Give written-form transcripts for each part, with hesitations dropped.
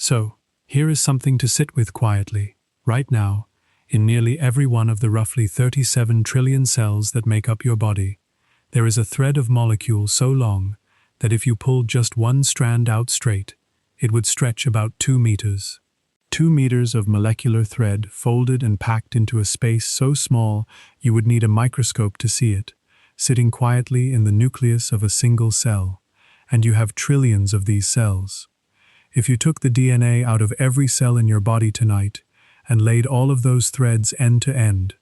So, here is something to sit with quietly. Right now, in nearly every one of the roughly 37 trillion cells that make up your body, there is a thread of molecules so long that if you pulled just one strand out straight, it would stretch about 2 meters. 2 meters of molecular thread folded and packed into a space so small you would need a microscope to see it, sitting quietly in the nucleus of a single cell. And you have trillions of these cells. If you took the DNA out of every cell in your body tonight and laid all of those threads end to end,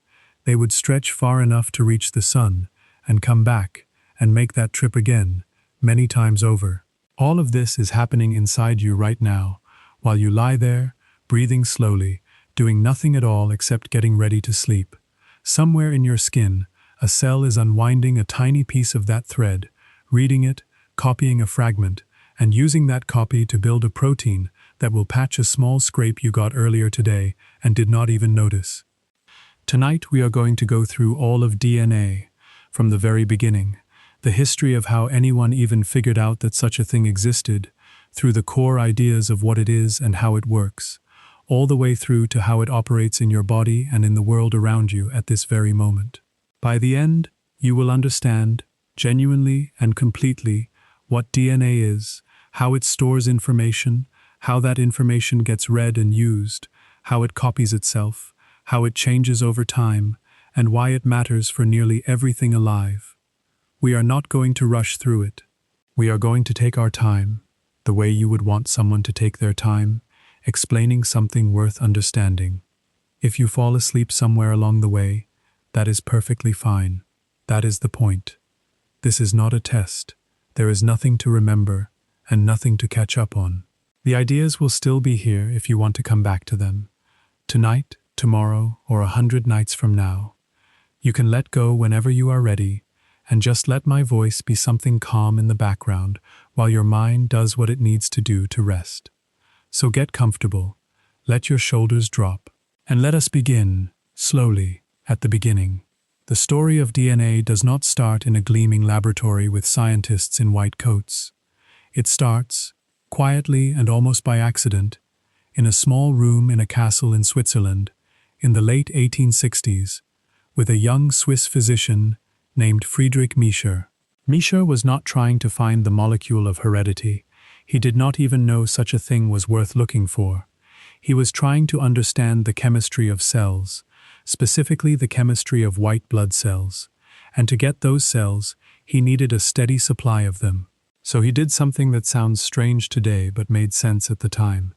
they would stretch far enough to reach the sun and come back and make that trip again, many times over. All of this is happening inside you right now, while you lie there, breathing slowly, doing nothing at all except getting ready to sleep. Somewhere in your skin, a cell is unwinding a tiny piece of that thread, reading it, copying a fragment, and using that copy to build a protein that will patch a small scrape you got earlier today and did not even notice. Tonight we are going to go through all of DNA, from the very beginning, the history of how anyone even figured out that such a thing existed, through the core ideas of what it is and how it works, all the way through to how it operates in your body and in the world around you at this very moment. By the end, you will understand, genuinely and completely, what DNA is, how it stores information, how that information gets read and used, how it copies itself, how it changes over time, and why it matters for nearly everything alive. We are not going to rush through it. We are going to take our time, the way you would want someone to take their time, explaining something worth understanding. If you fall asleep somewhere along the way, that is perfectly fine. That is the point. This is not a test. There is nothing to remember and nothing to catch up on. The ideas will still be here if you want to come back to them. Tonight, tomorrow, or 100 nights from now. You can let go whenever you are ready, and just let my voice be something calm in the background while your mind does what it needs to do to rest. So get comfortable, let your shoulders drop, and let us begin, slowly, at the beginning. The story of DNA does not start in a gleaming laboratory with scientists in white coats. It starts, quietly and almost by accident, in a small room in a castle in Switzerland, in the late 1860s, with a young Swiss physician named Friedrich Miescher. Miescher was not trying to find the molecule of heredity. He did not even know such a thing was worth looking for. He was trying to understand the chemistry of cells, specifically the chemistry of white blood cells, and to get those cells, he needed a steady supply of them. So he did something that sounds strange today but made sense at the time.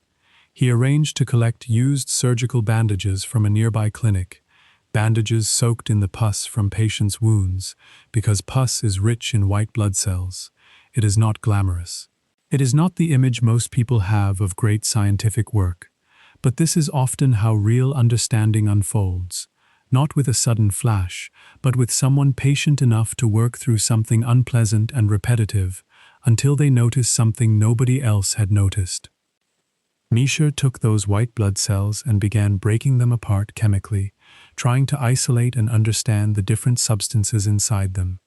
He arranged to collect used surgical bandages from a nearby clinic, bandages soaked in the pus from patients' wounds, because pus is rich in white blood cells. It is not glamorous. It is not the image most people have of great scientific work, but this is often how real understanding unfolds, not with a sudden flash, but with someone patient enough to work through something unpleasant and repetitive until they notice something nobody else had noticed. Miescher took those white blood cells and began breaking them apart chemically, trying to isolate and understand the different substances inside them.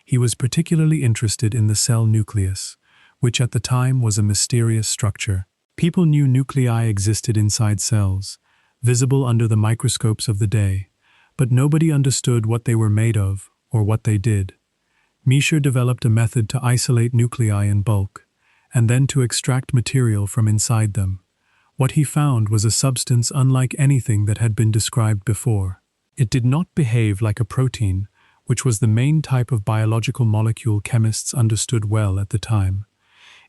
He was particularly interested in the cell nucleus, which at the time was a mysterious structure. People knew nuclei existed inside cells, visible under the microscopes of the day, but nobody understood what they were made of or what they did. Miescher developed a method to isolate nuclei in bulk, and then to extract material from inside them. What he found was a substance unlike anything that had been described before. It did not behave like a protein, which was the main type of biological molecule chemists understood well at the time.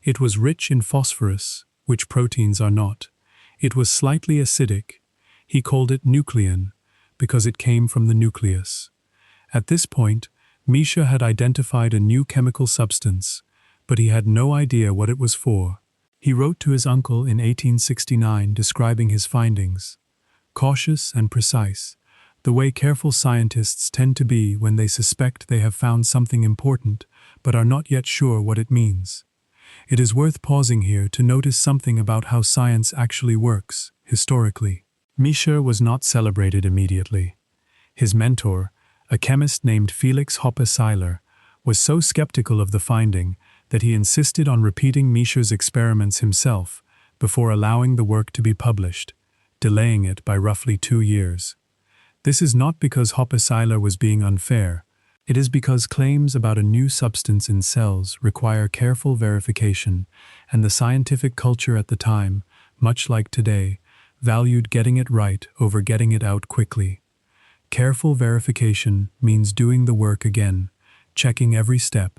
It was rich in phosphorus, which proteins are not. It was slightly acidic. He called it nuclein, because it came from the nucleus. At this point, Miescher had identified a new chemical substance, but he had no idea what it was for. He wrote to his uncle in 1869 describing his findings. Cautious and precise, the way careful scientists tend to be when they suspect they have found something important, but are not yet sure what it means. It is worth pausing here to notice something about how science actually works, historically. Miescher was not celebrated immediately. His mentor, a chemist named Felix Hoppe-Seyler, was so skeptical of the finding that he insisted on repeating Miescher's experiments himself, before allowing the work to be published, delaying it by roughly 2 years. This is not because Hoppe-Seyler was being unfair. It is because claims about a new substance in cells require careful verification, and the scientific culture at the time, much like today, valued getting it right over getting it out quickly. Careful verification means doing the work again, checking every step,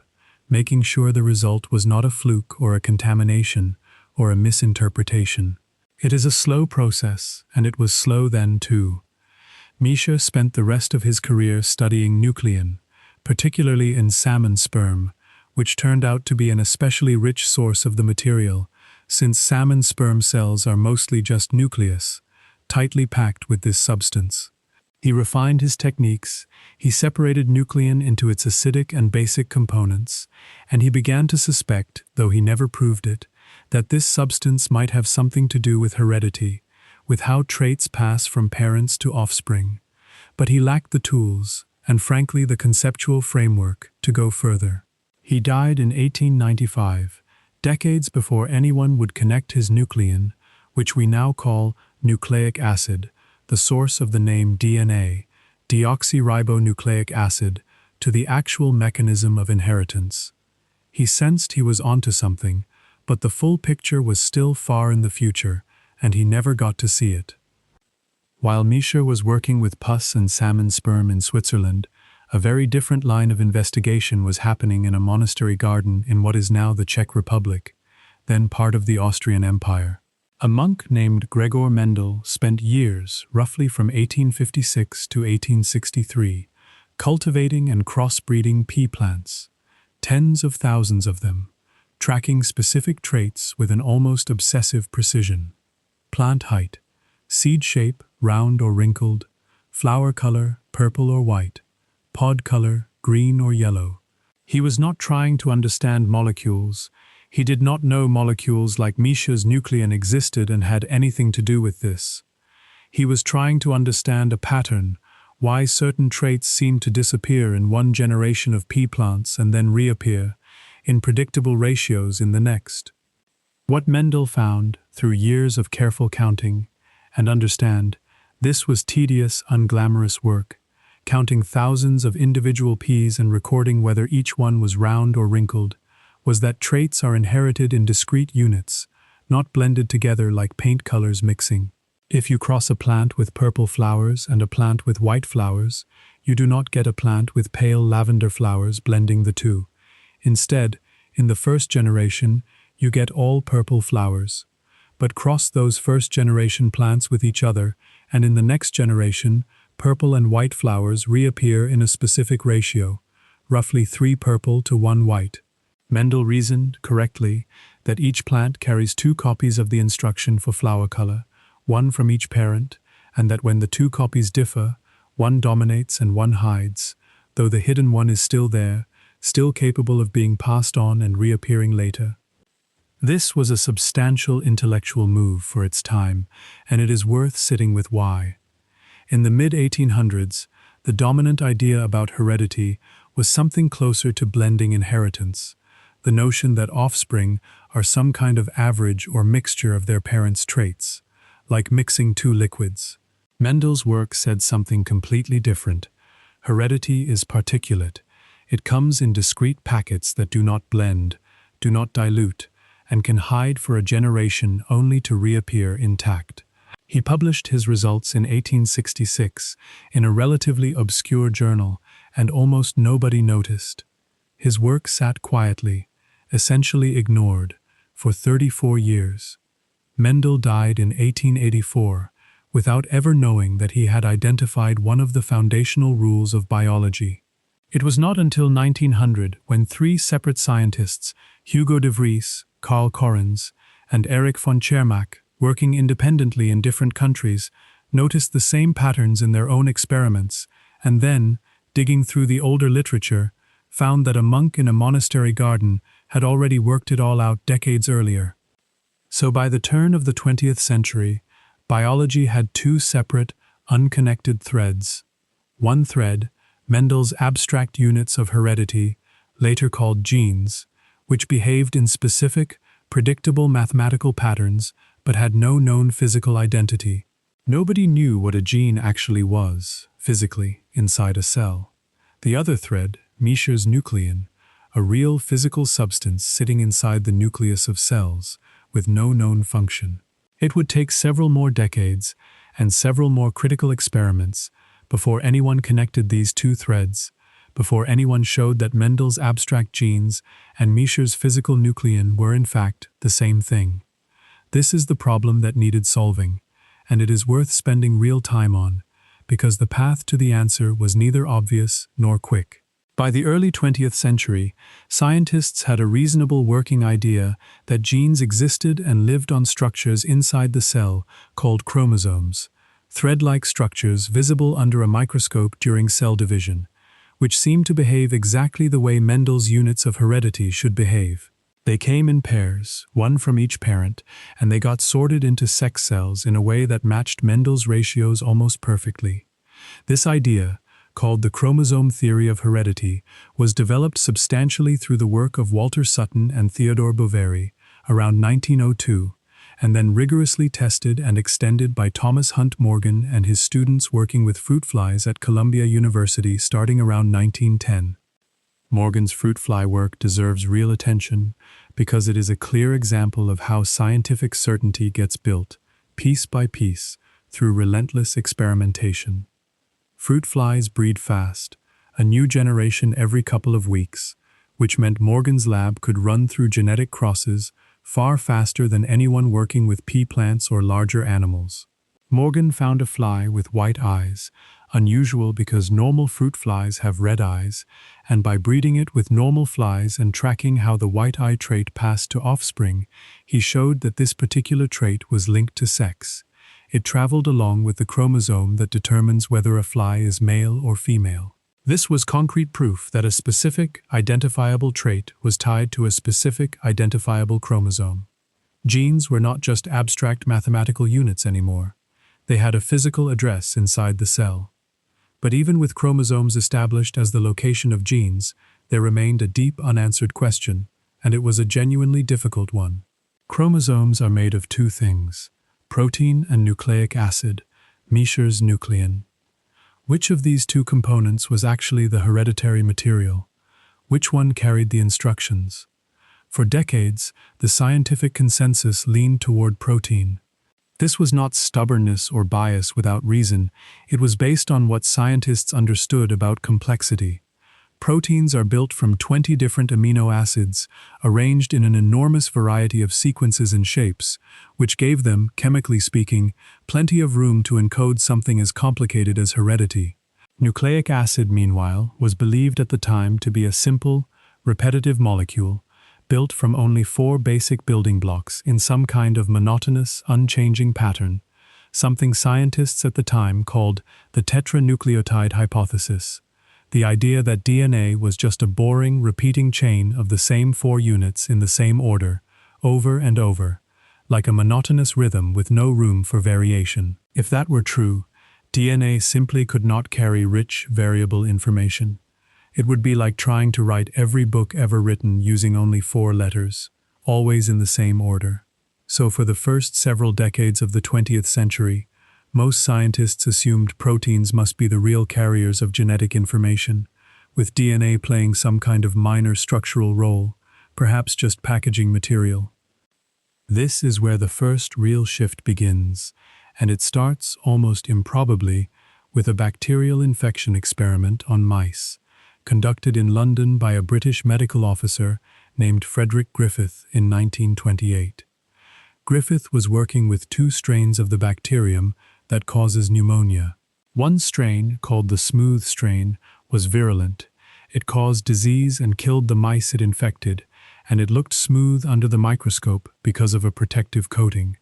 making sure the result was not a fluke or a contamination or a misinterpretation. It is a slow process, and it was slow then too. Misha spent the rest of his career studying nuclein, particularly in salmon sperm, which turned out to be an especially rich source of the material, since salmon sperm cells are mostly just nucleus, tightly packed with this substance. He refined his techniques, he separated nuclein into its acidic and basic components, and he began to suspect, though he never proved it, that this substance might have something to do with heredity, with how traits pass from parents to offspring. But he lacked the tools, and frankly the conceptual framework, to go further. He died in 1895, decades before anyone would connect his nuclein, which we now call nucleic acid, the source of the name DNA, deoxyribonucleic acid, to the actual mechanism of inheritance. He sensed he was onto something, but the full picture was still far in the future, and he never got to see it. While Misha was working with pus and salmon sperm in Switzerland, a very different line of investigation was happening in a monastery garden in what is now the Czech Republic, then part of the Austrian Empire. A monk named Gregor Mendel spent years, roughly from 1856 to 1863, cultivating and crossbreeding pea plants, tens of thousands of them, tracking specific traits with an almost obsessive precision. Plant height, seed shape, round or wrinkled, flower color, purple or white, pod color, green or yellow. He was not trying to understand molecules. He did not know molecules like Misha's nuclein existed and had anything to do with this. He was trying to understand a pattern, why certain traits seem to disappear in one generation of pea plants and then reappear in predictable ratios in the next. What Mendel found, through years of careful counting, and understand, this was tedious, unglamorous work, counting thousands of individual peas and recording whether each one was round or wrinkled, was that traits are inherited in discrete units, not blended together like paint colors mixing. If you cross a plant with purple flowers and a plant with white flowers, you do not get a plant with pale lavender flowers blending the two. Instead, in the first generation, you get all purple flowers. But cross those first-generation plants with each other, and in the next generation, purple and white flowers reappear in a specific ratio, roughly 3 purple to 1 white. Mendel reasoned, correctly, that each plant carries 2 copies of the instruction for flower color, one from each parent, and that when the 2 copies differ, one dominates and one hides, though the hidden one is still there, still capable of being passed on and reappearing later. This was a substantial intellectual move for its time, and it is worth sitting with why. In the mid-1800s, the dominant idea about heredity was something closer to blending inheritance, the notion that offspring are some kind of average or mixture of their parents' traits, like mixing 2 liquids. Mendel's work said something completely different. Heredity is particulate. It comes in discrete packets that do not blend, do not dilute, and can hide for a generation only to reappear intact. He published his results in 1866 in a relatively obscure journal, and almost nobody noticed. His work sat quietly, essentially ignored, for 34 years. Mendel died in 1884, without ever knowing that he had identified one of the foundational rules of biology. It was not until 1900 when 3 separate scientists, Hugo de Vries, Carl Correns, and Erich von Tschermak, working independently in different countries, noticed the same patterns in their own experiments, and then, digging through the older literature, found that a monk in a monastery garden had already worked it all out decades earlier. So by the turn of the 20th century, biology had 2 separate, unconnected threads. One thread, Mendel's abstract units of heredity, later called genes, which behaved in specific, predictable mathematical patterns but had no known physical identity. Nobody knew what a gene actually was, physically, inside a cell. The other thread, Mischur's nuclein, a real physical substance sitting inside the nucleus of cells, with no known function. It would take several more decades and several more critical experiments before anyone connected these two threads, before anyone showed that Mendel's abstract genes and Mischur's physical nuclein were in fact the same thing. This is the problem that needed solving, and it is worth spending real time on, because the path to the answer was neither obvious nor quick. By the early 20th century, scientists had a reasonable working idea that genes existed and lived on structures inside the cell called chromosomes, thread-like structures visible under a microscope during cell division, which seemed to behave exactly the way Mendel's units of heredity should behave. They came in pairs, one from each parent, and they got sorted into sex cells in a way that matched Mendel's ratios almost perfectly. This idea, called the chromosome theory of heredity, was developed substantially through the work of Walter Sutton and Theodore Boveri around 1902, and then rigorously tested and extended by Thomas Hunt Morgan and his students working with fruit flies at Columbia University starting around 1910. Morgan's fruit fly work deserves real attention because it is a clear example of how scientific certainty gets built, piece by piece, through relentless experimentation. Fruit flies breed fast, a new generation every couple of weeks, which meant Morgan's lab could run through genetic crosses far faster than anyone working with pea plants or larger animals. Morgan found a fly with white eyes, unusual because normal fruit flies have red eyes, and by breeding it with normal flies and tracking how the white eye trait passed to offspring, he showed that this particular trait was linked to sex. It traveled along with the chromosome that determines whether a fly is male or female. This was concrete proof that a specific, identifiable trait was tied to a specific, identifiable chromosome. Genes were not just abstract mathematical units anymore. They had a physical address inside the cell. But even with chromosomes established as the location of genes, there remained a deep unanswered question, and it was a genuinely difficult one. Chromosomes are made of two things: protein and nucleic acid, Mischur's nuclein. Which of these two components was actually the hereditary material? Which one carried the instructions? For decades, the scientific consensus leaned toward protein. This was not stubbornness or bias without reason, it was based on what scientists understood about complexity. Proteins are built from 20 different amino acids, arranged in an enormous variety of sequences and shapes, which gave them, chemically speaking, plenty of room to encode something as complicated as heredity. Nucleic acid, meanwhile, was believed at the time to be a simple, repetitive molecule, built from only 4 basic building blocks in some kind of monotonous, unchanging pattern, something scientists at the time called the tetranucleotide hypothesis. The idea that DNA was just a boring, repeating chain of the same 4 units in the same order, over and over, like a monotonous rhythm with no room for variation. If that were true, DNA simply could not carry rich, variable information. It would be like trying to write every book ever written using only 4 letters, always in the same order. So for the first several decades of the 20th century, most scientists assumed proteins must be the real carriers of genetic information, with DNA playing some kind of minor structural role, perhaps just packaging material. This is where the first real shift begins, and it starts, almost improbably, with a bacterial infection experiment on mice, conducted in London by a British medical officer named Frederick Griffith in 1928. Griffith was working with 2 strains of the bacterium that causes pneumonia. One strain, called the smooth strain, was virulent. It caused disease and killed the mice it infected, and it looked smooth under the microscope because of a protective coating.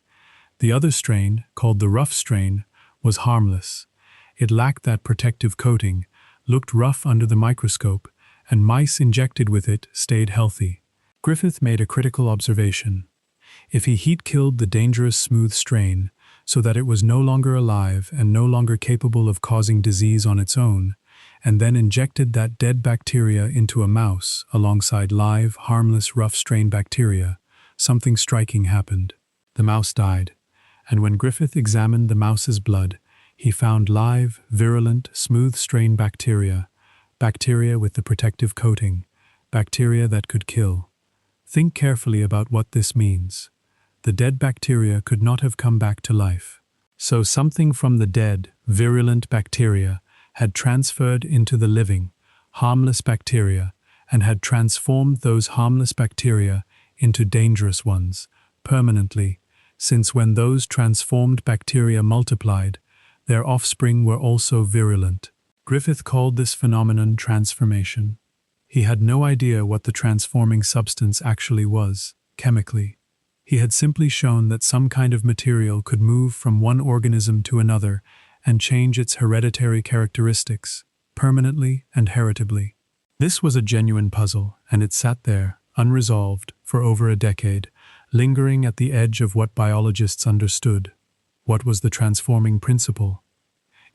The other strain, called the rough strain, was harmless. It lacked that protective coating, looked rough under the microscope, and mice injected with it stayed healthy. Griffith made a critical observation. If he heat-killed the dangerous smooth strain, so that it was no longer alive and no longer capable of causing disease on its own, and then injected that dead bacteria into a mouse alongside live, harmless rough strain bacteria, something striking happened. The mouse died, and when Griffith examined the mouse's blood, he found live, virulent, smooth-strain bacteria with the protective coating, bacteria that could kill. Think carefully about what this means. The dead bacteria could not have come back to life. So something from the dead, virulent bacteria had transferred into the living, harmless bacteria, and had transformed those harmless bacteria into dangerous ones, permanently, since when those transformed bacteria multiplied, their offspring were also virulent. Griffith called this phenomenon transformation. He had no idea what the transforming substance actually was, chemically. He had simply shown that some kind of material could move from one organism to another and change its hereditary characteristics, permanently and heritably. This was a genuine puzzle, and it sat there, unresolved, for over a decade, lingering at the edge of what biologists understood. What was the transforming principle?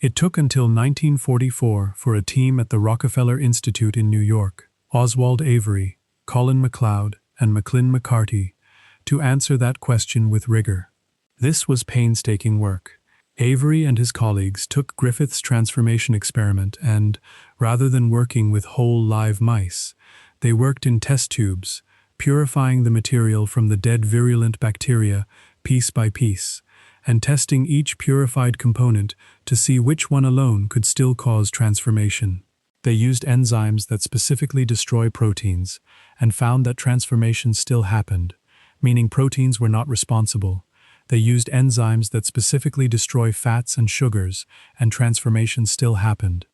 It took until 1944 for a team at the Rockefeller Institute in New York, Oswald Avery, Colin MacLeod, and Macklin McCarty, to answer that question with rigor. This was painstaking work. Avery and his colleagues took Griffith's transformation experiment and, rather than working with whole live mice, they worked in test tubes, purifying the material from the dead virulent bacteria piece by piece, and testing each purified component to see which one alone could still cause transformation. They used enzymes that specifically destroy proteins and found that transformation still happened, meaning proteins were not responsible. They used enzymes that specifically destroy fats and sugars, and transformation still happened.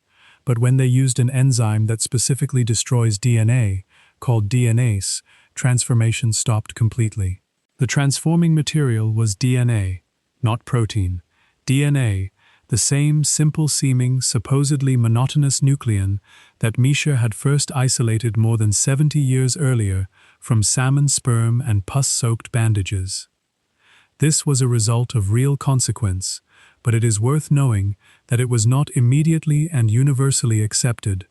But when they used an enzyme that specifically destroys DNA, called DNase, transformation stopped completely. The transforming material was DNA, not protein. DNA, the same simple-seeming, supposedly monotonous nucleon that Misha had first isolated more than 70 years earlier from salmon sperm and pus-soaked bandages. This was a result of real consequence, but it is worth knowing that it was not immediately and universally accepted.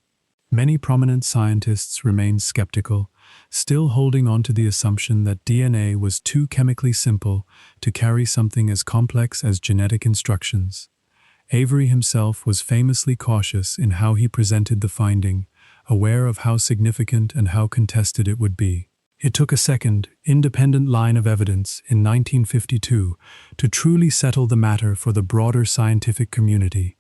Many prominent scientists remained skeptical, still holding on to the assumption that DNA was too chemically simple to carry something as complex as genetic instructions. Avery himself was famously cautious in how he presented the finding, aware of how significant and how contested it would be. It took a second, independent line of evidence in 1952 to truly settle the matter for the broader scientific community.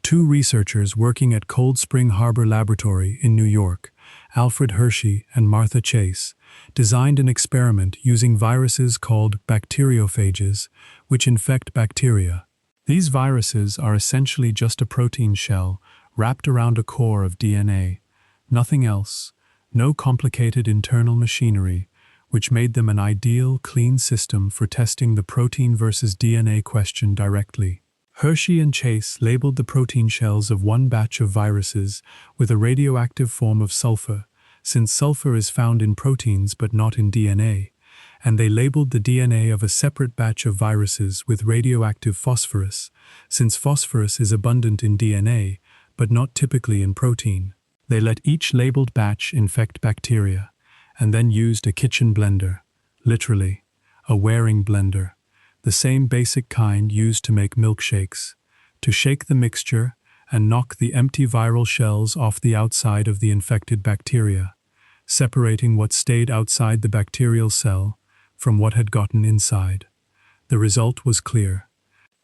Two researchers working at Cold Spring Harbor Laboratory in New York, Alfred Hershey and Martha Chase, designed an experiment using viruses called bacteriophages, which infect bacteria. These viruses are essentially just a protein shell wrapped around a core of DNA. Nothing else. No complicated internal machinery, which made them an ideal, clean system for testing the protein versus DNA question directly. Hershey and Chase labeled the protein shells of one batch of viruses with a radioactive form of sulfur, since sulfur is found in proteins but not in DNA, and they labeled the DNA of a separate batch of viruses with radioactive phosphorus, since phosphorus is abundant in DNA but not typically in protein. They let each labeled batch infect bacteria, and then used a kitchen blender, literally, a Waring blender, the same basic kind used to make milkshakes, to shake the mixture and knock the empty viral shells off the outside of the infected bacteria, separating what stayed outside the bacterial cell from what had gotten inside. The result was clear.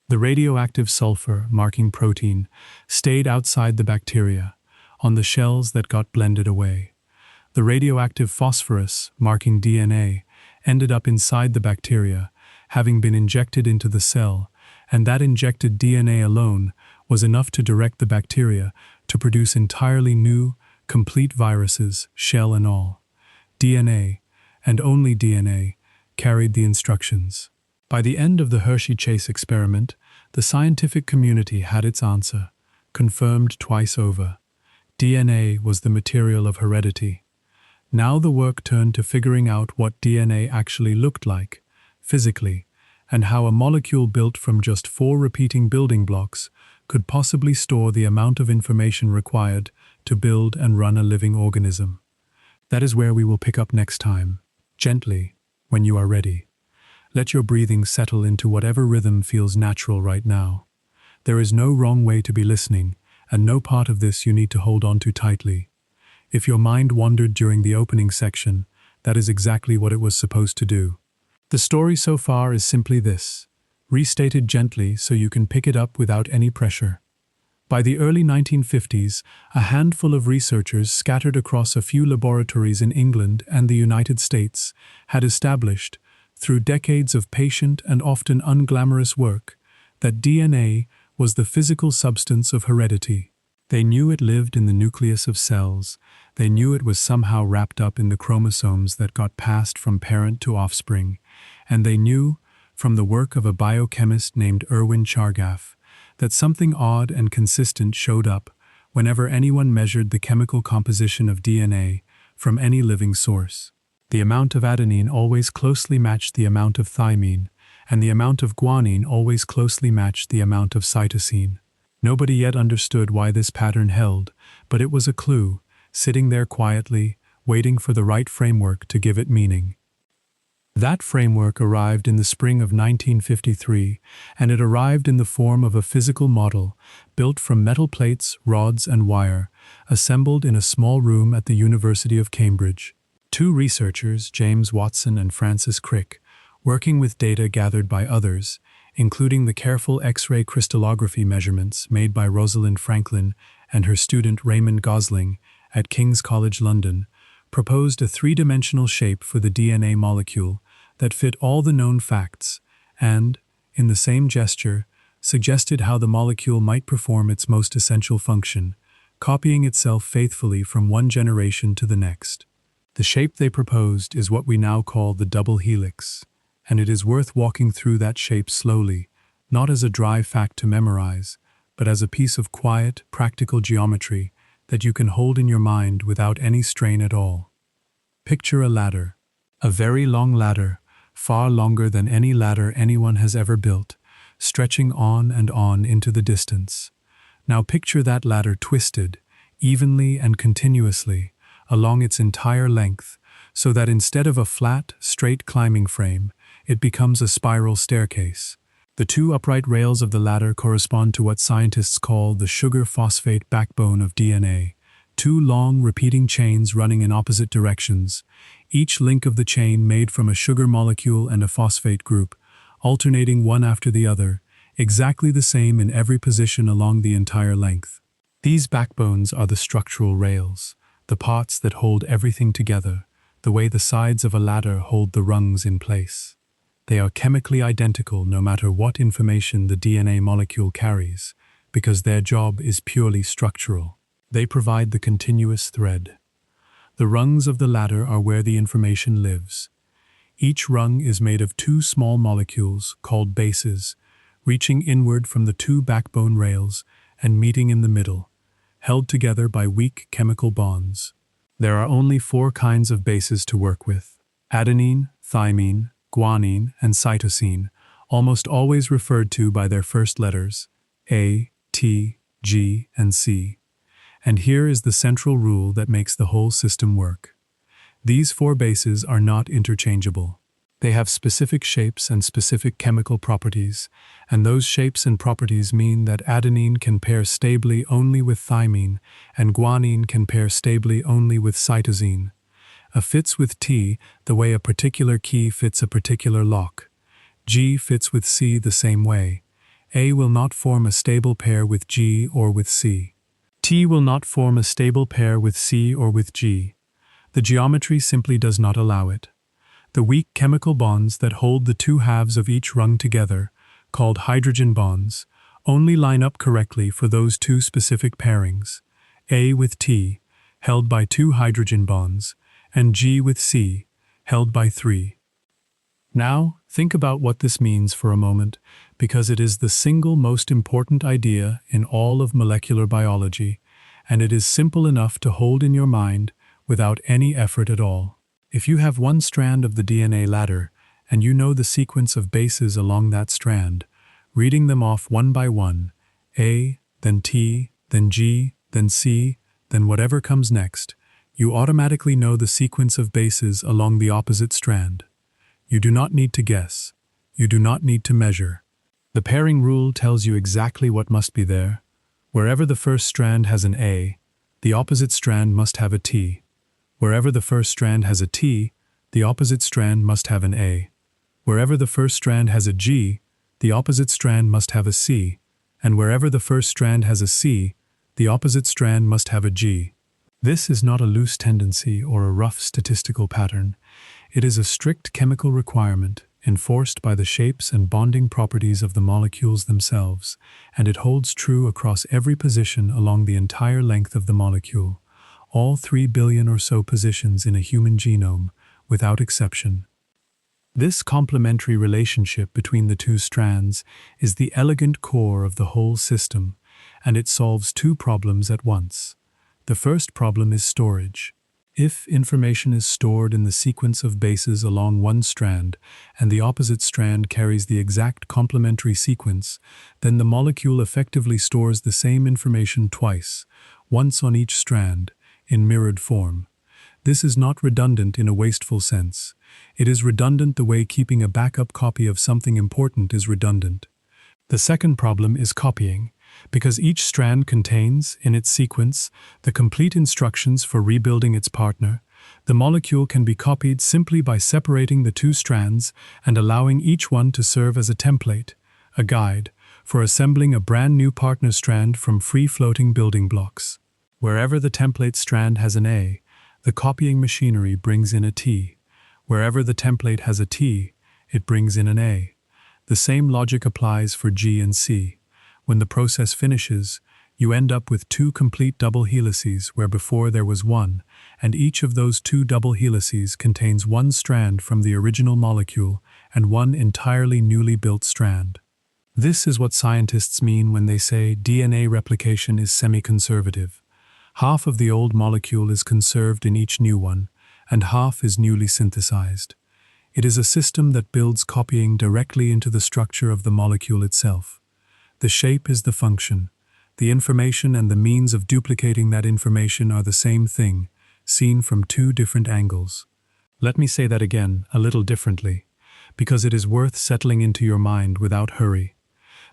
The radioactive sulfur, marking protein, stayed outside the bacteria, on the shells that got blended away. The radioactive phosphorus, marking DNA, ended up inside the bacteria, having been injected into the cell, and that injected DNA alone was enough to direct the bacteria to produce entirely new, complete viruses, shell and all. DNA, and only DNA, carried the instructions. By the end of the Hershey-Chase experiment, the scientific community had its answer, confirmed twice over. DNA was the material of heredity. Now the work turned to figuring out what DNA actually looked like, physically, and how a molecule built from just 4 repeating building blocks could possibly store the amount of information required to build and run a living organism. That is where we will pick up next time, gently, when you are ready. Let your breathing settle into whatever rhythm feels natural right now. There is no wrong way to be listening, and no part of this you need to hold on to tightly. If your mind wandered during the opening section, that is exactly what it was supposed to do. The story so far is simply this, restated gently so you can pick it up without any pressure. By the early 1950s, a handful of researchers scattered across a few laboratories in England and the United States had established, through decades of patient and often unglamorous work, that DNA was the physical substance of heredity. They knew it lived in the nucleus of cells. They knew it was somehow wrapped up in the chromosomes that got passed from parent to offspring. And they knew, from the work of a biochemist named Erwin Chargaff, that something odd and consistent showed up whenever anyone measured the chemical composition of DNA from any living source. The amount of adenine always closely matched the amount of thymine, and the amount of guanine always closely matched the amount of cytosine. Nobody yet understood why this pattern held, but it was a clue, sitting there quietly, waiting for the right framework to give it meaning. That framework arrived in the spring of 1953, and it arrived in the form of a physical model, built from metal plates, rods, and wire, assembled in a small room at the University of Cambridge. Two researchers, James Watson and Francis Crick, working with data gathered by others, including the careful X-ray crystallography measurements made by Rosalind Franklin and her student Raymond Gosling at King's College London, proposed a three-dimensional shape for the DNA molecule that fit all the known facts and, in the same gesture, suggested how the molecule might perform its most essential function, copying itself faithfully from one generation to the next. The shape they proposed is what we now call the double helix, and it is worth walking through that shape slowly, not as a dry fact to memorize, but as a piece of quiet, practical geometry that you can hold in your mind without any strain at all. Picture a ladder, a very long ladder, far longer than any ladder anyone has ever built, stretching on and on into the distance. Now picture that ladder twisted, evenly and continuously, along its entire length, so that instead of a flat, straight climbing frame, it becomes a spiral staircase. The two upright rails of the ladder correspond to what scientists call the sugar-phosphate backbone of DNA, two long, repeating chains running in opposite directions, each link of the chain made from a sugar molecule and a phosphate group, alternating one after the other, exactly the same in every position along the entire length. These backbones are the structural rails, the parts that hold everything together, the way the sides of a ladder hold the rungs in place. They are chemically identical no matter what information the DNA molecule carries, because their job is purely structural. They provide the continuous thread. The rungs of the ladder are where the information lives. Each rung is made of two small molecules, called bases, reaching inward from the two backbone rails and meeting in the middle, held together by weak chemical bonds. There are only four kinds of bases to work with: adenine, thymine, guanine, and cytosine, almost always referred to by their first letters, A, T, G, and C. And here is the central rule that makes the whole system work. These four bases are not interchangeable. They have specific shapes and specific chemical properties, and those shapes and properties mean that adenine can pair stably only with thymine, and guanine can pair stably only with cytosine. A fits with T the way a particular key fits a particular lock. G fits with C the same way. A will not form a stable pair with G or with C. T will not form a stable pair with C or with G. The geometry simply does not allow it. The weak chemical bonds that hold the two halves of each rung together, called hydrogen bonds, only line up correctly for those two specific pairings, A with T, held by two hydrogen bonds, and G with C, held by three. Now, think about what this means for a moment, because it is the single most important idea in all of molecular biology, and it is simple enough to hold in your mind without any effort at all. If you have one strand of the DNA ladder, and you know the sequence of bases along that strand, reading them off one by one, A, then T, then G, then C, then whatever comes next, you automatically know the sequence of bases along the opposite strand. You do not need to guess. You do not need to measure. The pairing rule tells you exactly what must be there. Wherever the first strand has an A, the opposite strand must have a T. Wherever the first strand has a T, the opposite strand must have an A. Wherever the first strand has a G, the opposite strand must have a C. And wherever the first strand has a C, the opposite strand must have a G. This is not a loose tendency or a rough statistical pattern. It is a strict chemical requirement enforced by the shapes and bonding properties of the molecules themselves, and it holds true across every position along the entire length of the molecule, all 3 billion or so positions in a human genome, without exception. This complementary relationship between the two strands is the elegant core of the whole system, and it solves two problems at once. The first problem is storage. If information is stored in the sequence of bases along one strand, and the opposite strand carries the exact complementary sequence, then the molecule effectively stores the same information twice, once on each strand, in mirrored form. This is not redundant in a wasteful sense. It is redundant the way keeping a backup copy of something important is redundant. The second problem is copying, because each strand contains, in its sequence, the complete instructions for rebuilding its partner. The molecule can be copied simply by separating the two strands and allowing each one to serve as a template, a guide, for assembling a brand new partner strand from free-floating building blocks. Wherever the template strand has an A, the copying machinery brings in a T. Wherever the template has a T, it brings in an A. The same logic applies for G and C. When the process finishes, you end up with two complete double helices where before there was one, and each of those two double helices contains one strand from the original molecule and one entirely newly built strand. This is what scientists mean when they say DNA replication is semi-conservative. Half of the old molecule is conserved in each new one, and half is newly synthesized. It is a system that builds copying directly into the structure of the molecule itself. The shape is the function. The information and the means of duplicating that information are the same thing, seen from two different angles. Let me say that again, a little differently, because it is worth settling into your mind without hurry.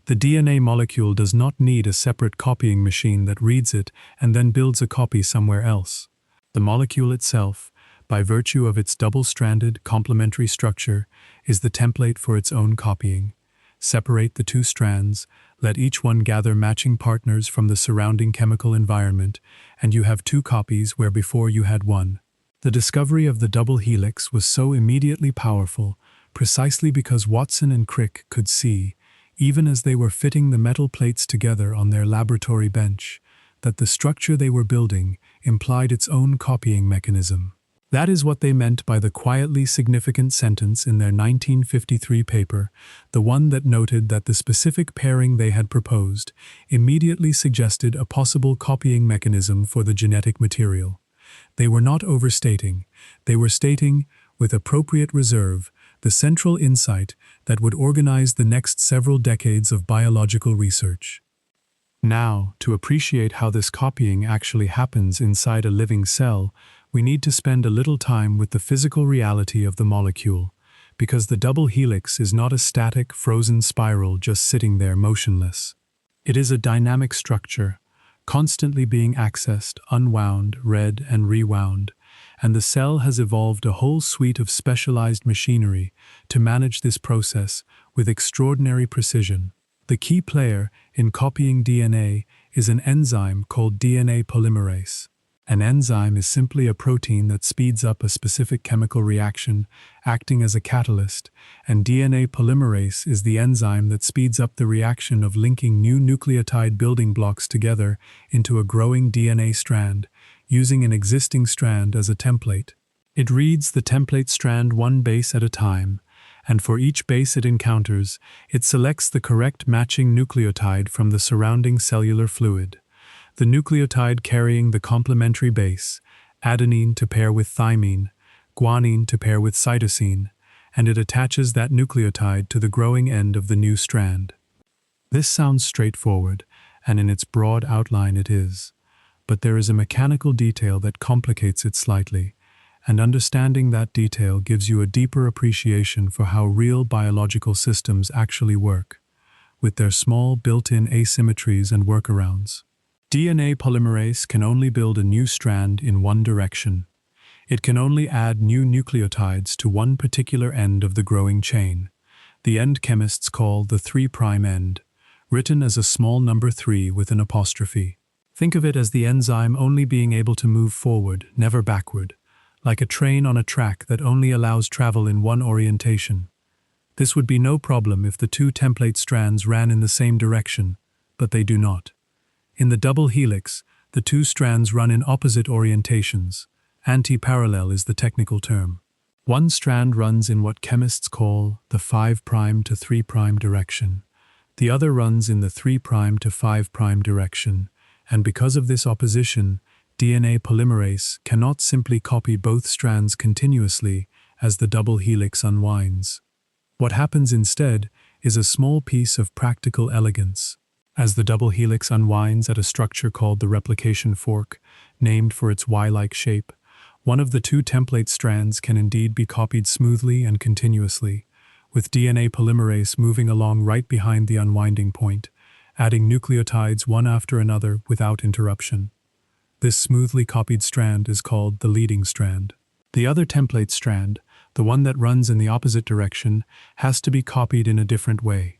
The DNA molecule does not need a separate copying machine that reads it and then builds a copy somewhere else. The molecule itself, by virtue of its double-stranded, complementary structure, is the template for its own copying. Separate the two strands, let each one gather matching partners from the surrounding chemical environment, and you have two copies where before you had one. The discovery of the double helix was so immediately powerful, precisely because Watson and Crick could see, even as they were fitting the metal plates together on their laboratory bench, that the structure they were building implied its own copying mechanism. That is what they meant by the quietly significant sentence in their 1953 paper, the one that noted that the specific pairing they had proposed immediately suggested a possible copying mechanism for the genetic material. They were not overstating, they were stating, with appropriate reserve, the central insight that would organize the next several decades of biological research. Now, to appreciate how this copying actually happens inside a living cell, we need to spend a little time with the physical reality of the molecule, because the double helix is not a static, frozen spiral just sitting there motionless. It is a dynamic structure, constantly being accessed, unwound, read, and rewound, and the cell has evolved a whole suite of specialized machinery to manage this process with extraordinary precision. The key player in copying DNA is an enzyme called DNA polymerase. An enzyme is simply a protein that speeds up a specific chemical reaction, acting as a catalyst, and DNA polymerase is the enzyme that speeds up the reaction of linking new nucleotide building blocks together into a growing DNA strand, using an existing strand as a template. It reads the template strand one base at a time, and for each base it encounters, it selects the correct matching nucleotide from the surrounding cellular fluid. The nucleotide carrying the complementary base, adenine to pair with thymine, guanine to pair with cytosine, and it attaches that nucleotide to the growing end of the new strand. This sounds straightforward, and in its broad outline it is, but there is a mechanical detail that complicates it slightly, and understanding that detail gives you a deeper appreciation for how real biological systems actually work, with their small built-in asymmetries and workarounds. DNA polymerase can only build a new strand in one direction. It can only add new nucleotides to one particular end of the growing chain. The end chemists call the 3' end, written as a small number 3 with an apostrophe. Think of it as the enzyme only being able to move forward, never backward, like a train on a track that only allows travel in one orientation. This would be no problem if the two template strands ran in the same direction, but they do not. In the double helix, the two strands run in opposite orientations. Anti-parallel is the technical term. One strand runs in what chemists call the 5' to 3' direction. The other runs in the 3' to 5' direction, and because of this opposition, DNA polymerase cannot simply copy both strands continuously as the double helix unwinds. What happens instead is a small piece of practical elegance. As the double helix unwinds at a structure called the replication fork, named for its Y-like shape, one of the two template strands can indeed be copied smoothly and continuously, with DNA polymerase moving along right behind the unwinding point, adding nucleotides one after another without interruption. This smoothly copied strand is called the leading strand. The other template strand, the one that runs in the opposite direction, has to be copied in a different way.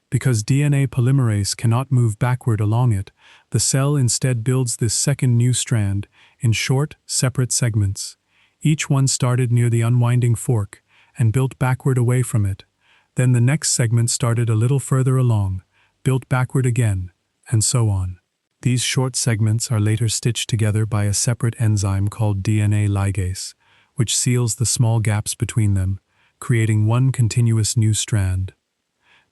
Because DNA polymerase cannot move backward along it, the cell instead builds this second new strand in short, separate segments. Each one started near the unwinding fork and built backward away from it. Then the next segment started a little further along, built backward again, and so on. These short segments are later stitched together by a separate enzyme called DNA ligase, which seals the small gaps between them, creating one continuous new strand.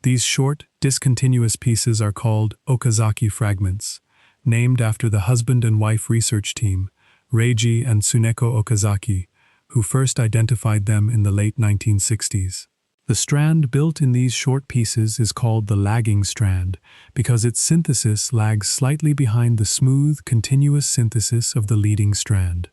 These short, discontinuous pieces are called Okazaki fragments, named after the husband and wife research team, Reiji and Tsuneko Okazaki, who first identified them in the late 1960s. The strand built in these short pieces is called the lagging strand because its synthesis lags slightly behind the smooth, continuous synthesis of the leading strand.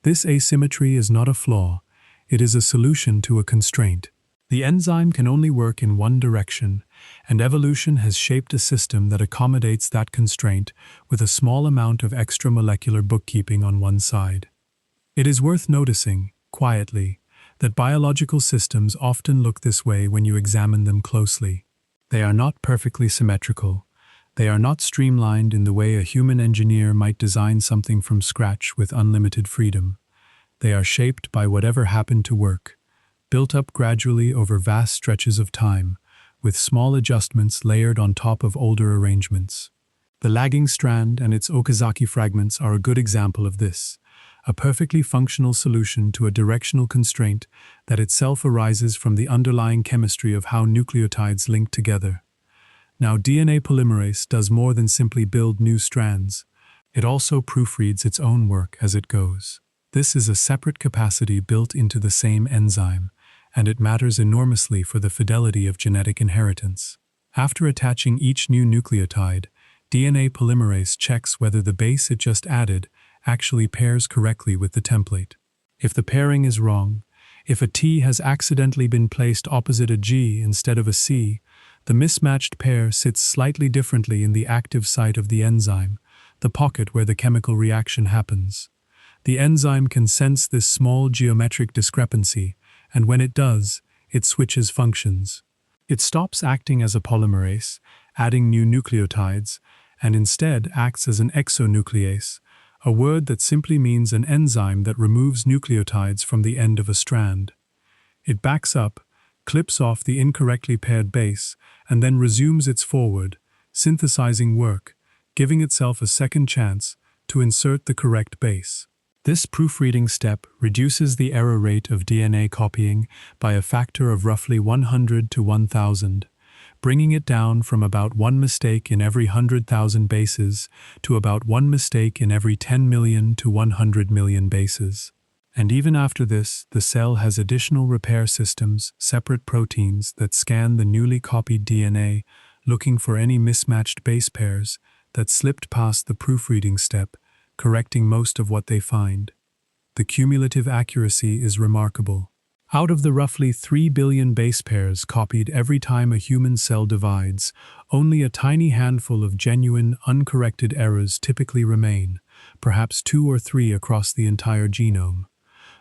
This asymmetry is not a flaw, it is a solution to a constraint. The enzyme can only work in one direction, and evolution has shaped a system that accommodates that constraint with a small amount of extramolecular bookkeeping on one side. It is worth noticing, quietly, that biological systems often look this way when you examine them closely. They are not perfectly symmetrical. They are not streamlined in the way a human engineer might design something from scratch with unlimited freedom. They are shaped by whatever happened to work, built up gradually over vast stretches of time, with small adjustments layered on top of older arrangements. The lagging strand and its Okazaki fragments are a good example of this, a perfectly functional solution to a directional constraint that itself arises from the underlying chemistry of how nucleotides link together. Now, DNA polymerase does more than simply build new strands. It also proofreads its own work as it goes. This is a separate capacity built into the same enzyme, and it matters enormously for the fidelity of genetic inheritance. After attaching each new nucleotide, DNA polymerase checks whether the base it just added actually pairs correctly with the template. If the pairing is wrong, if a T has accidentally been placed opposite a G instead of a C, the mismatched pair sits slightly differently in the active site of the enzyme, the pocket where the chemical reaction happens. The enzyme can sense this small geometric discrepancy, and when it does, it switches functions. It stops acting as a polymerase, adding new nucleotides, and instead acts as an exonuclease, a word that simply means an enzyme that removes nucleotides from the end of a strand. It backs up, clips off the incorrectly paired base, and then resumes its forward, synthesizing work, giving itself a second chance to insert the correct base. This proofreading step reduces the error rate of DNA copying by a factor of roughly 100 to 1,000, bringing it down from about one mistake in every 100,000 bases to about one mistake in every 10 million to 100 million bases. And even after this, the cell has additional repair systems, separate proteins that scan the newly copied DNA, looking for any mismatched base pairs that slipped past the proofreading step, correcting most of what they find. The cumulative accuracy is remarkable. Out of the roughly 3 billion base pairs copied every time a human cell divides, only a tiny handful of genuine, uncorrected errors typically remain, perhaps 2 or 3 across the entire genome.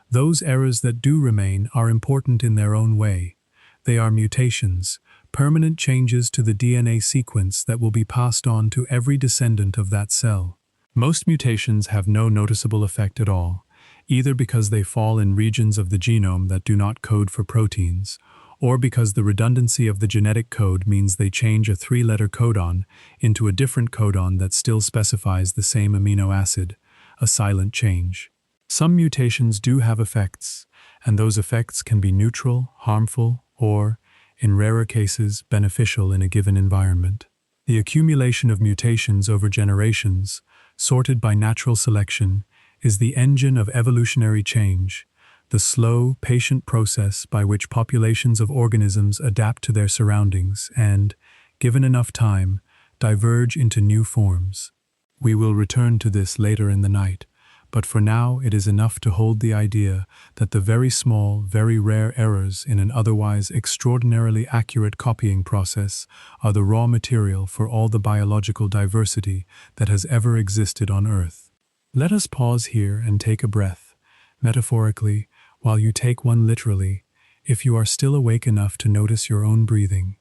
Those errors that do remain are important in their own way. They are mutations, permanent changes to the DNA sequence that will be passed on to every descendant of that cell. Most mutations have no noticeable effect at all, either because they fall in regions of the genome that do not code for proteins, or because the redundancy of the genetic code means they change a 3-letter codon into a different codon that still specifies the same amino acid, a silent change. Some mutations do have effects, and those effects can be neutral, harmful, or, in rarer cases, beneficial in a given environment. The accumulation of mutations over generations, sorted by natural selection, is the engine of evolutionary change, the slow, patient process by which populations of organisms adapt to their surroundings and, given enough time, diverge into new forms. We will return to this later in the night, but for now it is enough to hold the idea that the very small, very rare errors in an otherwise extraordinarily accurate copying process are the raw material for all the biological diversity that has ever existed on Earth. Let us pause here and take a breath, metaphorically, while you take one literally, if you are still awake enough to notice your own breathing.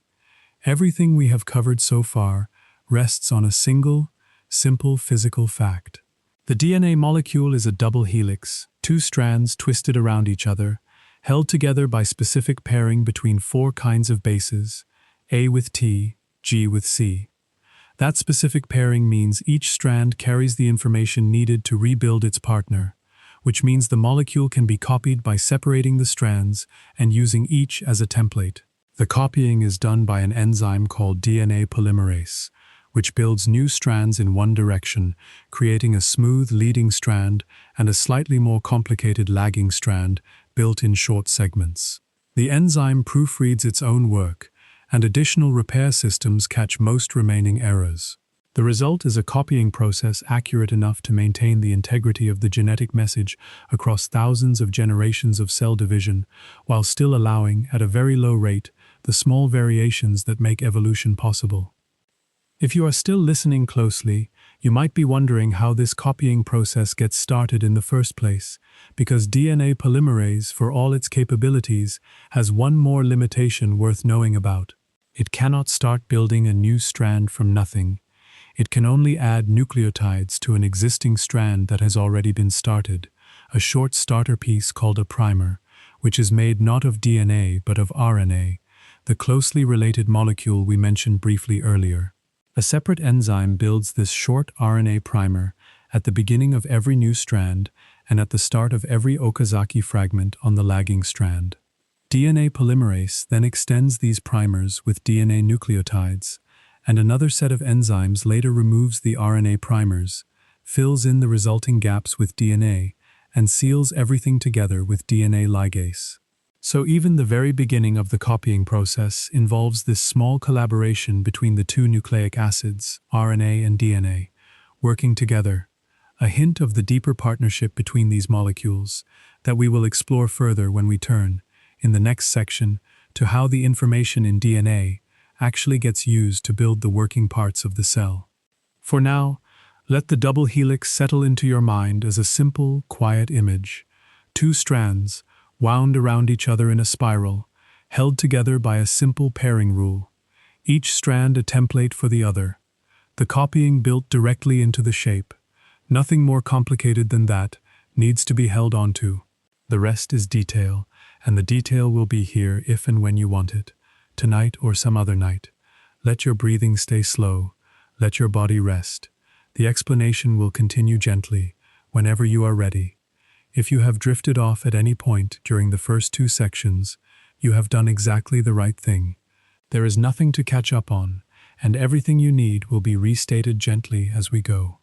Everything we have covered so far rests on a single, simple physical fact. The DNA molecule is a double helix, 2 strands twisted around each other, held together by specific pairing between 4 kinds of bases, A with T, G with C. That specific pairing means each strand carries the information needed to rebuild its partner, which means the molecule can be copied by separating the strands and using each as a template. The copying is done by an enzyme called DNA polymerase, which builds new strands in one direction, creating a smooth leading strand and a slightly more complicated lagging strand built in short segments. The enzyme proofreads its own work, and additional repair systems catch most remaining errors. The result is a copying process accurate enough to maintain the integrity of the genetic message across thousands of generations of cell division, while still allowing, at a very low rate, the small variations that make evolution possible. If you are still listening closely, you might be wondering how this copying process gets started in the first place, because DNA polymerase, for all its capabilities, has one more limitation worth knowing about. It cannot start building a new strand from nothing. It can only add nucleotides to an existing strand that has already been started, a short starter piece called a primer, which is made not of DNA but of RNA, the closely related molecule we mentioned briefly earlier. A separate enzyme builds this short RNA primer at the beginning of every new strand and at the start of every Okazaki fragment on the lagging strand. DNA polymerase then extends these primers with DNA nucleotides, and another set of enzymes later removes the RNA primers, fills in the resulting gaps with DNA, and seals everything together with DNA ligase. So even the very beginning of the copying process involves this small collaboration between the 2 nucleic acids, RNA and DNA, working together, a hint of the deeper partnership between these molecules that we will explore further when we turn, in the next section, to how the information in DNA actually gets used to build the working parts of the cell. For now, let the double helix settle into your mind as a simple, quiet image. 2 strands, wound around each other in a spiral, held together by a simple pairing rule. Each strand a template for the other. The copying built directly into the shape. Nothing more complicated than that needs to be held onto. The rest is detail, and the detail will be here if and when you want it, tonight or some other night. Let your breathing stay slow. Let your body rest. The explanation will continue gently, whenever you are ready. If you have drifted off at any point during the first 2 sections, you have done exactly the right thing. There is nothing to catch up on, and everything you need will be restated gently as we go.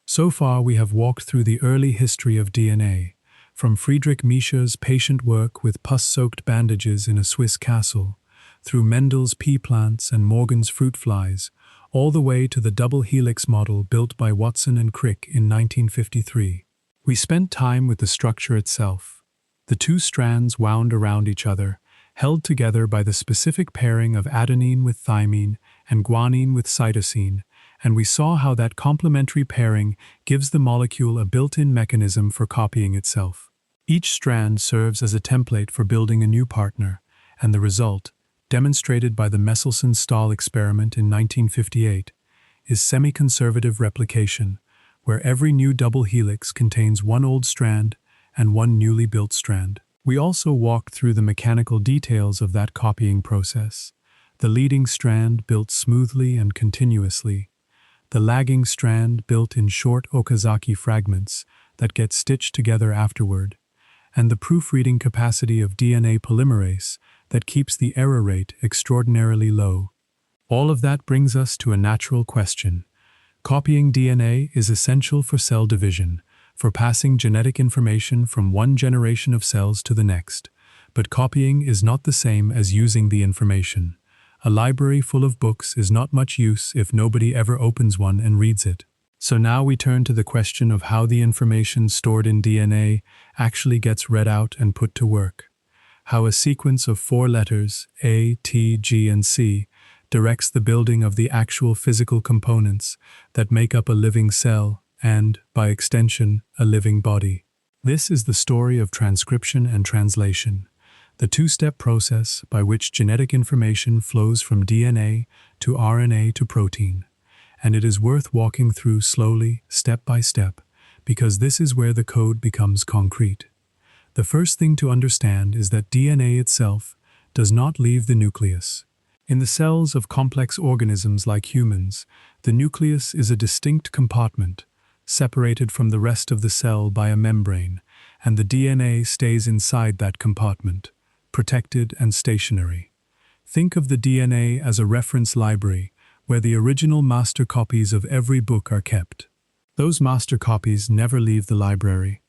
So far we have walked through the early history of DNA, from Friedrich Miescher's patient work with pus-soaked bandages in a Swiss castle, through Mendel's pea plants and Morgan's fruit flies, all the way to the double helix model built by Watson and Crick in 1953. We spent time with the structure itself. The two strands wound around each other, held together by the specific pairing of adenine with thymine and guanine with cytosine, and we saw how that complementary pairing gives the molecule a built-in mechanism for copying itself. Each strand serves as a template for building a new partner, and the result, demonstrated by the Mendelssohn-Stahl experiment in 1958, is semi-conservative replication, where every new double helix contains one old strand and one newly built strand. We also walked through the mechanical details of that copying process. The leading strand built smoothly and continuously, the lagging strand built in short Okazaki fragments that get stitched together afterward, and the proofreading capacity of DNA polymerase that keeps the error rate extraordinarily low. All of that brings us to a natural question. Copying DNA is essential for cell division, for passing genetic information from one generation of cells to the next. But copying is not the same as using the information. A library full of books is not much use if nobody ever opens one and reads it. So now we turn to the question of how the information stored in DNA actually gets read out and put to work. How a sequence of 4 letters, A, T, G, and C, directs the building of the actual physical components that make up a living cell and, by extension, a living body. This is the story of transcription and translation, the two-step process by which genetic information flows from DNA to RNA to protein. And it is worth walking through slowly, step by step, because this is where the code becomes concrete. The first thing to understand is that DNA itself does not leave the nucleus. In the cells of complex organisms like humans, the nucleus is a distinct compartment, separated from the rest of the cell by a membrane, and the DNA stays inside that compartment, protected and stationary. Think of the DNA as a reference library, where the original master copies of every book are kept. Those master copies never leave the library.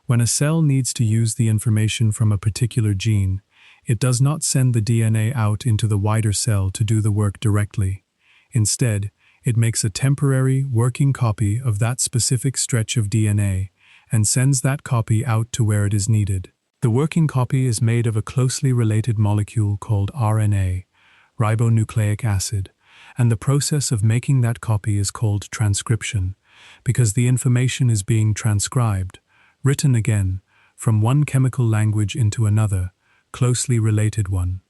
When a cell needs to use the information from a particular gene, it does not send the DNA out into the wider cell to do the work directly. Instead, it makes a temporary, working copy of that specific stretch of DNA and sends that copy out to where it is needed. The working copy is made of a closely related molecule called RNA, ribonucleic acid, and the process of making that copy is called transcription, because the information is being transcribed, written again, from one chemical language into another, closely related one.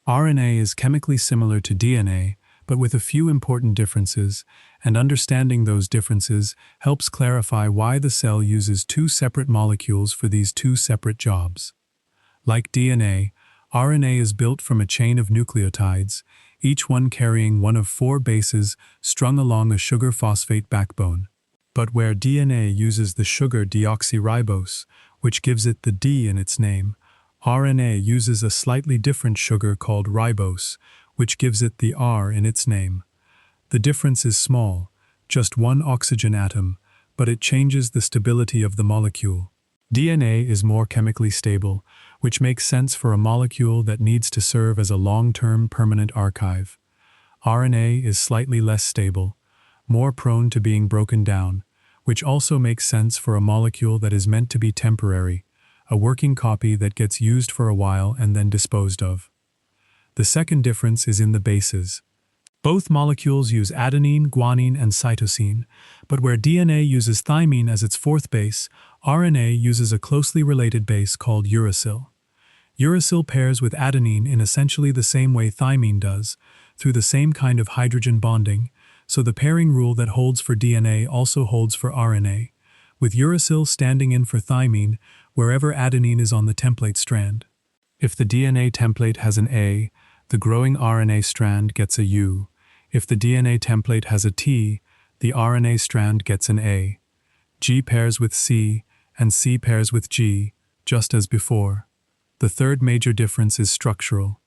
RNA is chemically similar to DNA, but with a few important differences, and understanding those differences helps clarify why the cell uses 2 separate molecules for these 2 separate jobs. Like DNA, RNA is built from a chain of nucleotides, each one carrying one of 4 bases strung along a sugar phosphate backbone. But where DNA uses the sugar deoxyribose, which gives it the D in its name, RNA uses a slightly different sugar called ribose, which gives it the R in its name. The difference is small, just 1 oxygen atom, but it changes the stability of the molecule. DNA is more chemically stable, which makes sense for a molecule that needs to serve as a long-term permanent archive. RNA is slightly less stable, more prone to being broken down, which also makes sense for a molecule that is meant to be temporary, a working copy that gets used for a while and then disposed of. The second difference is in the bases. Both molecules use adenine, guanine, and cytosine, but where DNA uses thymine as its 4th base, RNA uses a closely related base called uracil. Uracil pairs with adenine in essentially the same way thymine does, through the same kind of hydrogen bonding, so the pairing rule that holds for DNA also holds for RNA, with uracil standing in for thymine wherever adenine is on the template strand. If the DNA template has an A, the growing RNA strand gets a U. If the DNA template has a T, the RNA strand gets an A. G pairs with C, and C pairs with G, just as before. The third major difference is structural.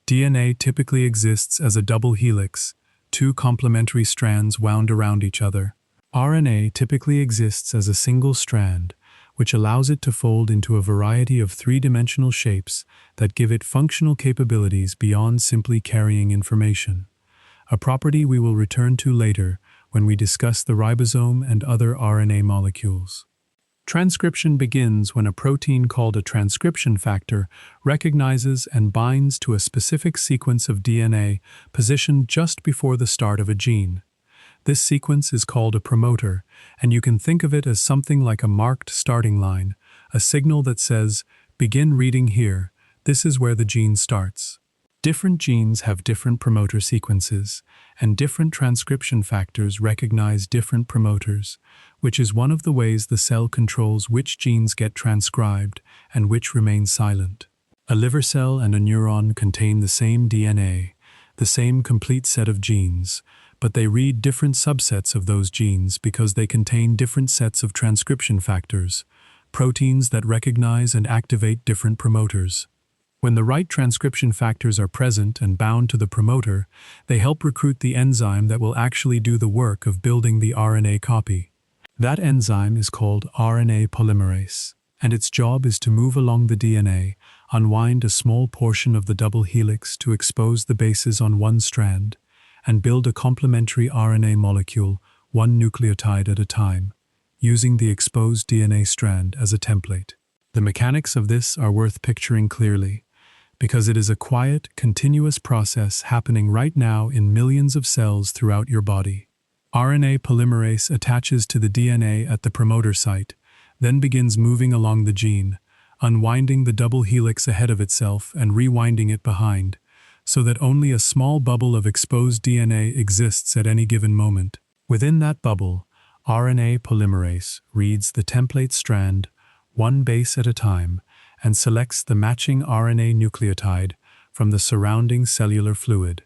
DNA typically exists as a double helix, 2 complementary strands wound around each other. RNA typically exists as a single strand, which allows it to fold into a variety of 3-dimensional shapes that give it functional capabilities beyond simply carrying information, a property we will return to later when we discuss the ribosome and other RNA molecules. Transcription begins when a protein called a transcription factor recognizes and binds to a specific sequence of DNA positioned just before the start of a gene. This sequence is called a promoter, and you can think of it as something like a marked starting line, a signal that says, "Begin reading here, this is where the gene starts." Different genes have different promoter sequences, and different transcription factors recognize different promoters, which is one of the ways the cell controls which genes get transcribed and which remain silent. A liver cell and a neuron contain the same DNA, the same complete set of genes, but they read different subsets of those genes because they contain different sets of transcription factors, proteins that recognize and activate different promoters. When the right transcription factors are present and bound to the promoter, they help recruit the enzyme that will actually do the work of building the RNA copy. That enzyme is called RNA polymerase, and its job is to move along the DNA, unwind a small portion of the double helix to expose the bases on one strand, and build a complementary RNA molecule, one nucleotide at a time, using the exposed DNA strand as a template. The mechanics of this are worth picturing clearly, because it is a quiet, continuous process happening right now in millions of cells throughout your body. RNA polymerase attaches to the DNA at the promoter site, then begins moving along the gene, unwinding the double helix ahead of itself and rewinding it behind, so that only a small bubble of exposed DNA exists at any given moment. Within that bubble, RNA polymerase reads the template strand, one base at a time, and selects the matching RNA nucleotide from the surrounding cellular fluid,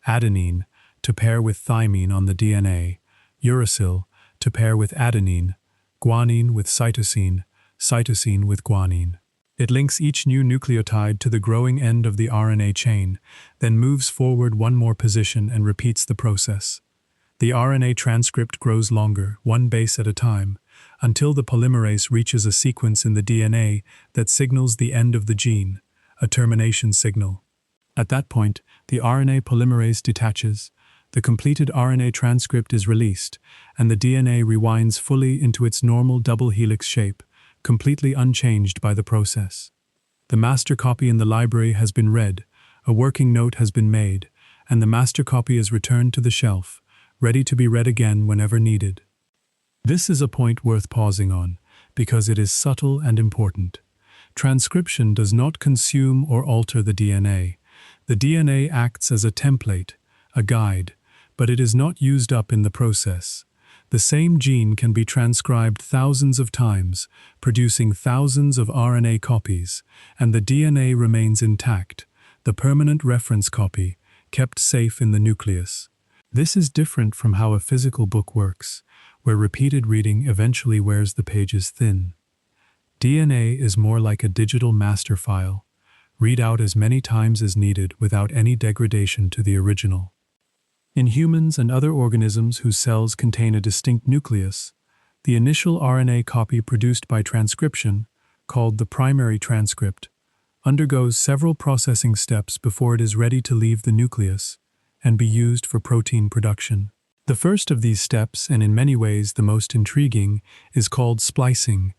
adenine to pair with thymine on the DNA, uracil to pair with adenine, guanine with cytosine, cytosine with guanine. It links each new nucleotide to the growing end of the RNA chain, then moves forward one more position and repeats the process. The RNA transcript grows longer, one base at a time, until the polymerase reaches a sequence in the DNA that signals the end of the gene, a termination signal. At that point, the RNA polymerase detaches, the completed RNA transcript is released, and the DNA rewinds fully into its normal double helix shape, completely unchanged by the process. The master copy in the library has been read, a working note has been made, and the master copy is returned to the shelf, ready to be read again whenever needed. This is a point worth pausing on, because it is subtle and important. Transcription does not consume or alter the DNA. The DNA acts as a template, a guide, but it is not used up in the process. The same gene can be transcribed thousands of times, producing thousands of RNA copies, and the DNA remains intact, the permanent reference copy, kept safe in the nucleus. This is different from how a physical book works, where repeated reading eventually wears the pages thin. DNA is more like a digital master file, read out as many times as needed without any degradation to the original. In humans and other organisms whose cells contain a distinct nucleus, the initial RNA copy produced by transcription, called the primary transcript, undergoes several processing steps before it is ready to leave the nucleus and be used for protein production. The first of these steps, and in many ways the most intriguing, is called splicing.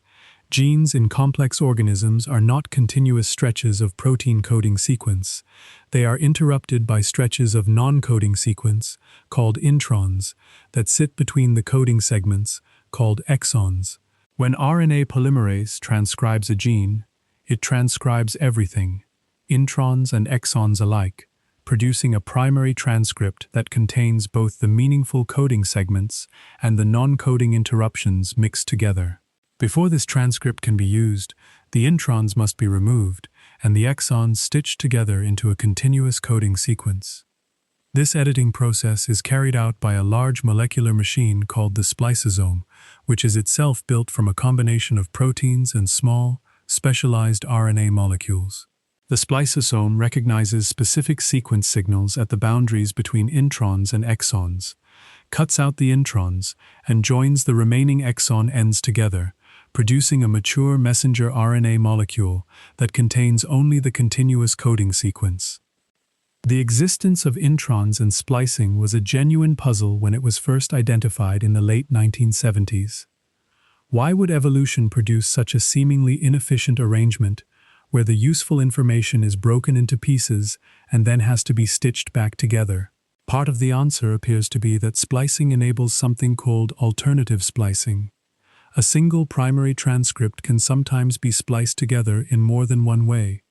Genes in complex organisms are not continuous stretches of protein coding sequence. They are interrupted by stretches of non-coding sequence, called introns, that sit between the coding segments, called exons. When RNA polymerase transcribes a gene, it transcribes everything, introns and exons alike, producing a primary transcript that contains both the meaningful coding segments and the non-coding interruptions mixed together. Before this transcript can be used, the introns must be removed and the exons stitched together into a continuous coding sequence. This editing process is carried out by a large molecular machine called the spliceosome, which is itself built from a combination of proteins and small, specialized RNA molecules. The spliceosome recognizes specific sequence signals at the boundaries between introns and exons, cuts out the introns, and joins the remaining exon ends together, producing a mature messenger RNA molecule that contains only the continuous coding sequence. The existence of introns and splicing was a genuine puzzle when it was first identified in the late 1970s. Why would evolution produce such a seemingly inefficient arrangement, where the useful information is broken into pieces and then has to be stitched back together? Part of the answer appears to be that splicing enables something called alternative splicing. A single primary transcript can sometimes be spliced together in more than one way.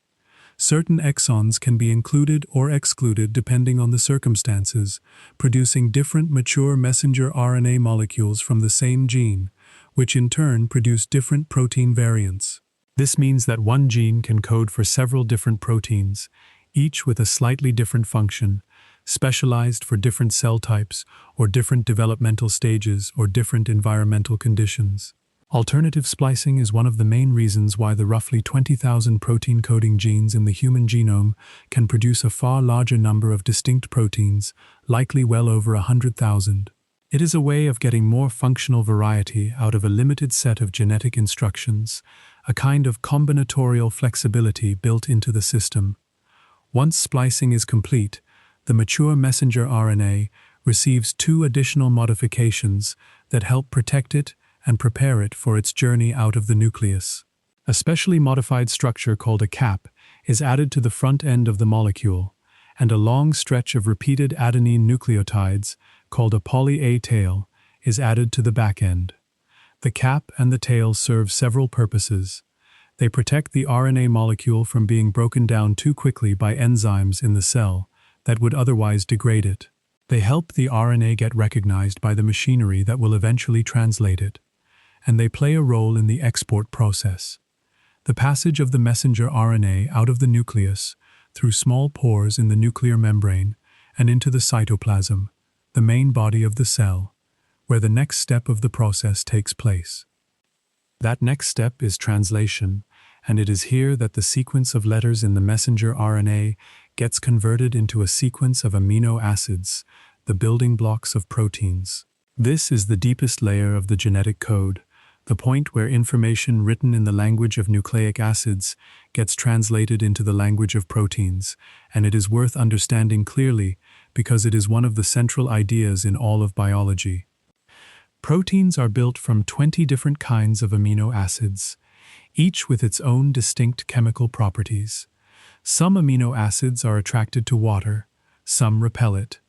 Certain exons can be included or excluded depending on the circumstances, producing different mature messenger RNA molecules from the same gene, which in turn produce different protein variants. This means that one gene can code for several different proteins, each with a slightly different function, specialized for different cell types or different developmental stages or different environmental conditions. Alternative splicing is one of the main reasons why the roughly 20,000 protein-coding genes in the human genome can produce a far larger number of distinct proteins, likely well over 100,000. It is a way of getting more functional variety out of a limited set of genetic instructions, a kind of combinatorial flexibility built into the system. Once splicing is complete, the mature messenger RNA receives 2 additional modifications that help protect it and prepare it for its journey out of the nucleus. A specially modified structure called a cap is added to the front end of the molecule, and a long stretch of repeated adenine nucleotides, called a poly-A tail, is added to the back end. The cap and the tail serve several purposes. They protect the RNA molecule from being broken down too quickly by enzymes in the cell that would otherwise degrade it. They help the RNA get recognized by the machinery that will eventually translate it, and they play a role in the export process. The passage of the messenger RNA out of the nucleus through small pores in the nuclear membrane and into the cytoplasm, the main body of the cell, where the next step of the process takes place. That next step is translation, and it is here that the sequence of letters in the messenger RNA gets converted into a sequence of amino acids, the building blocks of proteins. This is the deepest layer of the genetic code, the point where information written in the language of nucleic acids gets translated into the language of proteins, and it is worth understanding clearly because it is one of the central ideas in all of biology. Proteins are built from 20 different kinds of amino acids, each with its own distinct chemical properties. Some amino acids are attracted to water, some repel it.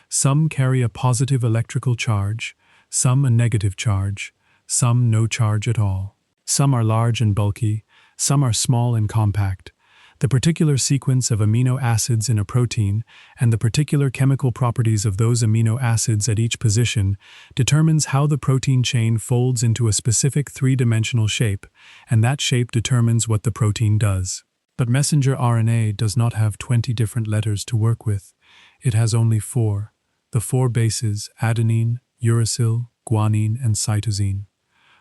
Some carry a positive electrical charge, some a negative charge, some no charge at all. Some are large and bulky, some are small and compact. The particular sequence of amino acids in a protein and the particular chemical properties of those amino acids at each position determines how the protein chain folds into a specific 3-dimensional shape, and that shape determines what the protein does. But messenger RNA does not have 20 different letters to work with. It has only 4, the 4 bases adenine, uracil, guanine, and cytosine.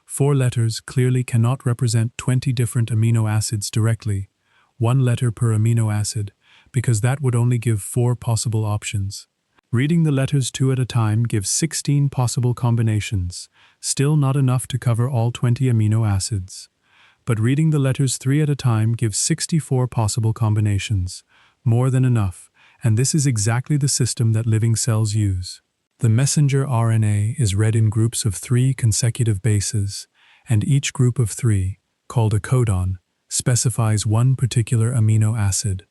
4 letters clearly cannot represent 20 different amino acids directly, 1 letter per amino acid, because that would only give 4 possible options. Reading the letters 2 at a time gives 16 possible combinations, still not enough to cover all 20 amino acids. But reading the letters 3 at a time gives 64 possible combinations, more than enough, and this is exactly the system that living cells use. The messenger RNA is read in groups of 3 consecutive bases, and each group of 3, called a codon, specifies one particular amino acid.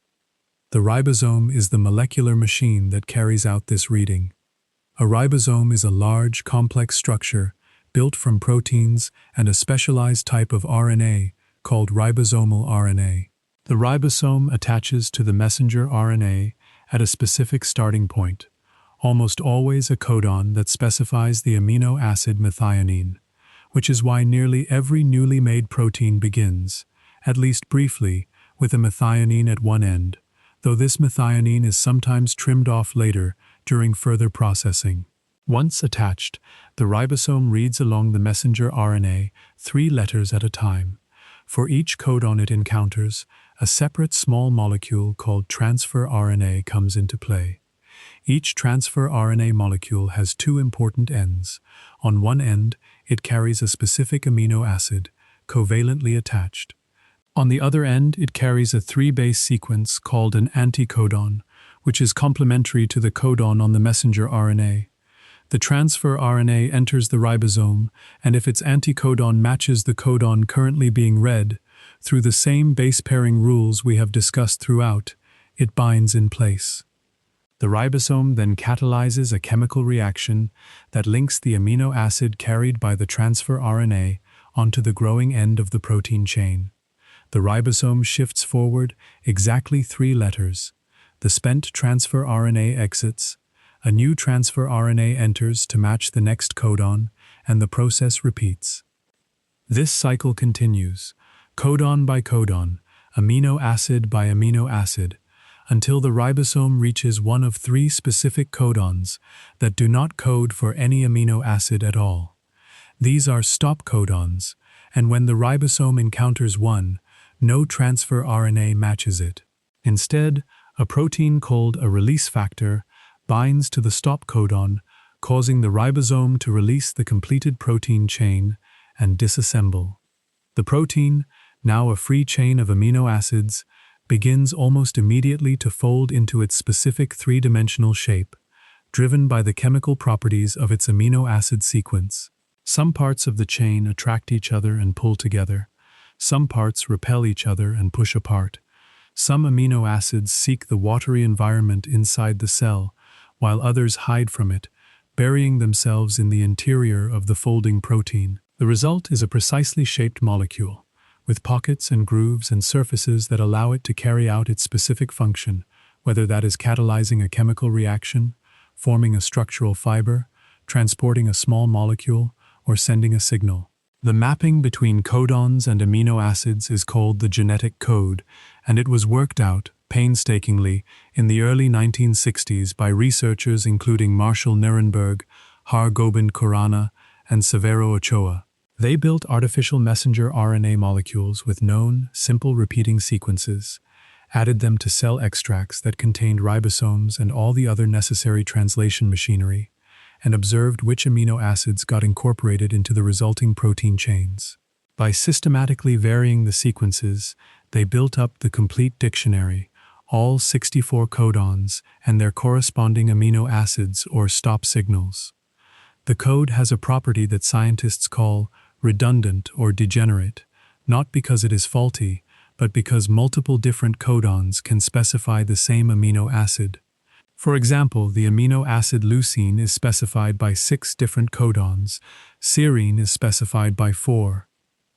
The ribosome is the molecular machine that carries out this reading. A ribosome is a large, complex structure built from proteins and a specialized type of RNA called ribosomal RNA. The ribosome attaches to the messenger RNA at a specific starting point, almost always a codon that specifies the amino acid methionine, which is why nearly every newly made protein begins, at least briefly, with a methionine at one end, though this methionine is sometimes trimmed off later during further processing. Once attached, the ribosome reads along the messenger RNA 3 letters at a time. For each codon it encounters, a separate small molecule called transfer RNA comes into play. Each transfer RNA molecule has 2 important ends. On one end, it carries a specific amino acid, covalently attached. On the other end, it carries a 3-base sequence called an anticodon, which is complementary to the codon on the messenger RNA. The transfer RNA enters the ribosome, and if its anticodon matches the codon currently being read, through the same base pairing rules we have discussed throughout, it binds in place. The ribosome then catalyzes a chemical reaction that links the amino acid carried by the transfer RNA onto the growing end of the protein chain. The ribosome shifts forward exactly 3 letters. The spent transfer RNA exits, a new transfer RNA enters to match the next codon, and the process repeats. This cycle continues, codon by codon, amino acid by amino acid, until the ribosome reaches one of 3 specific codons that do not code for any amino acid at all. These are stop codons, and when the ribosome encounters one, no transfer RNA matches it. Instead, a protein called a release factor binds to the stop codon, causing the ribosome to release the completed protein chain and disassemble. The protein, now a free chain of amino acids, begins almost immediately to fold into its specific 3-dimensional shape, driven by the chemical properties of its amino acid sequence. Some parts of the chain attract each other and pull together. Some parts repel each other and push apart. Some amino acids seek the watery environment inside the cell, while others hide from it, burying themselves in the interior of the folding protein. The result is a precisely shaped molecule, with pockets and grooves and surfaces that allow it to carry out its specific function, whether that is catalyzing a chemical reaction, forming a structural fiber, transporting a small molecule, or sending a signal. The mapping between codons and amino acids is called the genetic code, and it was worked out, painstakingly, in the early 1960s by researchers including Marshall Nirenberg, Har Gobind Khurana, and Severo Ochoa. They built artificial messenger RNA molecules with known, simple repeating sequences, added them to cell extracts that contained ribosomes and all the other necessary translation machinery, and observed which amino acids got incorporated into the resulting protein chains. By systematically varying the sequences, they built up the complete dictionary, all 64 codons and their corresponding amino acids or stop signals. The code has a property that scientists call redundant or degenerate, not because it is faulty, but because multiple different codons can specify the same amino acid. For example, the amino acid leucine is specified by 6 different codons, serine is specified by 4.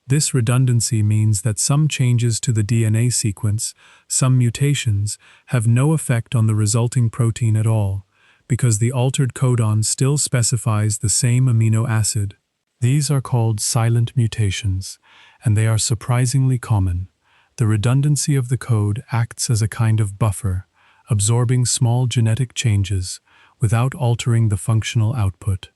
This redundancy means that some changes to the DNA sequence, some mutations, have no effect on the resulting protein at all, because the altered codon still specifies the same amino acid. These are called silent mutations, and they are surprisingly common. The redundancy of the code acts as a kind of buffer, absorbing small genetic changes without altering the functional output.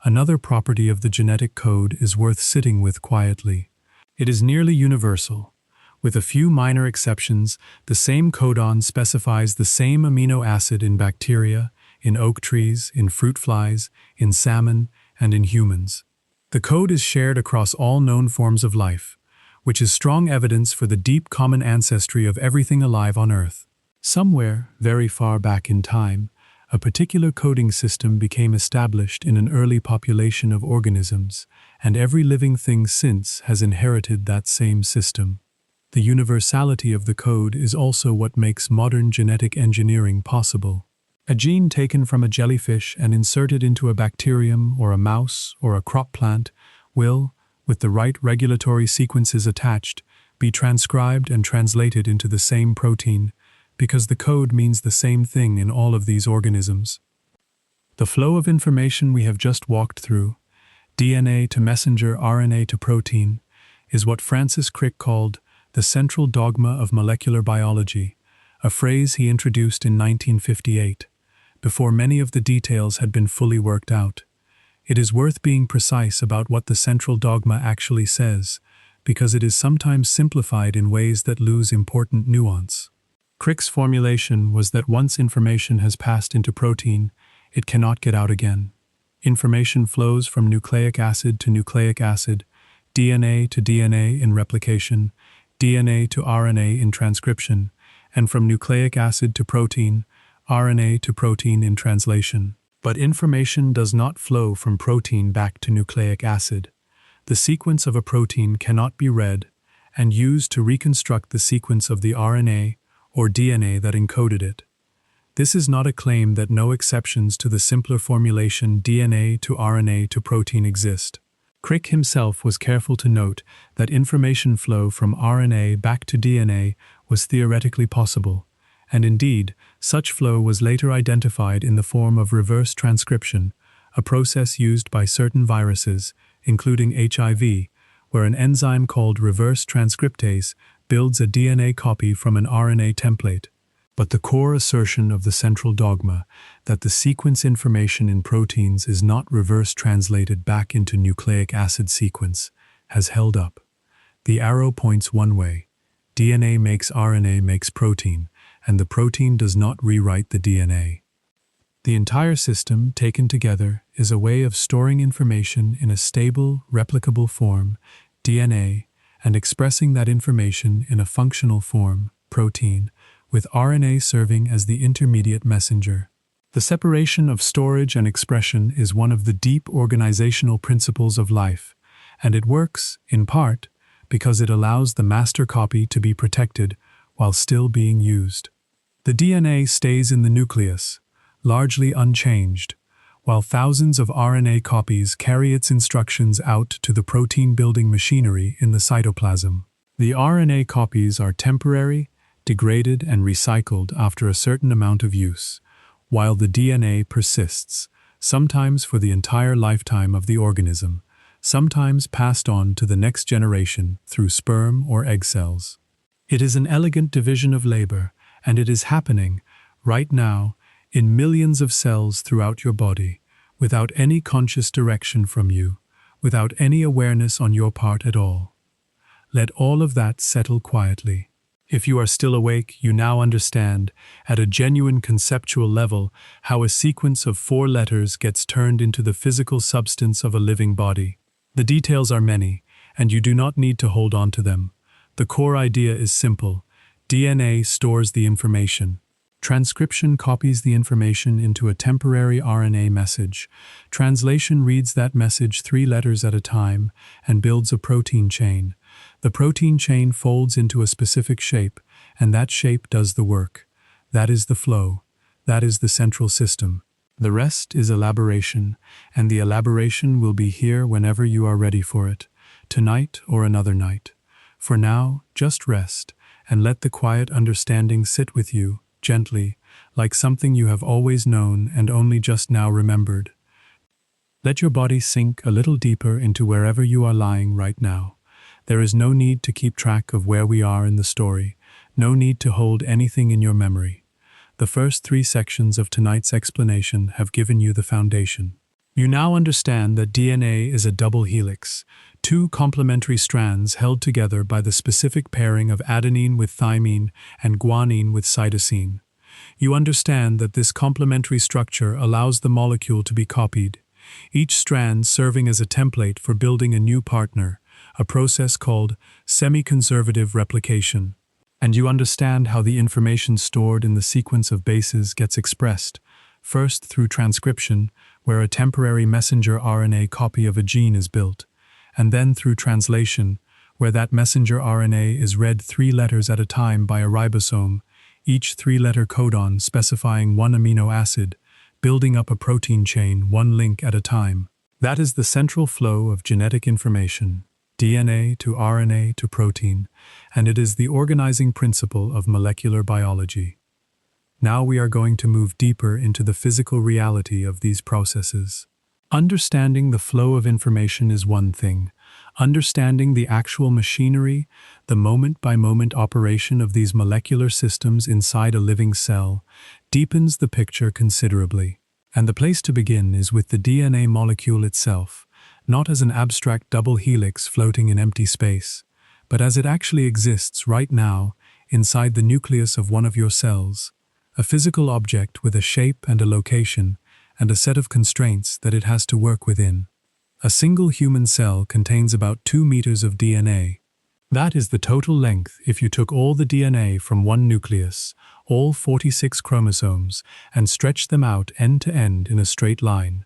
Another property of the genetic code is worth sitting with quietly. It is nearly universal. With a few minor exceptions, the same codon specifies the same amino acid in bacteria, in oak trees, in fruit flies, in salmon, and in humans. The code is shared across all known forms of life, which is strong evidence for the deep common ancestry of everything alive on Earth. Somewhere, very far back in time, a particular coding system became established in an early population of organisms, and every living thing since has inherited that same system. The universality of the code is also what makes modern genetic engineering possible. A gene taken from a jellyfish and inserted into a bacterium or a mouse or a crop plant will, with the right regulatory sequences attached, be transcribed and translated into the same protein, because the code means the same thing in all of these organisms. The flow of information we have just walked through, DNA to messenger RNA to protein, is what Francis Crick called the central dogma of molecular biology, a phrase he introduced in 1958, before many of the details had been fully worked out. It is worth being precise about what the central dogma actually says, because it is sometimes simplified in ways that lose important nuance. Crick's formulation was that once information has passed into protein, it cannot get out again. Information flows from nucleic acid to nucleic acid, DNA to DNA in replication, DNA to RNA in transcription, and from nucleic acid to protein, RNA to protein in translation. But information does not flow from protein back to nucleic acid. The sequence of a protein cannot be read and used to reconstruct the sequence of the RNA or DNA that encoded it. This is not a claim that no exceptions to the simpler formulation DNA to RNA to protein exist. Crick himself was careful to note that information flow from RNA back to DNA was theoretically possible, and indeed, such flow was later identified in the form of reverse transcription, a process used by certain viruses, including HIV, where an enzyme called reverse transcriptase builds a DNA copy from an RNA template. But the core assertion of the central dogma, that the sequence information in proteins is not reverse translated back into nucleic acid sequence, has held up. The arrow points one way. DNA makes RNA makes protein, and the protein does not rewrite the DNA. The entire system, taken together, is a way of storing information in a stable, replicable form, DNA, and expressing that information in a functional form, protein, with RNA serving as the intermediate messenger. The separation of storage and expression is one of the deep organizational principles of life, and it works, in part, because it allows the master copy to be protected while still being used. The DNA stays in the nucleus, largely unchanged, while thousands of RNA copies carry its instructions out to the protein-building machinery in the cytoplasm. The RNA copies are temporary, degraded and recycled after a certain amount of use, while the DNA persists, sometimes for the entire lifetime of the organism, sometimes passed on to the next generation through sperm or egg cells. It is an elegant division of labor, and it is happening, right now, in millions of cells throughout your body, without any conscious direction from you, without any awareness on your part at all. Let all of that settle quietly. If you are still awake, you now understand, at a genuine conceptual level, how a sequence of 4 letters gets turned into the physical substance of a living body. The details are many, and you do not need to hold on to them. The core idea is simple. DNA stores the information. Transcription copies the information into a temporary RNA message. Translation reads that message 3 letters at a time and builds a protein chain. The protein chain folds into a specific shape, and that shape does the work. That is the flow. That is the central system. The rest is elaboration, and the elaboration will be here whenever you are ready for it, tonight or another night. For now, just rest, and let the quiet understanding sit with you, gently, like something you have always known and only just now remembered. Let your body sink a little deeper into wherever you are lying right now. There is no need to keep track of where we are in the story, no need to hold anything in your memory. The first 3 sections of tonight's explanation have given you the foundation. You now understand that DNA is a double helix, 2 complementary strands held together by the specific pairing of adenine with thymine and guanine with cytosine. You understand that this complementary structure allows the molecule to be copied, each strand serving as a template for building a new partner, a process called semi-conservative replication. And you understand how the information stored in the sequence of bases gets expressed, first through transcription, where a temporary messenger RNA copy of a gene is built, and then through translation, where that messenger RNA is read 3 letters at a time by a ribosome, each 3-letter codon specifying 1 amino acid, building up a protein chain 1 link at a time. That is the central flow of genetic information, DNA to RNA to protein, and it is the organizing principle of molecular biology. Now we are going to move deeper into the physical reality of these processes. Understanding the flow of information is one thing. Understanding the actual machinery, the moment-by-moment operation of these molecular systems inside a living cell, deepens the picture considerably. And the place to begin is with the DNA molecule itself, not as an abstract double helix floating in empty space, but as it actually exists right now inside the nucleus of one of your cells, a physical object with a shape and a location, and a set of constraints that it has to work within. A single human cell contains about 2 meters of DNA. That is the total length if you took all the DNA from one nucleus, all 46 chromosomes, and stretch them out end to end in a straight line.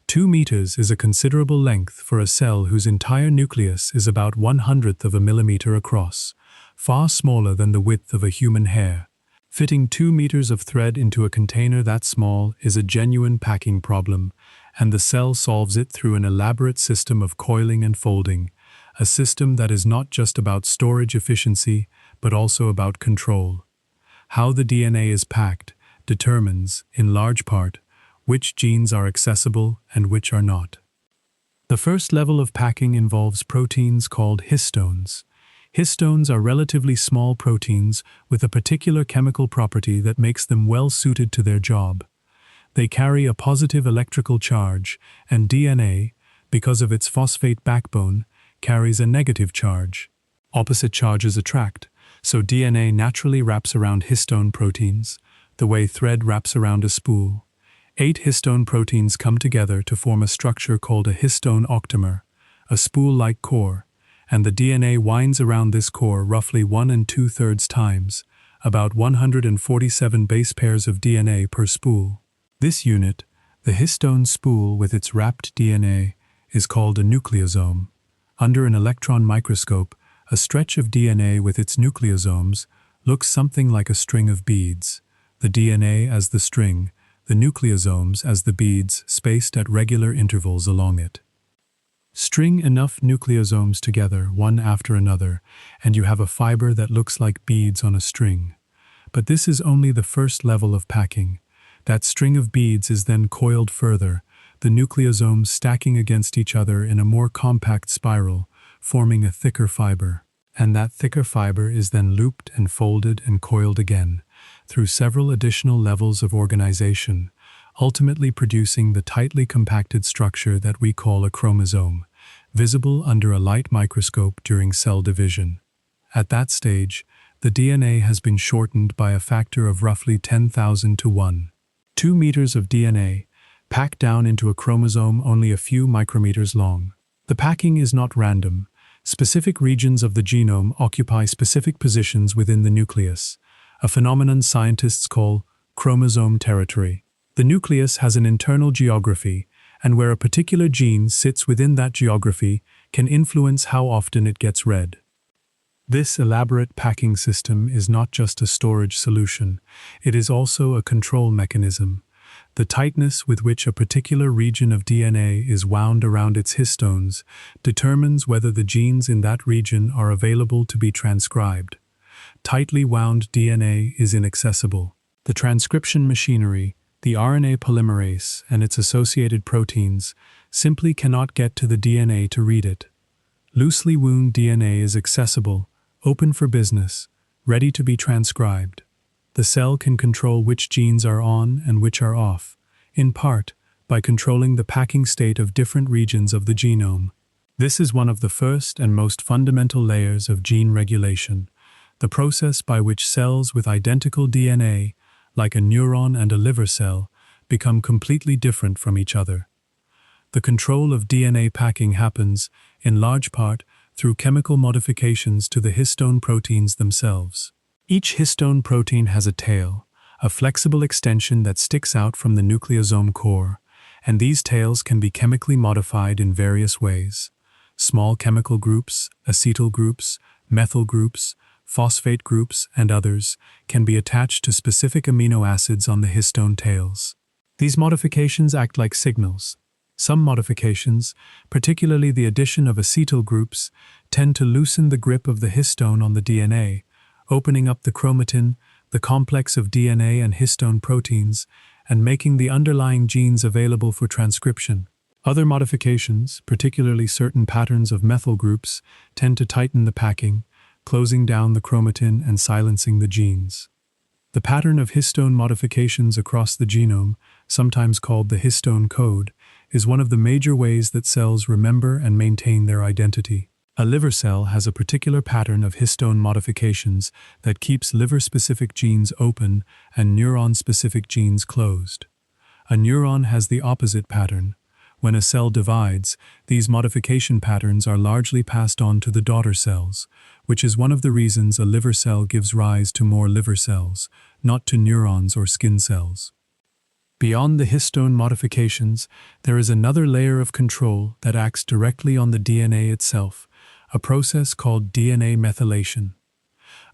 2 meters is a considerable length for a cell whose entire nucleus is about 1/100th of a millimeter across, far smaller than the width of a human hair. Fitting 2 meters of thread into a container that small is a genuine packing problem, and the cell solves it through an elaborate system of coiling and folding, a system that is not just about storage efficiency, but also about control. How the DNA is packed determines, in large part, which genes are accessible and which are not. The first level of packing involves proteins called histones. Histones are relatively small proteins with a particular chemical property that makes them well suited to their job. They carry a positive electrical charge, and DNA, because of its phosphate backbone, carries a negative charge. Opposite charges attract, so DNA naturally wraps around histone proteins, the way thread wraps around a spool. 8 histone proteins come together to form a structure called a histone octamer, a spool-like core, and the DNA winds around this core roughly 1 2/3 times, about 147 base pairs of DNA per spool. This unit, the histone spool with its wrapped DNA, is called a nucleosome. Under an electron microscope, a stretch of DNA with its nucleosomes looks something like a string of beads, the DNA as the string, the nucleosomes as the beads spaced at regular intervals along it. String enough nucleosomes together, one after another, and you have a fiber that looks like beads on a string. But this is only the first level of packing. That string of beads is then coiled further, the nucleosomes stacking against each other in a more compact spiral, forming a thicker fiber. And that thicker fiber is then looped and folded and coiled again, through several additional levels of organization, ultimately producing the tightly compacted structure that we call a chromosome, visible under a light microscope during cell division. At that stage, the DNA has been shortened by a factor of roughly 10,000 to 1. 2 meters of DNA, packed down into a chromosome only a few micrometers long. The packing is not random. Specific regions of the genome occupy specific positions within the nucleus, a phenomenon scientists call chromosome territory. The nucleus has an internal geography, and where a particular gene sits within that geography can influence how often it gets read. This elaborate packing system is not just a storage solution, it is also a control mechanism. The tightness with which a particular region of DNA is wound around its histones determines whether the genes in that region are available to be transcribed. Tightly wound DNA is inaccessible. The transcription machinery, the RNA polymerase and its associated proteins, simply cannot get to the DNA to read it. Loosely wound DNA is accessible, open for business, ready to be transcribed. The cell can control which genes are on and which are off, in part by controlling the packing state of different regions of the genome. This is one of the first and most fundamental layers of gene regulation, the process by which cells with identical DNA, like a neuron and a liver cell, become completely different from each other. The control of DNA packing happens, in large part, through chemical modifications to the histone proteins themselves. Each histone protein has a tail, a flexible extension that sticks out from the nucleosome core, and these tails can be chemically modified in various ways. Small chemical groups, acetyl groups, methyl groups, phosphate groups, and others can be attached to specific amino acids on the histone tails. These modifications act like signals. Some modifications, particularly the addition of acetyl groups, tend to loosen the grip of the histone on the DNA, opening up the chromatin, the complex of DNA and histone proteins, and making the underlying genes available for transcription. Other modifications, particularly certain patterns of methyl groups, tend to tighten the packing, closing down the chromatin and silencing the genes. The pattern of histone modifications across the genome, sometimes called the histone code, is one of the major ways that cells remember and maintain their identity. A liver cell has a particular pattern of histone modifications that keeps liver-specific genes open and neuron-specific genes closed. A neuron has the opposite pattern, When a cell divides, these modification patterns are largely passed on to the daughter cells, which is one of the reasons a liver cell gives rise to more liver cells, not to neurons or skin cells. Beyond the histone modifications, there is another layer of control that acts directly on the DNA itself, a process called DNA methylation.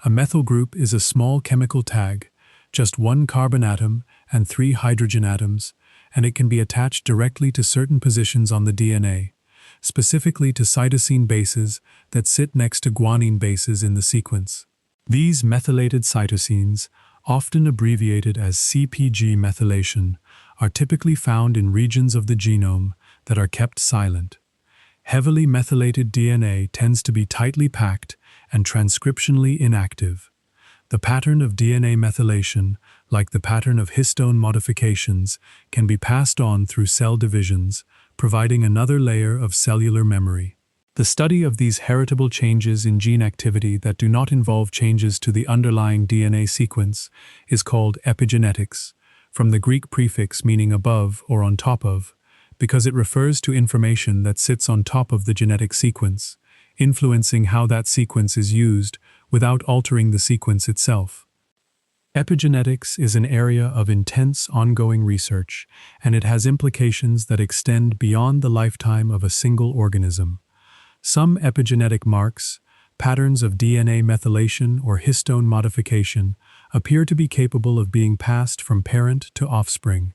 A methyl group is a small chemical tag, just one carbon atom and 3 hydrogen atoms, and it can be attached directly to certain positions on the DNA, specifically to cytosine bases that sit next to guanine bases in the sequence. These methylated cytosines, often abbreviated as CpG methylation, are typically found in regions of the genome that are kept silent. Heavily methylated DNA tends to be tightly packed and transcriptionally inactive. The pattern of DNA methylation, like the pattern of histone modifications, can be passed on through cell divisions, providing another layer of cellular memory. The study of these heritable changes in gene activity that do not involve changes to the underlying DNA sequence is called epigenetics, from the Greek prefix meaning above or on top of, because it refers to information that sits on top of the genetic sequence, influencing how that sequence is used without altering the sequence itself. Epigenetics is an area of intense ongoing research, and it has implications that extend beyond the lifetime of a single organism. Some epigenetic marks, patterns of DNA methylation or histone modification, appear to be capable of being passed from parent to offspring,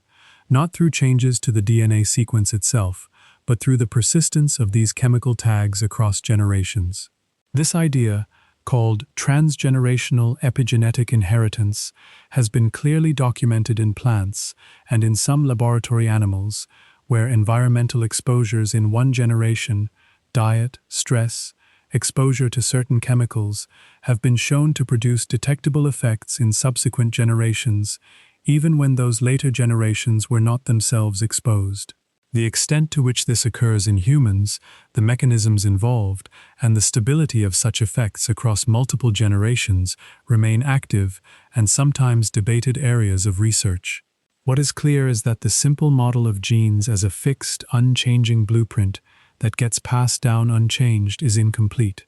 not through changes to the DNA sequence itself, but through the persistence of these chemical tags across generations. This idea, called transgenerational epigenetic inheritance, has been clearly documented in plants and in some laboratory animals, where environmental exposures in one generation, diet, stress, exposure to certain chemicals, have been shown to produce detectable effects in subsequent generations, even when those later generations were not themselves exposed. The extent to which this occurs in humans, the mechanisms involved, and the stability of such effects across multiple generations remain active and sometimes debated areas of research. What is clear is that the simple model of genes as a fixed, unchanging blueprint that gets passed down unchanged is incomplete.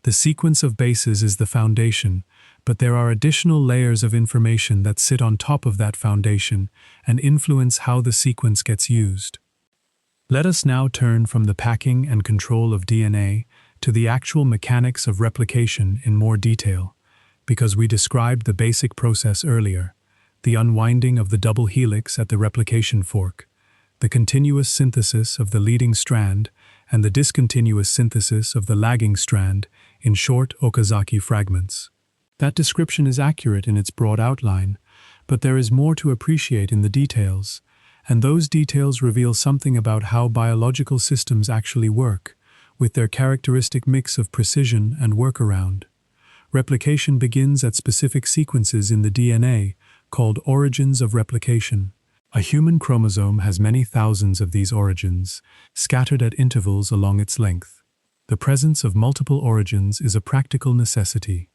The sequence of bases is the foundation, but there are additional layers of information that sit on top of that foundation and influence how the sequence gets used. Let us now turn from the packing and control of DNA to the actual mechanics of replication in more detail, because we described the basic process earlier, the unwinding of the double helix at the replication fork, the continuous synthesis of the leading strand, and the discontinuous synthesis of the lagging strand in short Okazaki fragments. That description is accurate in its broad outline, but there is more to appreciate in the details, and those details reveal something about how biological systems actually work, with their characteristic mix of precision and workaround. Replication begins at specific sequences in the DNA, called origins of replication. A human chromosome has many thousands of these origins, scattered at intervals along its length. The presence of multiple origins is a practical necessity.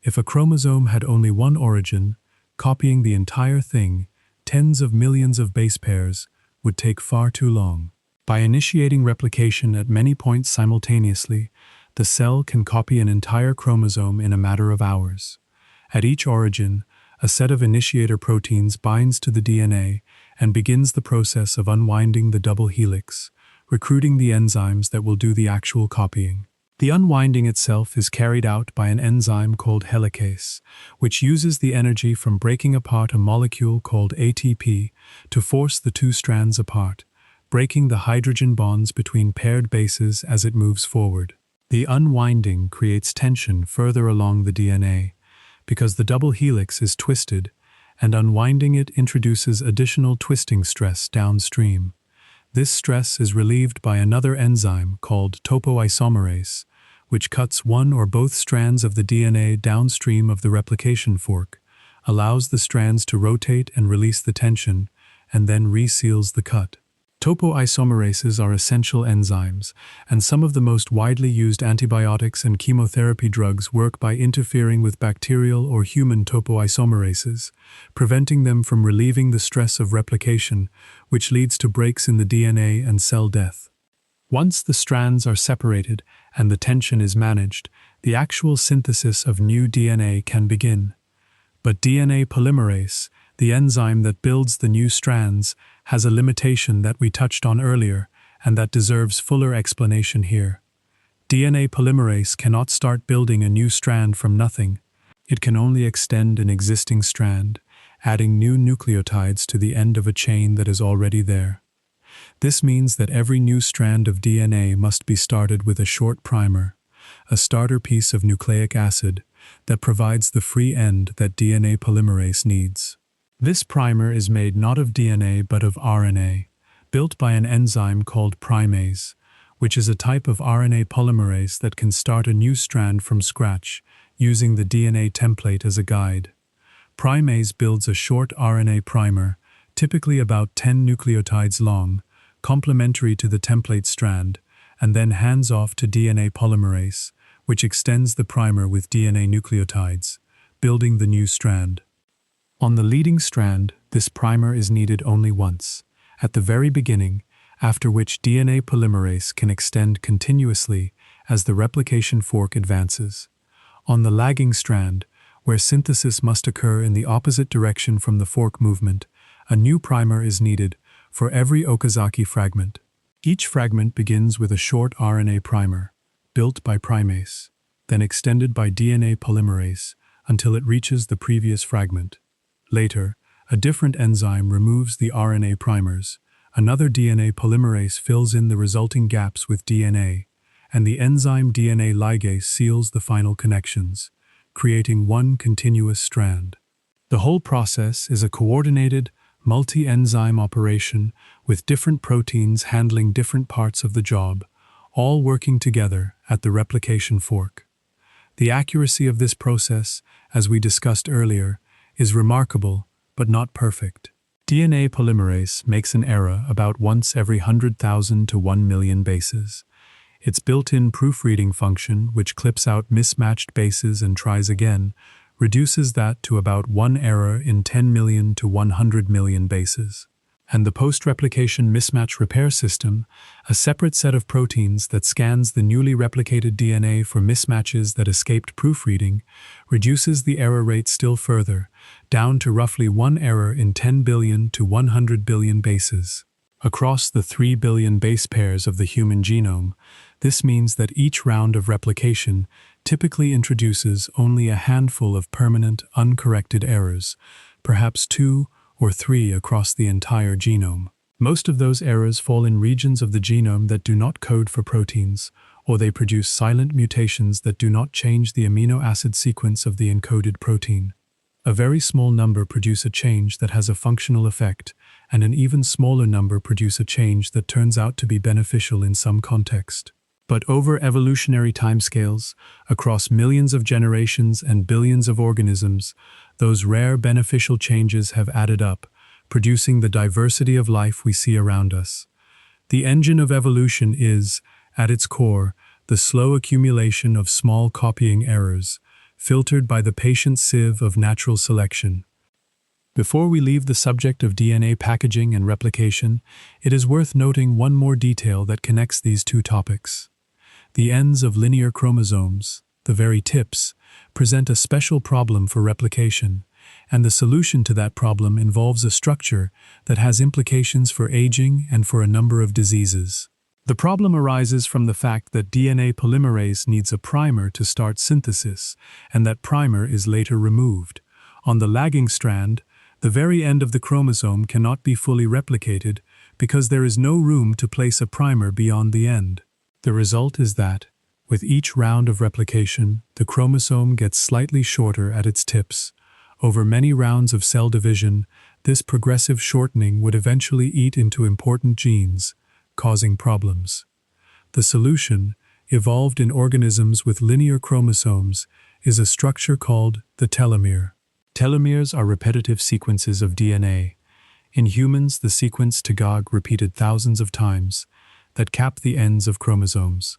If a chromosome had only one origin, copying the entire thing, tens of millions of base pairs, would take far too long. By initiating replication at many points simultaneously, the cell can copy an entire chromosome in a matter of hours. At each origin, a set of initiator proteins binds to the DNA and begins the process of unwinding the double helix, recruiting the enzymes that will do the actual copying. The unwinding itself is carried out by an enzyme called helicase, which uses the energy from breaking apart a molecule called ATP to force the two strands apart, breaking the hydrogen bonds between paired bases as it moves forward. The unwinding creates tension further along the DNA, because the double helix is twisted, and unwinding it introduces additional twisting stress downstream. This stress is relieved by another enzyme called topoisomerase, which cuts one or both strands of the DNA downstream of the replication fork, allows the strands to rotate and release the tension, and then reseals the cut. Topoisomerases are essential enzymes, and some of the most widely used antibiotics and chemotherapy drugs work by interfering with bacterial or human topoisomerases, preventing them from relieving the stress of replication, which leads to breaks in the DNA and cell death. Once the strands are separated and the tension is managed, the actual synthesis of new DNA can begin. But DNA polymerase, the enzyme that builds the new strands, has a limitation that we touched on earlier and that deserves fuller explanation here. DNA polymerase cannot start building a new strand from nothing. It can only extend an existing strand, adding new nucleotides to the end of a chain that is already there. This means that every new strand of DNA must be started with a short primer, a starter piece of nucleic acid that provides the free end that DNA polymerase needs. This primer is made not of DNA but of RNA, built by an enzyme called primase, which is a type of RNA polymerase that can start a new strand from scratch, using the DNA template as a guide. Primase builds a short RNA primer, typically about 10 nucleotides long, complementary to the template strand, and then hands off to DNA polymerase, which extends the primer with DNA nucleotides, building the new strand. On the leading strand, this primer is needed only once, at the very beginning, after which DNA polymerase can extend continuously as the replication fork advances. On the lagging strand, where synthesis must occur in the opposite direction from the fork movement, a new primer is needed for every Okazaki fragment. Each fragment begins with a short RNA primer, built by primase, then extended by DNA polymerase until it reaches the previous fragment. Later, a different enzyme removes the RNA primers, another DNA polymerase fills in the resulting gaps with DNA, and the enzyme DNA ligase seals the final connections, creating one continuous strand. The whole process is a coordinated, multi-enzyme operation with different proteins handling different parts of the job, all working together at the replication fork. The accuracy of this process, as we discussed earlier, is remarkable but not perfect. DNA polymerase makes an error about once every 100,000 to 1 million bases. Its built-in proofreading function, which clips out mismatched bases and tries again, reduces that to about 1 error in 10 million to 100 million bases. And the post-replication mismatch repair system, a separate set of proteins that scans the newly replicated DNA for mismatches that escaped proofreading, reduces the error rate still further, down to roughly 1 error in 10 billion to 100 billion bases. Across the 3 billion base pairs of the human genome, this means that each round of replication typically introduces only a handful of permanent, uncorrected errors, perhaps 2 or 3 across the entire genome. Most of those errors fall in regions of the genome that do not code for proteins, or they produce silent mutations that do not change the amino acid sequence of the encoded protein. A very small number produce a change that has a functional effect, and an even smaller number produce a change that turns out to be beneficial in some context. But over evolutionary timescales, across millions of generations and billions of organisms, those rare beneficial changes have added up, producing the diversity of life we see around us. The engine of evolution is, at its core, the slow accumulation of small copying errors, filtered by the patient sieve of natural selection. Before we leave the subject of DNA packaging and replication, it is worth noting one more detail that connects these two topics. The ends of linear chromosomes, the very tips, present a special problem for replication, and the solution to that problem involves a structure that has implications for aging and for a number of diseases. The problem arises from the fact that DNA polymerase needs a primer to start synthesis, and that primer is later removed. On the lagging strand, the very end of the chromosome cannot be fully replicated because there is no room to place a primer beyond the end. The result is that, with each round of replication, the chromosome gets slightly shorter at its tips. Over many rounds of cell division, this progressive shortening would eventually eat into important genes, causing problems. The solution, evolved in organisms with linear chromosomes, is a structure called the telomere. Telomeres are repetitive sequences of DNA. In humans, the sequence TAGAG repeated thousands of times that cap the ends of chromosomes.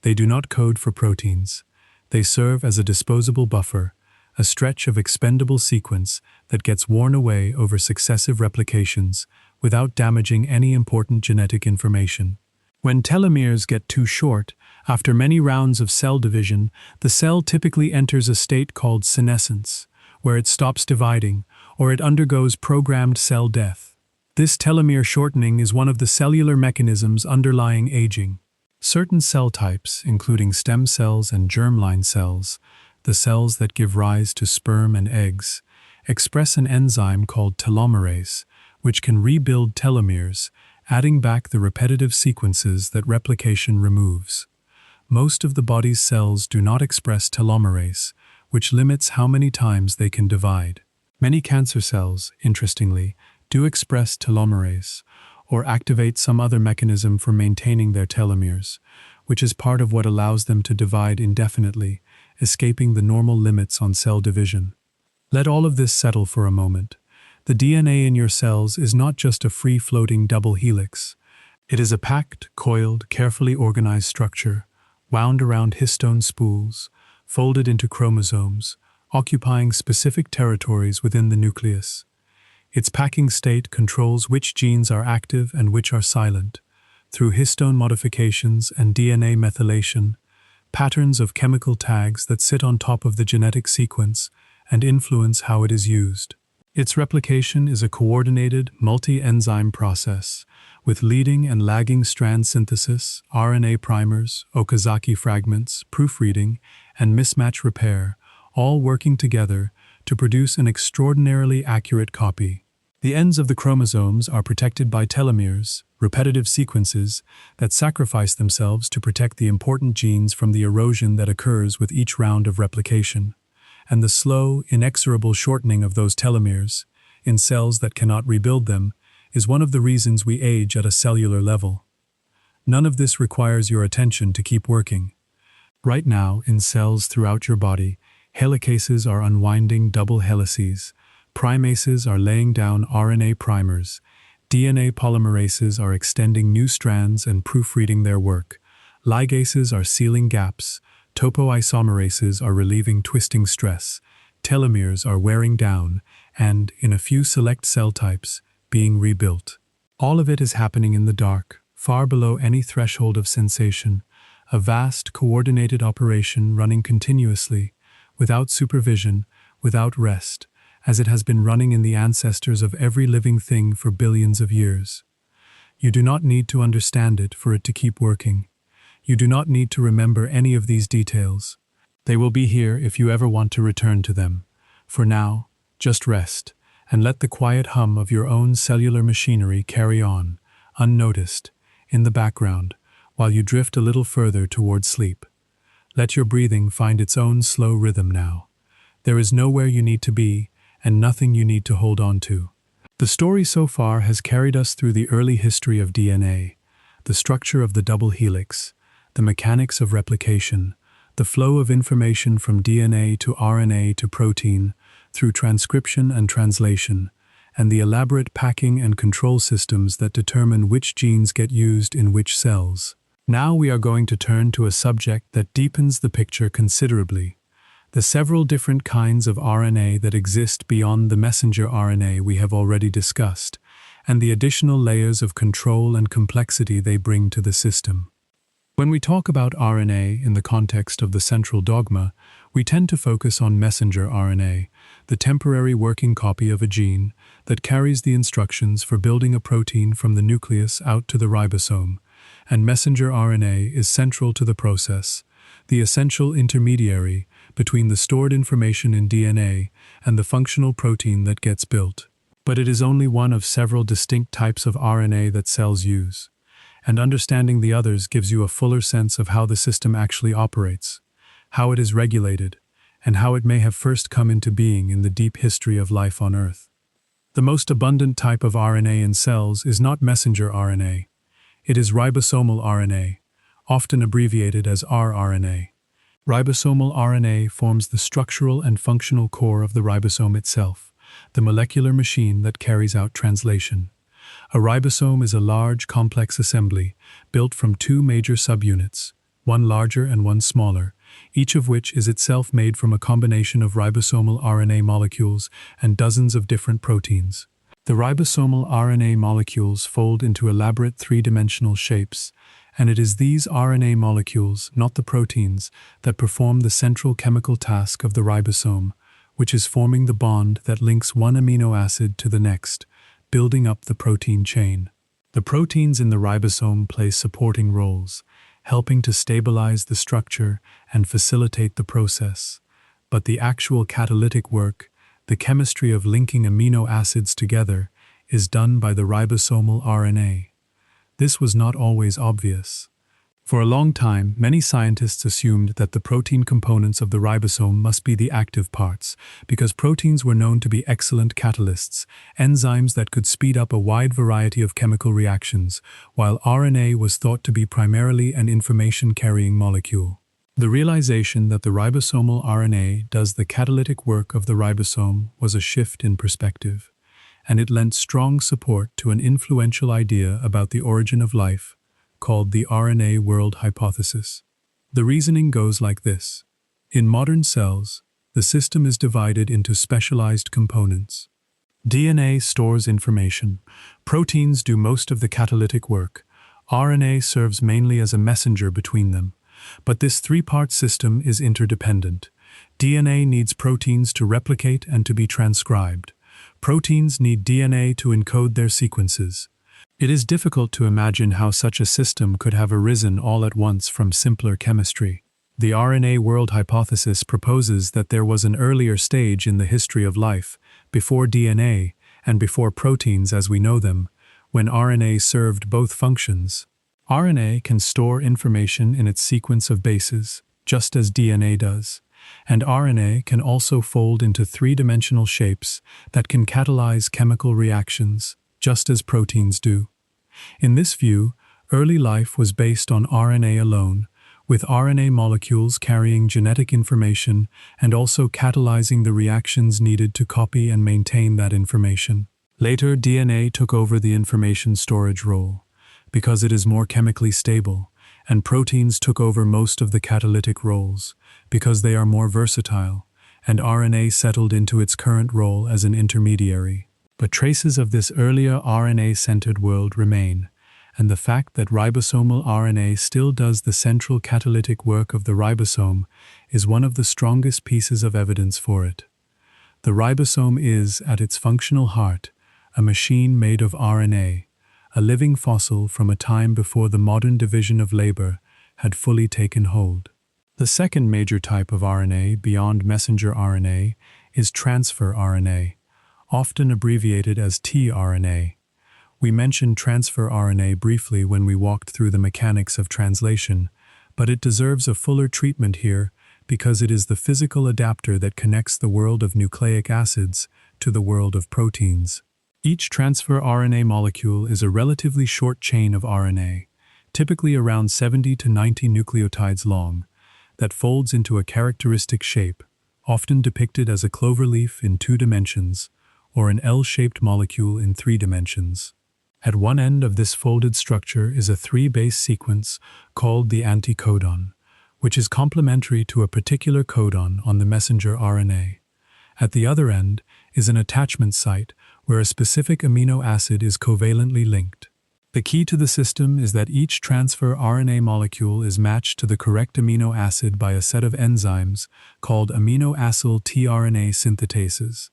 They do not code for proteins. They serve as a disposable buffer, a stretch of expendable sequence that gets worn away over successive replications without damaging any important genetic information. When telomeres get too short, after many rounds of cell division, the cell typically enters a state called senescence, where it stops dividing, or it undergoes programmed cell death. This telomere shortening is one of the cellular mechanisms underlying aging. Certain cell types, including stem cells and germline cells, the cells that give rise to sperm and eggs, express an enzyme called telomerase, which can rebuild telomeres, adding back the repetitive sequences that replication removes. Most of the body's cells do not express telomerase, which limits how many times they can divide. Many cancer cells, interestingly, do express telomerase, or activate some other mechanism for maintaining their telomeres, which is part of what allows them to divide indefinitely, escaping the normal limits on cell division. Let all of this settle for a moment. The DNA in your cells is not just a free-floating double helix. It is a packed, coiled, carefully organized structure, wound around histone spools, folded into chromosomes, occupying specific territories within the nucleus. Its packing state controls which genes are active and which are silent, through histone modifications and DNA methylation, patterns of chemical tags that sit on top of the genetic sequence and influence how it is used. Its replication is a coordinated, multi-enzyme process, with leading and lagging strand synthesis, RNA primers, Okazaki fragments, proofreading, and mismatch repair, all working together to produce an extraordinarily accurate copy. The ends of the chromosomes are protected by telomeres, repetitive sequences that sacrifice themselves to protect the important genes from the erosion that occurs with each round of replication. And the slow, inexorable shortening of those telomeres, in cells that cannot rebuild them, is one of the reasons we age at a cellular level. None of this requires your attention to keep working. Right now, in cells throughout your body, helicases are unwinding double helices, primases are laying down RNA primers, DNA polymerases are extending new strands and proofreading their work, ligases are sealing gaps, topoisomerases are relieving twisting stress, telomeres are wearing down, and, in a few select cell types, being rebuilt. All of it is happening in the dark, far below any threshold of sensation, a vast, coordinated operation running continuously, without supervision, without rest, as it has been running in the ancestors of every living thing for billions of years. You do not need to understand it for it to keep working. You do not need to remember any of these details. They will be here if you ever want to return to them. For now, just rest, and let the quiet hum of your own cellular machinery carry on, unnoticed, in the background, while you drift a little further toward sleep. Let your breathing find its own slow rhythm now. There is nowhere you need to be, and nothing you need to hold on to. The story so far has carried us through the early history of DNA, the structure of the double helix, the mechanics of replication, the flow of information from DNA to RNA to protein, through transcription and translation, and the elaborate packing and control systems that determine which genes get used in which cells. Now we are going to turn to a subject that deepens the picture considerably: the several different kinds of RNA that exist beyond the messenger RNA we have already discussed, and the additional layers of control and complexity they bring to the system. When we talk about RNA in the context of the central dogma, we tend to focus on messenger RNA, the temporary working copy of a gene that carries the instructions for building a protein from the nucleus out to the ribosome, and messenger RNA is central to the process, the essential intermediary between the stored information in DNA and the functional protein that gets built. But it is only one of several distinct types of RNA that cells use, and understanding the others gives you a fuller sense of how the system actually operates, how it is regulated, and how it may have first come into being in the deep history of life on Earth. The most abundant type of RNA in cells is not messenger RNA. It is ribosomal RNA, often abbreviated as rRNA. Ribosomal RNA forms the structural and functional core of the ribosome itself, the molecular machine that carries out translation. A ribosome is a large, complex assembly built from two major subunits, one larger and one smaller, each of which is itself made from a combination of ribosomal RNA molecules and dozens of different proteins. The ribosomal RNA molecules fold into elaborate three-dimensional shapes, and it is these RNA molecules, not the proteins, that perform the central chemical task of the ribosome, which is forming the bond that links one amino acid to the next, building up the protein chain. The proteins in the ribosome play supporting roles, helping to stabilize the structure and facilitate the process. But the actual catalytic work, the chemistry of linking amino acids together, is done by the ribosomal RNA. This was not always obvious. For a long time, many scientists assumed that the protein components of the ribosome must be the active parts, because proteins were known to be excellent catalysts, enzymes that could speed up a wide variety of chemical reactions, while RNA was thought to be primarily an information-carrying molecule. The realization that the ribosomal RNA does the catalytic work of the ribosome was a shift in perspective, and it lent strong support to an influential idea about the origin of life, called the RNA world hypothesis. The reasoning goes like this. In modern cells, the system is divided into specialized components. DNA stores information. Proteins do most of the catalytic work. RNA serves mainly as a messenger between them. But this three-part system is interdependent. DNA needs proteins to replicate and to be transcribed. Proteins need DNA to encode their sequences. It is difficult to imagine how such a system could have arisen all at once from simpler chemistry. The RNA world hypothesis proposes that there was an earlier stage in the history of life, before DNA and before proteins as we know them, when RNA served both functions. RNA can store information in its sequence of bases, just as DNA does, and RNA can also fold into three-dimensional shapes that can catalyze chemical reactions, just as proteins do. In this view, early life was based on RNA alone, with RNA molecules carrying genetic information and also catalyzing the reactions needed to copy and maintain that information. Later, DNA took over the information storage role, because it is more chemically stable, and proteins took over most of the catalytic roles, because they are more versatile, and RNA settled into its current role as an intermediary. But traces of this earlier RNA-centered world remain, and the fact that ribosomal RNA still does the central catalytic work of the ribosome is one of the strongest pieces of evidence for it. The ribosome is, at its functional heart, a machine made of RNA, a living fossil from a time before the modern division of labor had fully taken hold. The second major type of RNA, beyond messenger RNA, is transfer RNA, often abbreviated as tRNA. We mentioned transfer RNA briefly when we walked through the mechanics of translation, but it deserves a fuller treatment here because it is the physical adapter that connects the world of nucleic acids to the world of proteins. Each transfer RNA molecule is a relatively short chain of RNA, typically around 70 to 90 nucleotides long, that folds into a characteristic shape, often depicted as a cloverleaf in 2 dimensions, or an L-shaped molecule in 3 dimensions. At one end of this folded structure is a 3-base sequence called the anticodon, which is complementary to a particular codon on the messenger RNA. At the other end is an attachment site where a specific amino acid is covalently linked. The key to the system is that each transfer RNA molecule is matched to the correct amino acid by a set of enzymes called amino-acyl tRNA synthetases.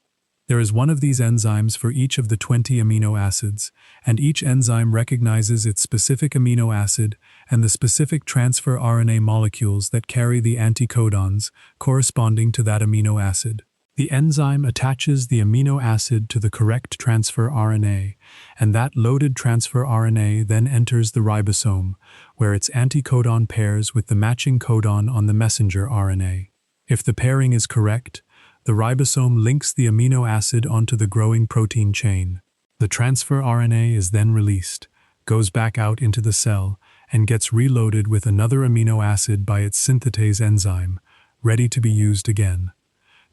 There is one of these enzymes for each of the 20 amino acids, and each enzyme recognizes its specific amino acid and the specific transfer RNA molecules that carry the anticodons corresponding to that amino acid. The enzyme attaches the amino acid to the correct transfer RNA, and that loaded transfer RNA then enters the ribosome, where its anticodon pairs with the matching codon on the messenger RNA. If the pairing is correct, the ribosome links the amino acid onto the growing protein chain. The transfer RNA is then released, goes back out into the cell, and gets reloaded with another amino acid by its synthetase enzyme, ready to be used again.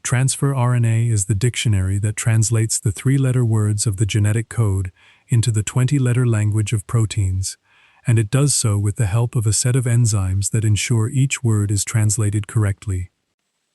Transfer RNA is the dictionary that translates the 3-letter words of the genetic code into the 20-letter language of proteins, and it does so with the help of a set of enzymes that ensure each word is translated correctly.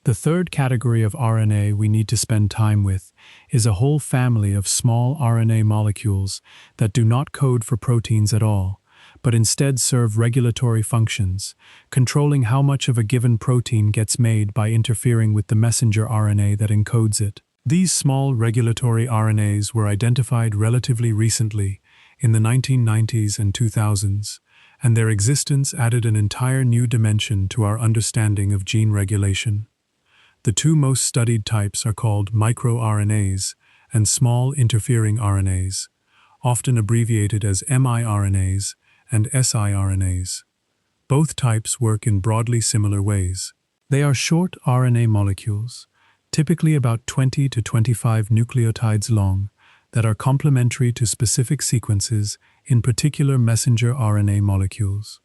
The third category of RNA we need to spend time with is a whole family of small RNA molecules that do not code for proteins at all, but instead serve regulatory functions, controlling how much of a given protein gets made by interfering with the messenger RNA that encodes it. These small regulatory RNAs were identified relatively recently, in the 1990s and 2000s, and their existence added an entire new dimension to our understanding of gene regulation. The two most studied types are called microRNAs and small interfering RNAs, often abbreviated as miRNAs and siRNAs. Both types work in broadly similar ways. They are short RNA molecules, typically about 20 to 25 nucleotides long, that are complementary to specific sequences, in particular messenger RNA molecules.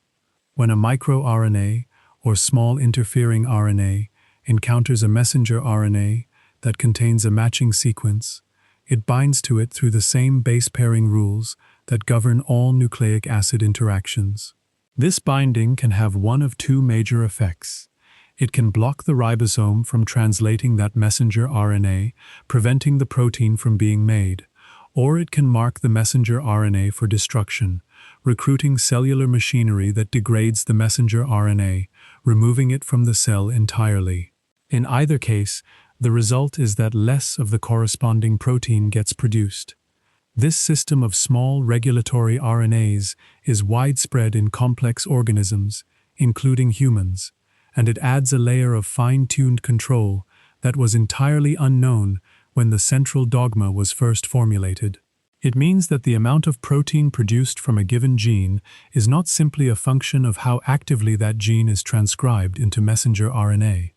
When a microRNA, or small interfering RNA, encounters a messenger RNA that contains a matching sequence, it binds to it through the same base pairing rules that govern all nucleic acid interactions. This binding can have one of two major effects. It can block the ribosome from translating that messenger RNA, preventing the protein from being made, or it can mark the messenger RNA for destruction, recruiting cellular machinery that degrades the messenger RNA, removing it from the cell entirely. In either case, the result is that less of the corresponding protein gets produced. This system of small regulatory RNAs is widespread in complex organisms, including humans, and it adds a layer of fine-tuned control that was entirely unknown when the central dogma was first formulated. It means that the amount of protein produced from a given gene is not simply a function of how actively that gene is transcribed into messenger RNA.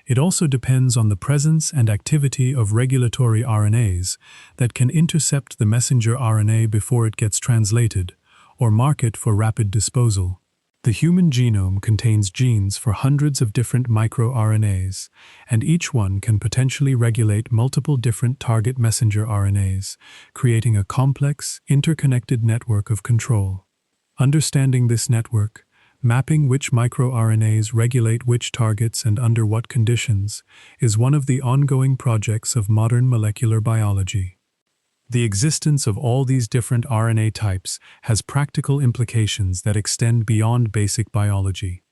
It also depends on the presence and activity of regulatory RNAs that can intercept the messenger RNA before it gets translated, or mark it for rapid disposal. The human genome contains genes for hundreds of different microRNAs, and each one can potentially regulate multiple different target messenger RNAs, creating a complex, interconnected network of control. Understanding this network, mapping which microRNAs regulate which targets and under what conditions, is one of the ongoing projects of modern molecular biology. The existence of all these different RNA types has practical implications that extend beyond basic biology.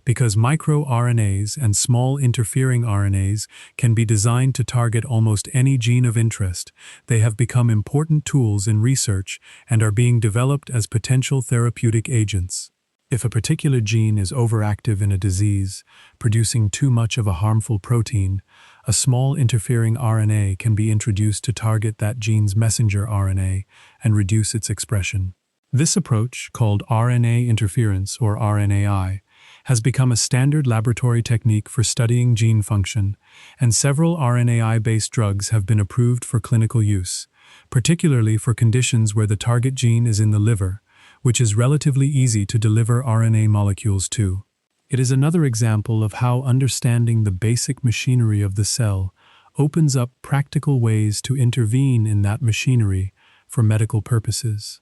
Because microRNAs and small interfering RNAs can be designed to target almost any gene of interest, they have become important tools in research and are being developed as potential therapeutic agents. If a particular gene is overactive in a disease, producing too much of a harmful protein, a small interfering RNA can be introduced to target that gene's messenger RNA and reduce its expression. This approach, called RNA interference or RNAi, has become a standard laboratory technique for studying gene function, and several RNAi-based drugs have been approved for clinical use, particularly for conditions where the target gene is in the liver, which is relatively easy to deliver RNA molecules to. It is another example of how understanding the basic machinery of the cell opens up practical ways to intervene in that machinery for medical purposes.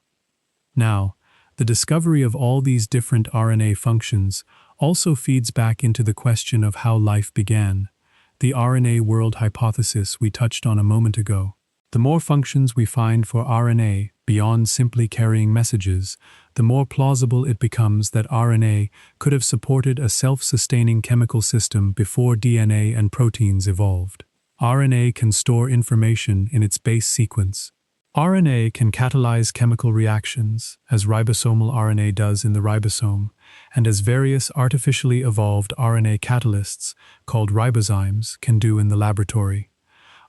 Now, the discovery of all these different RNA functions also feeds back into the question of how life began, the RNA world hypothesis we touched on a moment ago. The more functions we find for RNA beyond simply carrying messages, the more plausible it becomes that RNA could have supported a self-sustaining chemical system before DNA and proteins evolved. RNA can store information in its base sequence. RNA can catalyze chemical reactions, as ribosomal RNA does in the ribosome, and as various artificially evolved RNA catalysts, called ribozymes, can do in the laboratory.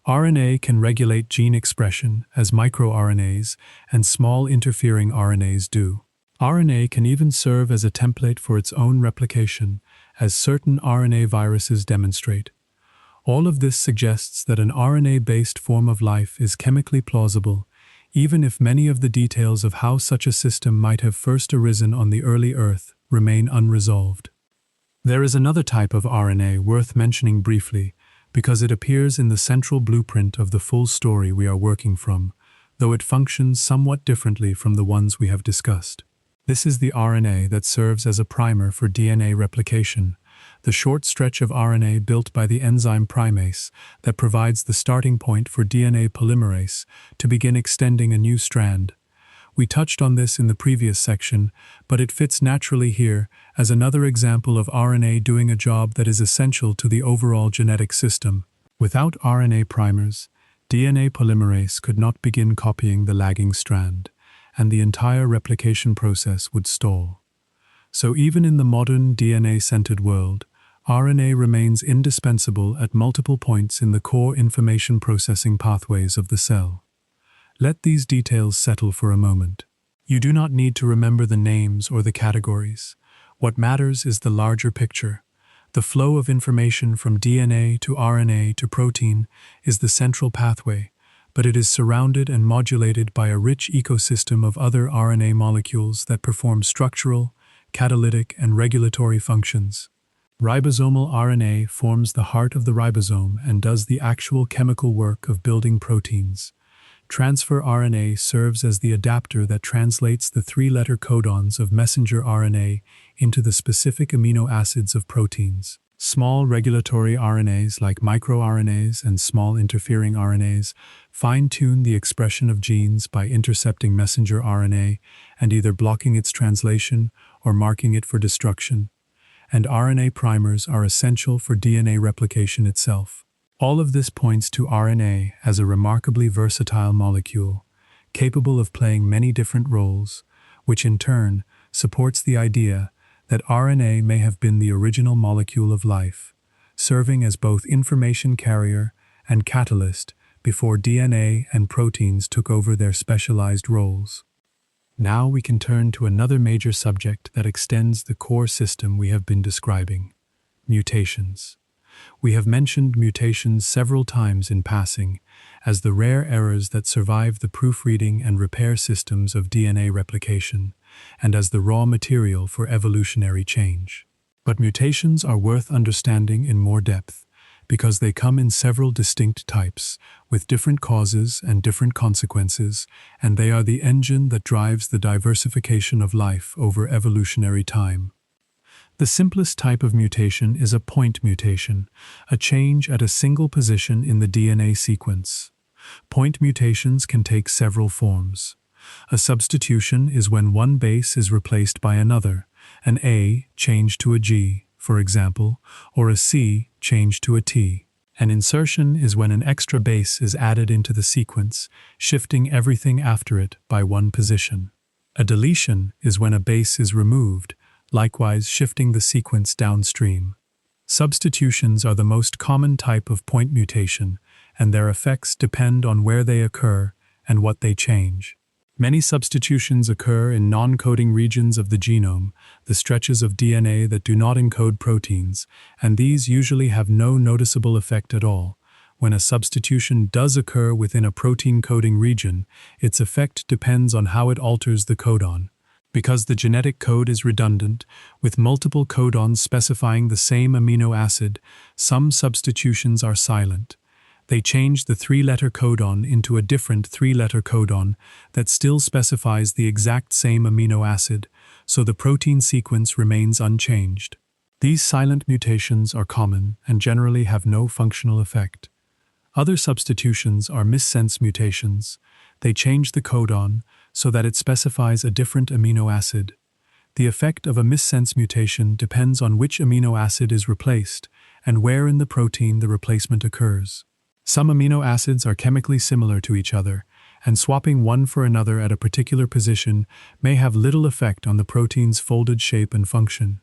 RNA can regulate gene expression, as microRNAs and small interfering RNAs do. RNA can even serve as a template for its own replication, as certain RNA viruses demonstrate. All of this suggests that an RNA-based form of life is chemically plausible, even if many of the details of how such a system might have first arisen on the early Earth remain unresolved. There is another type of RNA worth mentioning briefly, because it appears in the central blueprint of the full story we are working from, though it functions somewhat differently from the ones we have discussed. This is the RNA that serves as a primer for DNA replication, the short stretch of RNA built by the enzyme primase that provides the starting point for DNA polymerase to begin extending a new strand. We touched on this in the previous section, but it fits naturally here as another example of RNA doing a job that is essential to the overall genetic system. Without RNA primers, DNA polymerase could not begin copying the lagging strand, and the entire replication process would stall. So even in the modern DNA-centered world, RNA remains indispensable at multiple points in the core information processing pathways of the cell. Let these details settle for a moment. You do not need to remember the names or the categories. What matters is the larger picture. The flow of information from DNA to RNA to protein is the central pathway, but it is surrounded and modulated by a rich ecosystem of other RNA molecules that perform structural, catalytic, and regulatory functions. Ribosomal RNA forms the heart of the ribosome and does the actual chemical work of building proteins. Transfer RNA serves as the adapter that translates the three-letter codons of messenger RNA into the specific amino acids of proteins. Small regulatory RNAs like microRNAs and small interfering RNAs fine-tune the expression of genes by intercepting messenger RNA and either blocking its translation or marking it for destruction. And RNA primers are essential for DNA replication itself. All of this points to RNA as a remarkably versatile molecule, capable of playing many different roles, which in turn supports the idea that RNA may have been the original molecule of life, serving as both information carrier and catalyst before DNA and proteins took over their specialized roles. Now we can turn to another major subject that extends the core system we have been describing: mutations. We have mentioned mutations several times in passing as the rare errors that survive the proofreading and repair systems of DNA replication, and as the raw material for evolutionary change. But mutations are worth understanding in more depth, because they come in several distinct types, with different causes and different consequences, and they are the engine that drives the diversification of life over evolutionary time. The simplest type of mutation is a point mutation, a change at a single position in the DNA sequence. Point mutations can take several forms. A substitution is when one base is replaced by another, an A changed to a G, for example, or a C changed to a T. An insertion is when an extra base is added into the sequence, shifting everything after it by one position. A deletion is when a base is removed, likewise shifting the sequence downstream. Substitutions are the most common type of point mutation, and their effects depend on where they occur and what they change. Many substitutions occur in non-coding regions of the genome, the stretches of DNA that do not encode proteins, and these usually have no noticeable effect at all. When a substitution does occur within a protein-coding region, its effect depends on how it alters the codon. Because the genetic code is redundant, with multiple codons specifying the same amino acid, some substitutions are silent. They change the three-letter codon into a different three-letter codon that still specifies the exact same amino acid, so the protein sequence remains unchanged. These silent mutations are common and generally have no functional effect. Other substitutions are missense mutations. They change the codon so that it specifies a different amino acid. The effect of a missense mutation depends on which amino acid is replaced and where in the protein the replacement occurs. Some amino acids are chemically similar to each other, and swapping one for another at a particular position may have little effect on the protein's folded shape and function.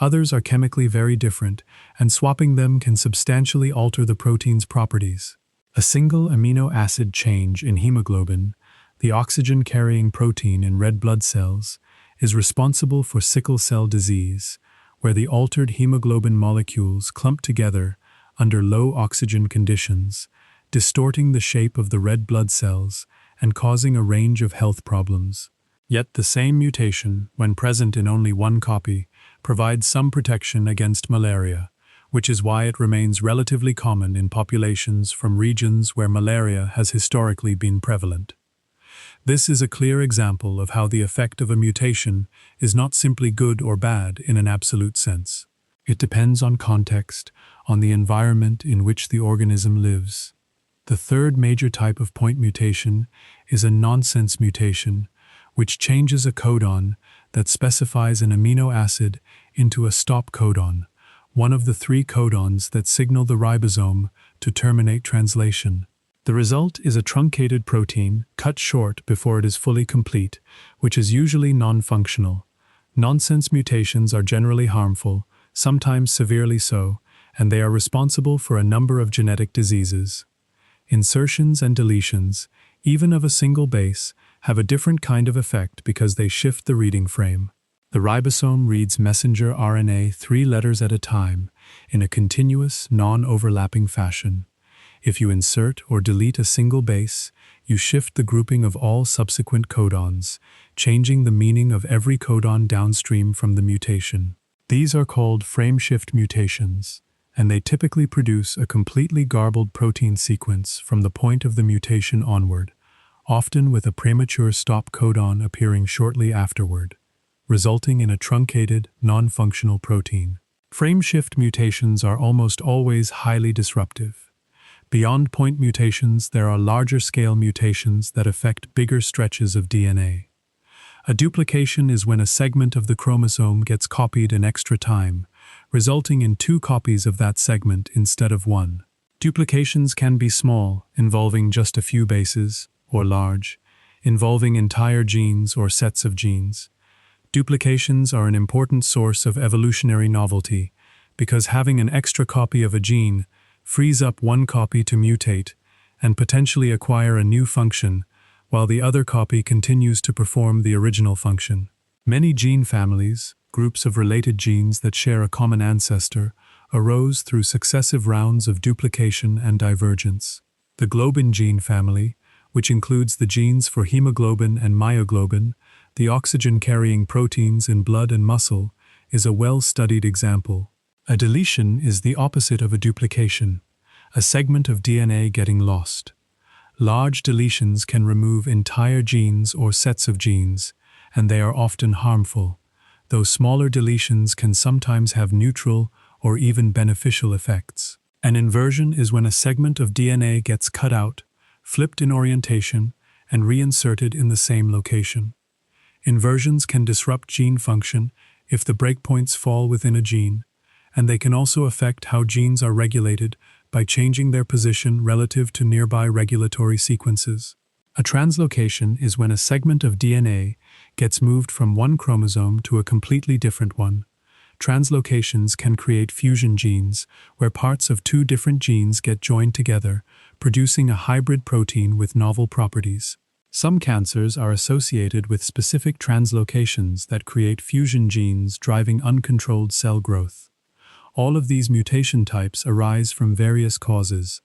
Others are chemically very different, and swapping them can substantially alter the protein's properties. A single amino acid change in hemoglobin, the oxygen-carrying protein in red blood cells, is responsible for sickle cell disease, where the altered hemoglobin molecules clump together under low oxygen conditions, distorting the shape of the red blood cells and causing a range of health problems. Yet the same mutation, when present in only one copy, provides some protection against malaria, which is why it remains relatively common in populations from regions where malaria has historically been prevalent. This is a clear example of how the effect of a mutation is not simply good or bad in an absolute sense. It depends on context, on the environment in which the organism lives. The third major type of point mutation is a nonsense mutation, which changes a codon that specifies an amino acid into a stop codon, one of the three codons that signal the ribosome to terminate translation. The result is a truncated protein cut short before it is fully complete, which is usually non-functional. Nonsense mutations are generally harmful, sometimes severely so, and they are responsible for a number of genetic diseases. Insertions and deletions, even of a single base, have a different kind of effect because they shift the reading frame. The ribosome reads messenger RNA 3 letters at a time in a continuous, non-overlapping fashion. If you insert or delete a single base, you shift the grouping of all subsequent codons, changing the meaning of every codon downstream from the mutation. These are called frame-shift mutations, and they typically produce a completely garbled protein sequence from the point of the mutation onward, often with a premature stop codon appearing shortly afterward, resulting in a truncated, non-functional protein. Frame-shift mutations are almost always highly disruptive. Beyond point mutations, there are larger-scale mutations that affect bigger stretches of DNA. A duplication is when a segment of the chromosome gets copied an extra time, resulting in 2 copies of that segment instead of 1. Duplications can be small, involving just a few bases, or large, involving entire genes or sets of genes. Duplications are an important source of evolutionary novelty because having an extra copy of a gene frees up one copy to mutate and potentially acquire a new function, while the other copy continues to perform the original function. Many gene families, groups of related genes that share a common ancestor, arose through successive rounds of duplication and divergence. The globin gene family, which includes the genes for hemoglobin and myoglobin, the oxygen-carrying proteins in blood and muscle, is a well-studied example. A deletion is the opposite of a duplication, a segment of DNA getting lost. Large deletions can remove entire genes or sets of genes, and they are often harmful, though smaller deletions can sometimes have neutral or even beneficial effects. An inversion is when a segment of DNA gets cut out, flipped in orientation, and reinserted in the same location. Inversions can disrupt gene function if the breakpoints fall within a gene, and they can also affect how genes are regulated by changing their position relative to nearby regulatory sequences. A translocation is when a segment of DNA gets moved from one chromosome to a completely different one. Translocations can create fusion genes, where parts of 2 different genes get joined together, producing a hybrid protein with novel properties. Some cancers are associated with specific translocations that create fusion genes driving uncontrolled cell growth. All of these mutation types arise from various causes.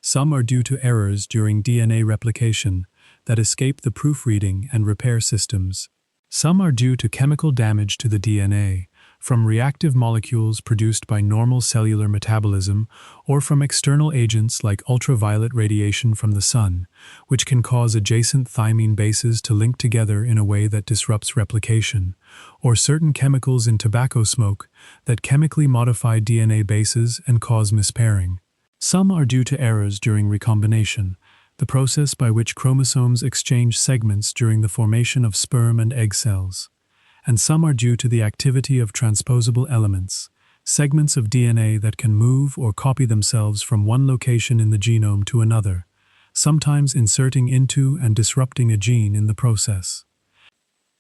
Some are due to errors during DNA replication that escape the proofreading and repair systems. Some are due to chemical damage to the DNA, from reactive molecules produced by normal cellular metabolism or from external agents like ultraviolet radiation from the sun, which can cause adjacent thymine bases to link together in a way that disrupts replication, or certain chemicals in tobacco smoke that chemically modify DNA bases and cause mispairing. Some are due to errors during recombination, the process by which chromosomes exchange segments during the formation of sperm and egg cells. And some are due to the activity of transposable elements, segments of DNA that can move or copy themselves from one location in the genome to another, sometimes inserting into and disrupting a gene in the process.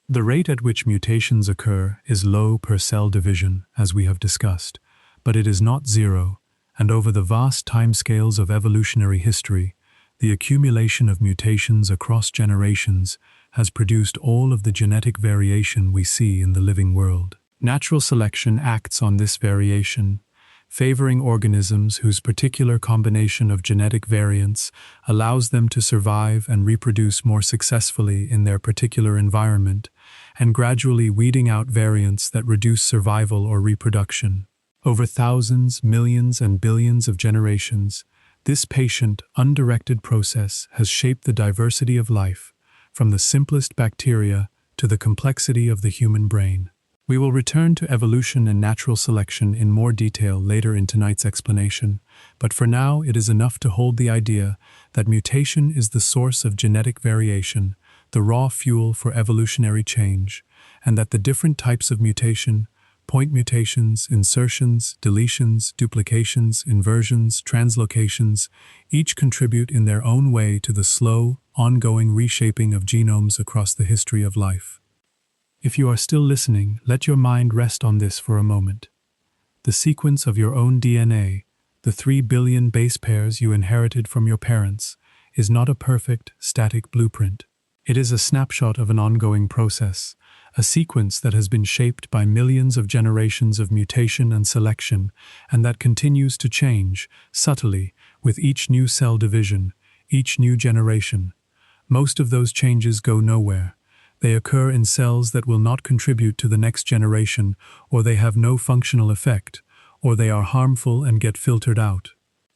The rate at which mutations occur is low per cell division, as we have discussed, but it is not zero, and over the vast timescales of evolutionary history, the accumulation of mutations across generations has produced all of the genetic variation we see in the living world. Natural selection acts on this variation, favoring organisms whose particular combination of genetic variants allows them to survive and reproduce more successfully in their particular environment, and gradually weeding out variants that reduce survival or reproduction. Over thousands, millions, and billions of generations, this patient, undirected process has shaped the diversity of life, from the simplest bacteria to the complexity of the human brain. We will return to evolution and natural selection in more detail later in tonight's explanation, but for now it is enough to hold the idea that mutation is the source of genetic variation, the raw fuel for evolutionary change, and that the different types of mutation, point mutations, insertions, deletions, duplications, inversions, translocations, each contribute in their own way to the slow, ongoing reshaping of genomes across the history of life. If you are still listening, let your mind rest on this for a moment. The sequence of your own DNA, the 3 billion base pairs you inherited from your parents, is not a perfect, static blueprint. It is a snapshot of an ongoing process, a sequence that has been shaped by millions of generations of mutation and selection, and that continues to change, subtly, with each new cell division, each new generation. Most of those changes go nowhere. They occur in cells that will not contribute to the next generation, or they have no functional effect, or they are harmful and get filtered out.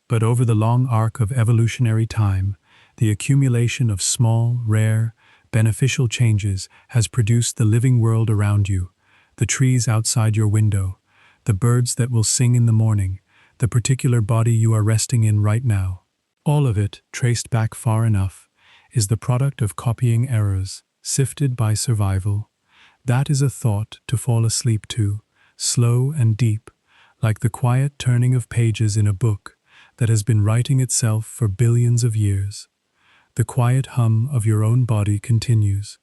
But over the long arc of evolutionary time, the accumulation of small, rare, beneficial changes has produced the living world around you, the trees outside your window, the birds that will sing in the morning, the particular body you are resting in right now. All of it, traced back far enough, is the product of copying errors, sifted by survival. That is a thought to fall asleep to, slow and deep, like the quiet turning of pages in a book that has been writing itself for billions of years. The quiet hum of your own body continues,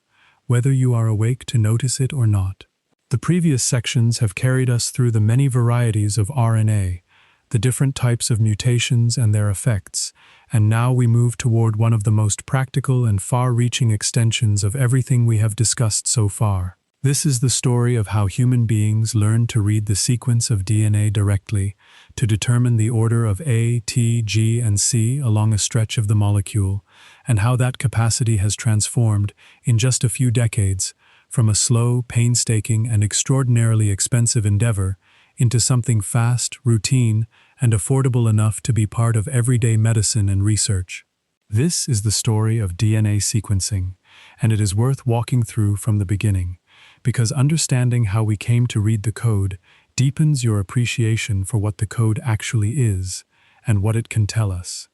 whether you are awake to notice it or not. The previous sections have carried us through the many varieties of RNA, the different types of mutations and their effects, and now we move toward one of the most practical and far-reaching extensions of everything we have discussed so far. This is the story of how human beings learned to read the sequence of DNA directly, to determine the order of A, T, G, and C along a stretch of the molecule, and how that capacity has transformed, in just a few decades, from a slow, painstaking, and extraordinarily expensive endeavor into something fast, routine, and affordable enough to be part of everyday medicine and research. This is the story of DNA sequencing, and it is worth walking through from the beginning, because understanding how we came to read the code deepens your appreciation for what the code actually is and what it can tell us.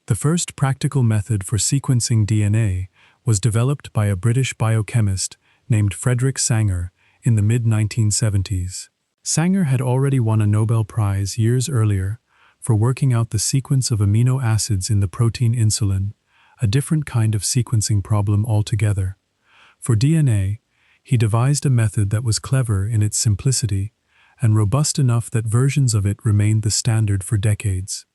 The first practical method for sequencing DNA was developed by a British biochemist named Frederick Sanger in the mid-1970s. Sanger had already won a Nobel Prize years earlier for working out the sequence of amino acids in the protein insulin, a different kind of sequencing problem altogether. For DNA, he devised a method that was clever in its simplicity and robust enough that versions of it remained the standard for decades.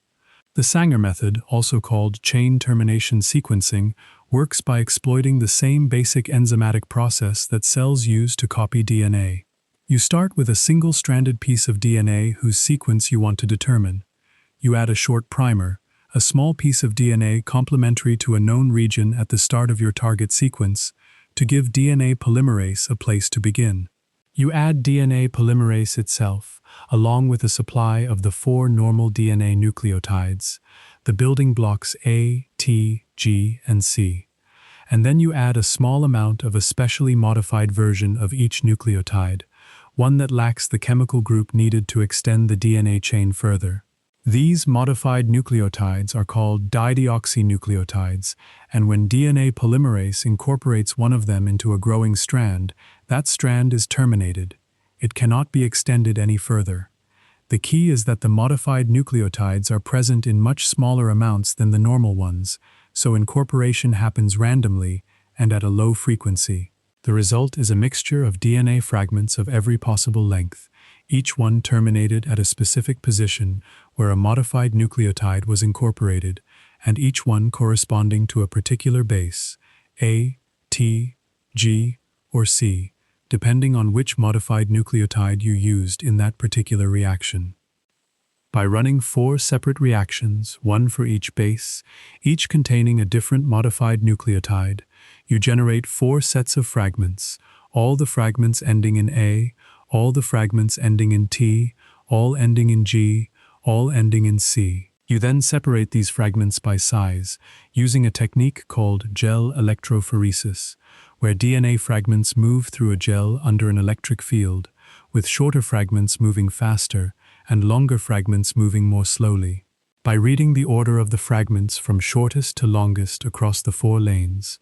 The Sanger method, also called chain termination sequencing, works by exploiting the same basic enzymatic process that cells use to copy DNA. You start with a single-stranded piece of DNA whose sequence you want to determine. You add a short primer, a small piece of DNA complementary to a known region at the start of your target sequence, to give DNA polymerase a place to begin. You add DNA polymerase itself, along with a supply of the 4 normal DNA nucleotides, the building blocks A, T, G, and C. And then you add a small amount of a specially modified version of each nucleotide, one that lacks the chemical group needed to extend the DNA chain further. These modified nucleotides are called dideoxynucleotides, and when DNA polymerase incorporates one of them into a growing strand, that strand is terminated. It cannot be extended any further. The key is that the modified nucleotides are present in much smaller amounts than the normal ones, so incorporation happens randomly and at a low frequency. The result is a mixture of DNA fragments of every possible length, each one terminated at a specific position where a modified nucleotide was incorporated, and each one corresponding to a particular base, A, T, G, or C, depending on which modified nucleotide you used in that particular reaction. By running 4 separate reactions, one for each base, each containing a different modified nucleotide, you generate 4 sets of fragments, all the fragments ending in A, all the fragments ending in T, all ending in G, all ending in C. You then separate these fragments by size, using a technique called gel electrophoresis, where DNA fragments move through a gel under an electric field, with shorter fragments moving faster and longer fragments moving more slowly. By reading the order of the fragments from shortest to longest across the 4 lanes,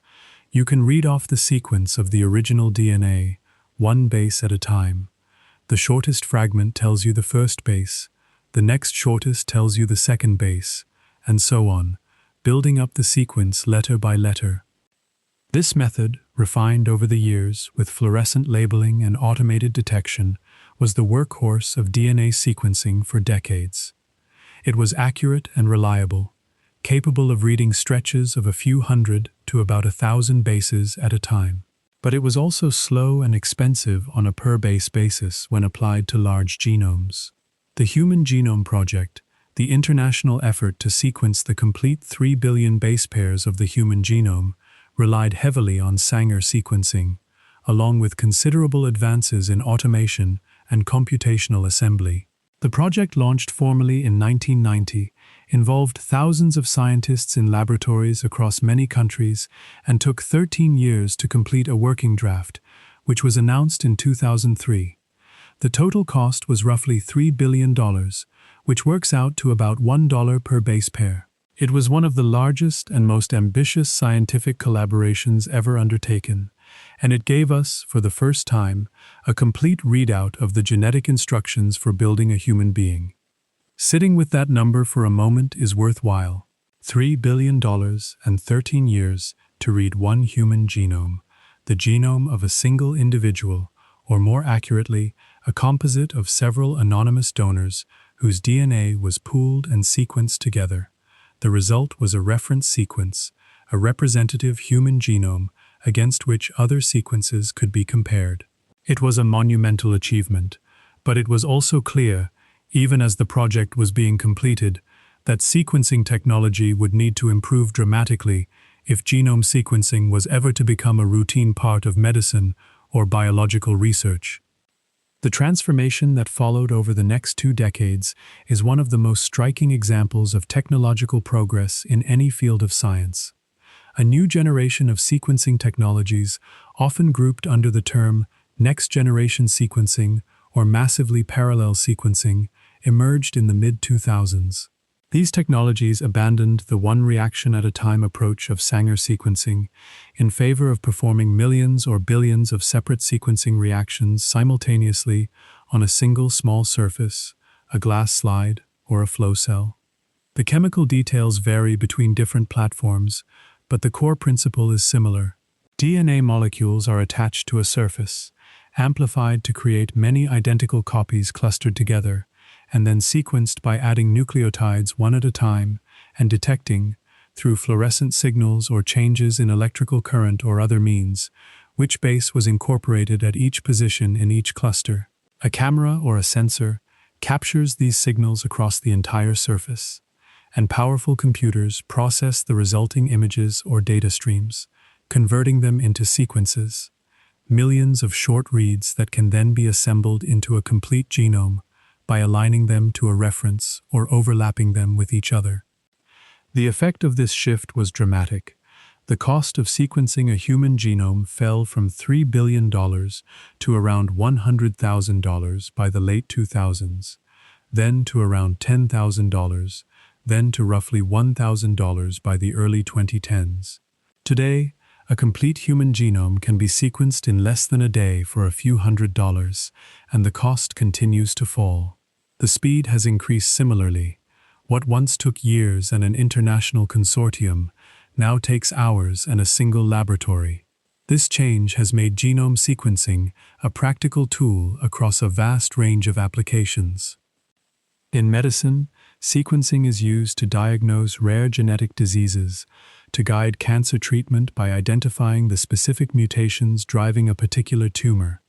you can read off the sequence of the original DNA, one base at a time. The shortest fragment tells you the first base, the next shortest tells you the second base, and so on, building up the sequence letter by letter. This method, refined over the years with fluorescent labeling and automated detection, was the workhorse of DNA sequencing for decades. It was accurate and reliable, capable of reading stretches of a few hundred to about 1,000 bases at a time. But it was also slow and expensive on a per-base basis when applied to large genomes. The Human Genome Project, the international effort to sequence the complete 3 billion base pairs of the human genome, relied heavily on Sanger sequencing, along with considerable advances in automation and computational assembly. The project, launched formally in 1990, involved thousands of scientists in laboratories across many countries and took 13 years to complete a working draft, which was announced in 2003. The total cost was roughly $3 billion, which works out to about $1 per base pair. It was one of the largest and most ambitious scientific collaborations ever undertaken, and it gave us, for the first time, a complete readout of the genetic instructions for building a human being. Sitting with that number for a moment is worthwhile. $3 billion and 13 years to read one human genome, the genome of a single individual, or more accurately, a composite of several anonymous donors whose DNA was pooled and sequenced together. The result was a reference sequence, a representative human genome against which other sequences could be compared. It was a monumental achievement, but it was also clear, even as the project was being completed, that sequencing technology would need to improve dramatically if genome sequencing was ever to become a routine part of medicine or biological research. The transformation that followed over the next 2 decades is one of the most striking examples of technological progress in any field of science. A new generation of sequencing technologies, often grouped under the term next-generation sequencing or massively parallel sequencing, emerged in the mid-2000s. These technologies abandoned the one-reaction-at-a-time approach of Sanger sequencing in favor of performing millions or billions of separate sequencing reactions simultaneously on a single small surface, a glass slide, or a flow cell. The chemical details vary between different platforms, but the core principle is similar. DNA molecules are attached to a surface, amplified to create many identical copies clustered together, and then sequenced by adding nucleotides one at a time and detecting, through fluorescent signals or changes in electrical current or other means, which base was incorporated at each position in each cluster. A camera or a sensor captures these signals across the entire surface, and powerful computers process the resulting images or data streams, converting them into sequences, millions of short reads that can then be assembled into a complete genome by aligning them to a reference or overlapping them with each other. The effect of this shift was dramatic. The cost of sequencing a human genome fell from $3 billion to around $100,000 by the late 2000s, then to around $10,000, then to roughly $1,000 by the early 2010s. Today, a complete human genome can be sequenced in less than a day for a few $100s, and the cost continues to fall. The speed has increased similarly. What once took years and an international consortium now takes hours and a single laboratory. This change has made genome sequencing a practical tool across a vast range of applications. In medicine, sequencing is used to diagnose rare genetic diseases, to guide cancer treatment by identifying the specific mutations driving a particular tumor,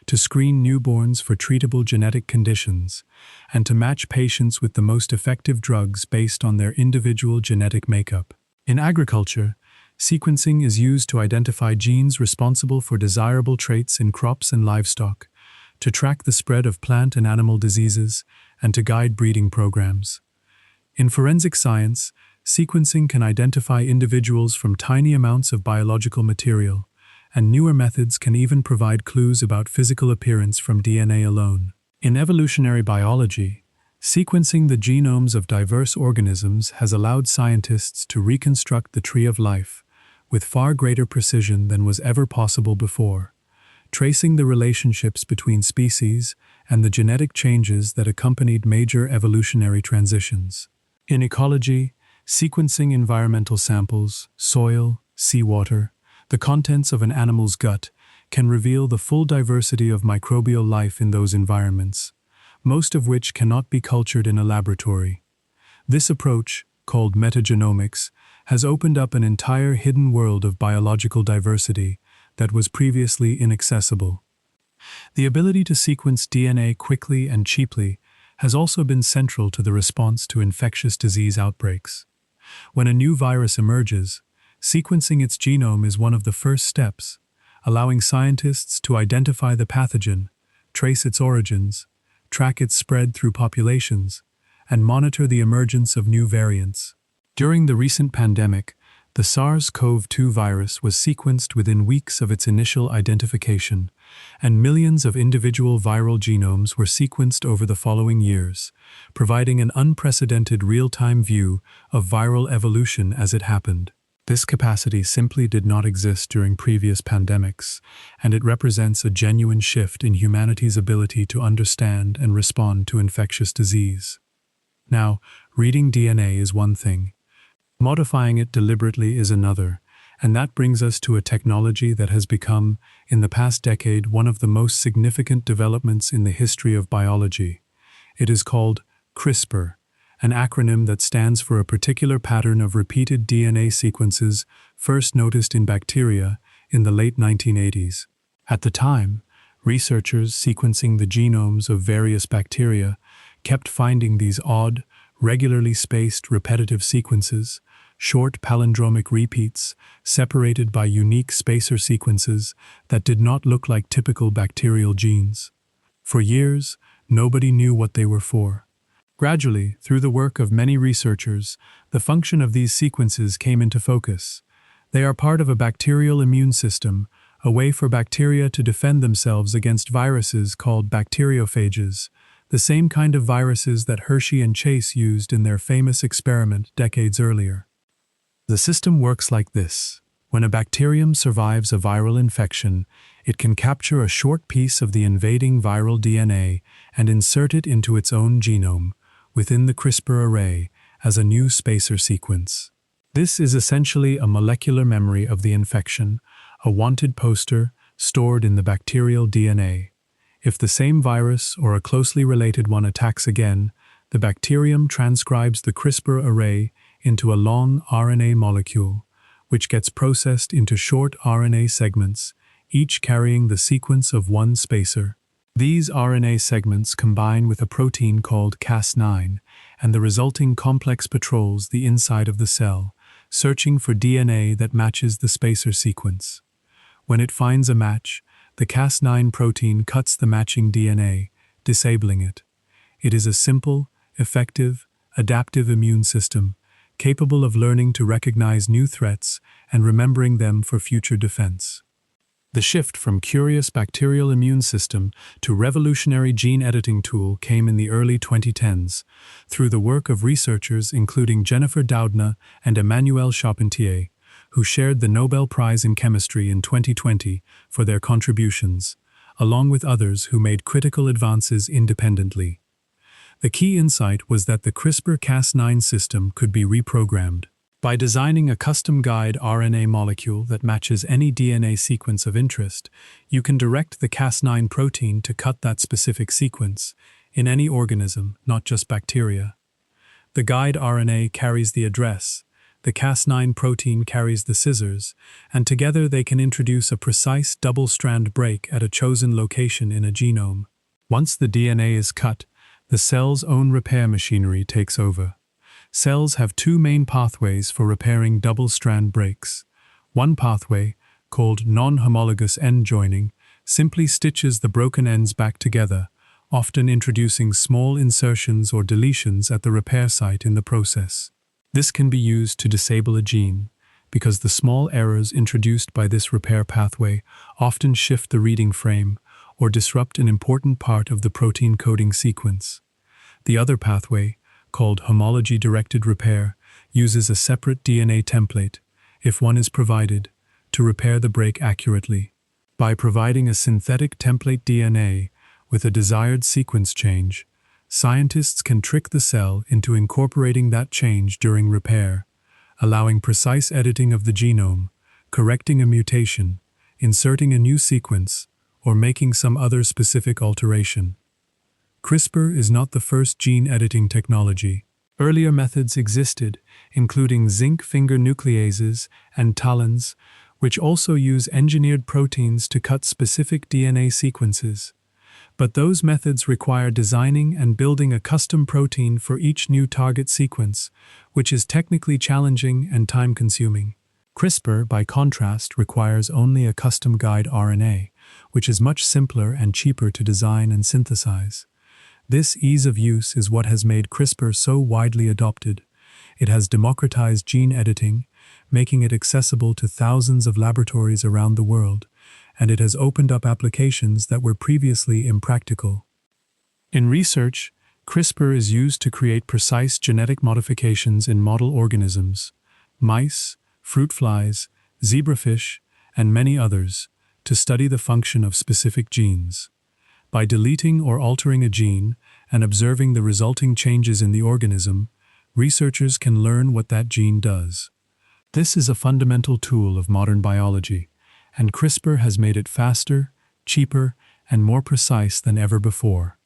to screen newborns for treatable genetic conditions, and to match patients with the most effective drugs based on their individual genetic makeup. In agriculture, sequencing is used to identify genes responsible for desirable traits in crops and livestock, to track the spread of plant and animal diseases, and to guide breeding programs. In forensic science, sequencing can identify individuals from tiny amounts of biological material, and newer methods can even provide clues about physical appearance from DNA alone. In evolutionary biology, sequencing the genomes of diverse organisms has allowed scientists to reconstruct the tree of life with far greater precision than was ever possible before, tracing the relationships between species and the genetic changes that accompanied major evolutionary transitions. In ecology, sequencing environmental samples, soil, seawater, the contents of an animal's gut can reveal the full diversity of microbial life in those environments, most of which cannot be cultured in a laboratory. This approach, called metagenomics, has opened up an entire hidden world of biological diversity that was previously inaccessible. The ability to sequence DNA quickly and cheaply has also been central to the response to infectious disease outbreaks. When a new virus emerges, sequencing its genome is one of the first steps, allowing scientists to identify the pathogen, trace its origins, track its spread through populations, and monitor the emergence of new variants. During the recent pandemic, the SARS-CoV-2 virus was sequenced within weeks of its initial identification, and millions of individual viral genomes were sequenced over the following years, providing an unprecedented real-time view of viral evolution as it happened. This capacity simply did not exist during previous pandemics, and it represents a genuine shift in humanity's ability to understand and respond to infectious disease. Now, reading DNA is one thing. Modifying it deliberately is another, and that brings us to a technology that has become, in the past decade, one of the most significant developments in the history of biology. It is called CRISPR, an acronym that stands for a particular pattern of repeated DNA sequences first noticed in bacteria in the late 1980s. At the time, researchers sequencing the genomes of various bacteria kept finding these odd, regularly spaced repetitive sequences, short palindromic repeats separated by unique spacer sequences that did not look like typical bacterial genes. For years, nobody knew what they were for. Gradually, through the work of many researchers, the function of these sequences came into focus. They are part of a bacterial immune system, a way for bacteria to defend themselves against viruses called bacteriophages, the same kind of viruses that Hershey and Chase used in their famous experiment decades earlier. The system works like this. When a bacterium survives a viral infection, it can capture a short piece of the invading viral DNA and insert it into its own genome, within the CRISPR array, as a new spacer sequence. This is essentially a molecular memory of the infection, a wanted poster stored in the bacterial DNA. If the same virus or a closely related one attacks again, the bacterium transcribes the CRISPR array into a long RNA molecule, which gets processed into short RNA segments, each carrying the sequence of one spacer. These RNA segments combine with a protein called Cas9, and the resulting complex patrols the inside of the cell, searching for DNA that matches the spacer sequence. When it finds a match, the Cas9 protein cuts the matching DNA, disabling it. It is a simple, effective, adaptive immune system, capable of learning to recognize new threats and remembering them for future defense. The shift from curious bacterial immune system to revolutionary gene editing tool came in the early 2010s, through the work of researchers including Jennifer Doudna and Emmanuelle Charpentier, who shared the Nobel Prize in Chemistry in 2020 for their contributions, along with others who made critical advances independently. The key insight was that the CRISPR-Cas9 system could be reprogrammed. By designing a custom guide RNA molecule that matches any DNA sequence of interest, you can direct the Cas9 protein to cut that specific sequence in any organism, not just bacteria. The guide RNA carries the address, the Cas9 protein carries the scissors, and together they can introduce a precise double-strand break at a chosen location in a genome. Once the DNA is cut, the cell's own repair machinery takes over. Cells have two main pathways for repairing double-strand breaks. One pathway, called non-homologous end joining, simply stitches the broken ends back together, often introducing small insertions or deletions at the repair site in the process. This can be used to disable a gene, because the small errors introduced by this repair pathway often shift the reading frame or disrupt an important part of the protein coding sequence. The other pathway, called homology-directed repair, uses a separate DNA template, if one is provided, to repair the break accurately. By providing a synthetic template DNA with a desired sequence change, scientists can trick the cell into incorporating that change during repair, allowing precise editing of the genome, correcting a mutation, inserting a new sequence, or making some other specific alteration. CRISPR is not the first gene editing technology. Earlier methods existed, including zinc finger nucleases and talons, which also use engineered proteins to cut specific DNA sequences. But those methods require designing and building a custom protein for each new target sequence, which is technically challenging and time-consuming. CRISPR, by contrast, requires only a custom guide RNA, which is much simpler and cheaper to design and synthesize. This ease of use is what has made CRISPR so widely adopted. It has democratized gene editing, making it accessible to thousands of laboratories around the world, and it has opened up applications that were previously impractical. In research, CRISPR is used to create precise genetic modifications in model organisms, mice, fruit flies, zebrafish, and many others, to study the function of specific genes. By deleting or altering a gene and observing the resulting changes in the organism, researchers can learn what that gene does. This is a fundamental tool of modern biology, and CRISPR has made it faster, cheaper, and more precise than ever before.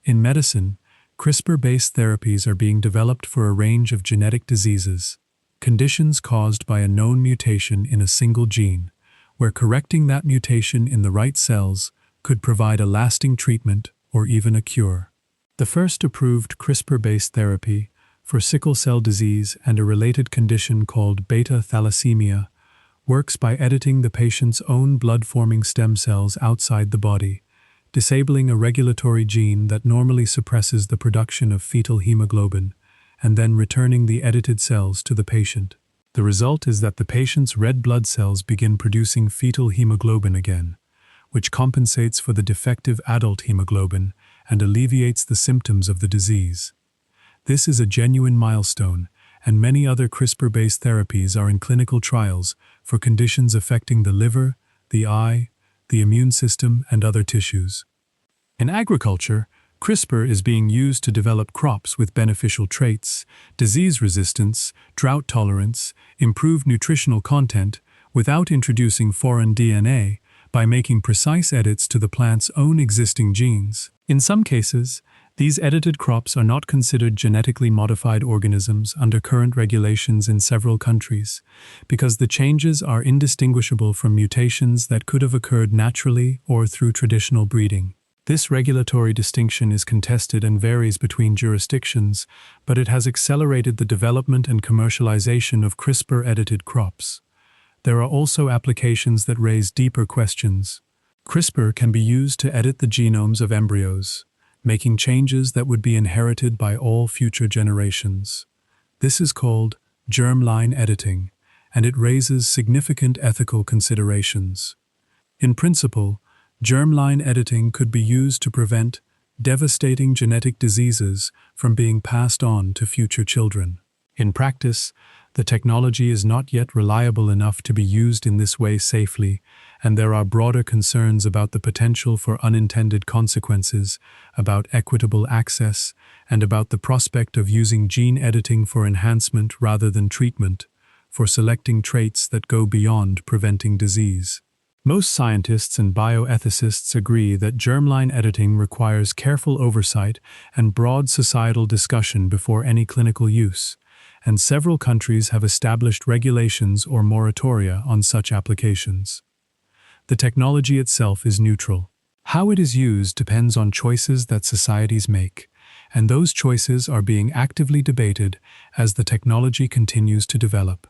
In medicine, CRISPR-based therapies are being developed for a range of genetic diseases, conditions caused by a known mutation in a single gene, where correcting that mutation in the right cells could provide a lasting treatment or even a cure. The first approved CRISPR-based therapy for sickle cell disease and a related condition called beta thalassemia works by editing the patient's own blood-forming stem cells outside the body, disabling a regulatory gene that normally suppresses the production of fetal hemoglobin, and then returning the edited cells to the patient. The result is that the patient's red blood cells begin producing fetal hemoglobin again, which compensates for the defective adult hemoglobin and alleviates the symptoms of the disease. This is a genuine milestone, and many other CRISPR-based therapies are in clinical trials for conditions affecting the liver, the eye, the immune system, and other tissues. In agriculture, CRISPR is being used to develop crops with beneficial traits, disease resistance, drought tolerance, improved nutritional content, without introducing foreign DNA, by making precise edits to the plant's own existing genes. In some cases, these edited crops are not considered genetically modified organisms under current regulations in several countries, because the changes are indistinguishable from mutations that could have occurred naturally or through traditional breeding. This regulatory distinction is contested and varies between jurisdictions, but it has accelerated the development and commercialization of CRISPR-edited crops. There are also applications that raise deeper questions. CRISPR can be used to edit the genomes of embryos, making changes that would be inherited by all future generations. This is called germline editing, and it raises significant ethical considerations. In principle, germline editing could be used to prevent devastating genetic diseases from being passed on to future children. In practice, the technology is not yet reliable enough to be used in this way safely, and there are broader concerns about the potential for unintended consequences, about equitable access, and about the prospect of using gene editing for enhancement rather than treatment, for selecting traits that go beyond preventing disease. Most scientists and bioethicists agree that germline editing requires careful oversight and broad societal discussion before any clinical use, and several countries have established regulations or moratoria on such applications. The technology itself is neutral. How it is used depends on choices that societies make, and those choices are being actively debated as the technology continues to develop.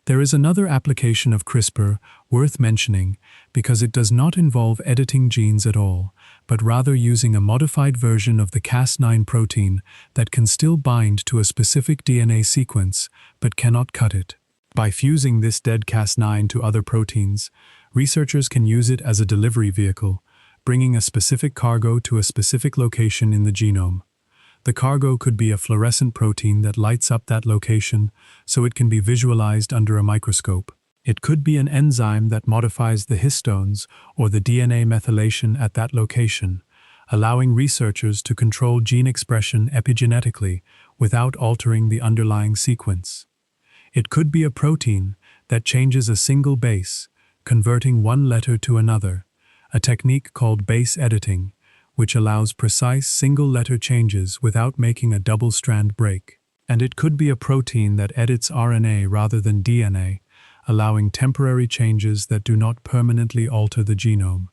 There is another application of CRISPR worth mentioning because it does not involve editing genes at all, but rather using a modified version of the Cas9 protein that can still bind to a specific DNA sequence but cannot cut it. By fusing this dead Cas9 to other proteins, researchers can use it as a delivery vehicle, bringing a specific cargo to a specific location in the genome. The cargo could be a fluorescent protein that lights up that location so it can be visualized under a microscope. It could be an enzyme that modifies the histones or the DNA methylation at that location, allowing researchers to control gene expression epigenetically without altering the underlying sequence. It could be a protein that changes a single base, converting one letter to another, a technique called base editing, which allows precise single-letter changes without making a double-strand break. And it could be a protein that edits RNA rather than DNA, allowing temporary changes that do not permanently alter the genome.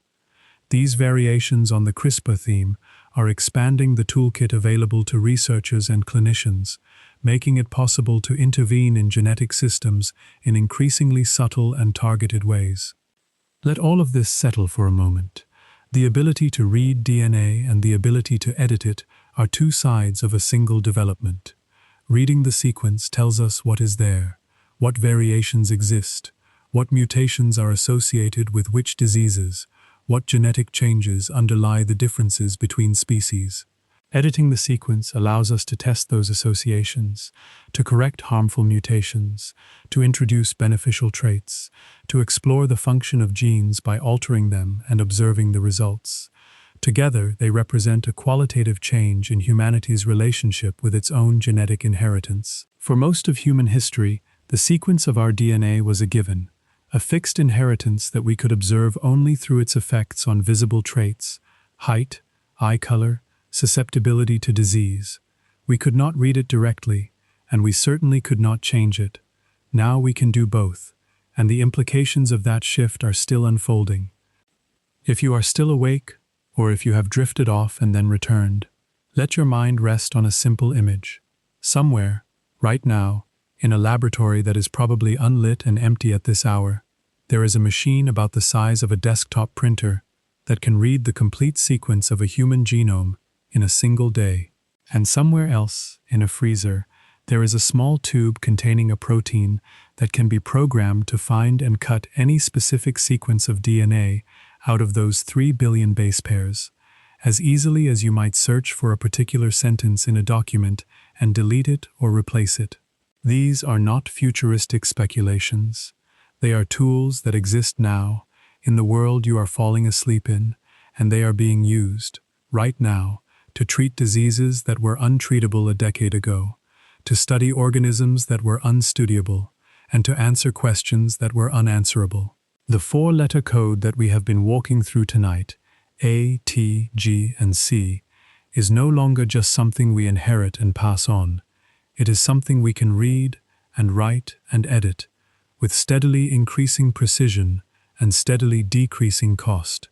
These variations on the CRISPR theme are expanding the toolkit available to researchers and clinicians, making it possible to intervene in genetic systems in increasingly subtle and targeted ways. Let all of this settle for a moment. The ability to read DNA and the ability to edit it are two sides of a single development. Reading the sequence tells us what is there, what variations exist, what mutations are associated with which diseases, what genetic changes underlie the differences between species. Editing the sequence allows us to test those associations, to correct harmful mutations, to introduce beneficial traits, to explore the function of genes by altering them and observing the results. Together, they represent a qualitative change in humanity's relationship with its own genetic inheritance. For most of human history, the sequence of our DNA was a given, a fixed inheritance that we could observe only through its effects on visible traits, height, eye color, susceptibility to disease. We could not read it directly, and we certainly could not change it. Now we can do both, and the implications of that shift are still unfolding. If you are still awake, or if you have drifted off and then returned, let your mind rest on a simple image. Somewhere, right now, in a laboratory that is probably unlit and empty at this hour, there is a machine about the size of a desktop printer that can read the complete sequence of a human genome in a single day. And somewhere else, in a freezer, there is a small tube containing a protein that can be programmed to find and cut any specific sequence of DNA out of those 3 billion base pairs, as easily as you might search for a particular sentence in a document and delete it or replace it. These are not futuristic speculations. They are tools that exist now, in the world you are falling asleep in, and they are being used, right now, to treat diseases that were untreatable a decade ago, to study organisms that were unstudiable, and to answer questions that were unanswerable. The 4-letter code that we have been walking through tonight, A, T, G, and C, is no longer just something we inherit and pass on. It is something we can read and write and edit, with steadily increasing precision and steadily decreasing cost.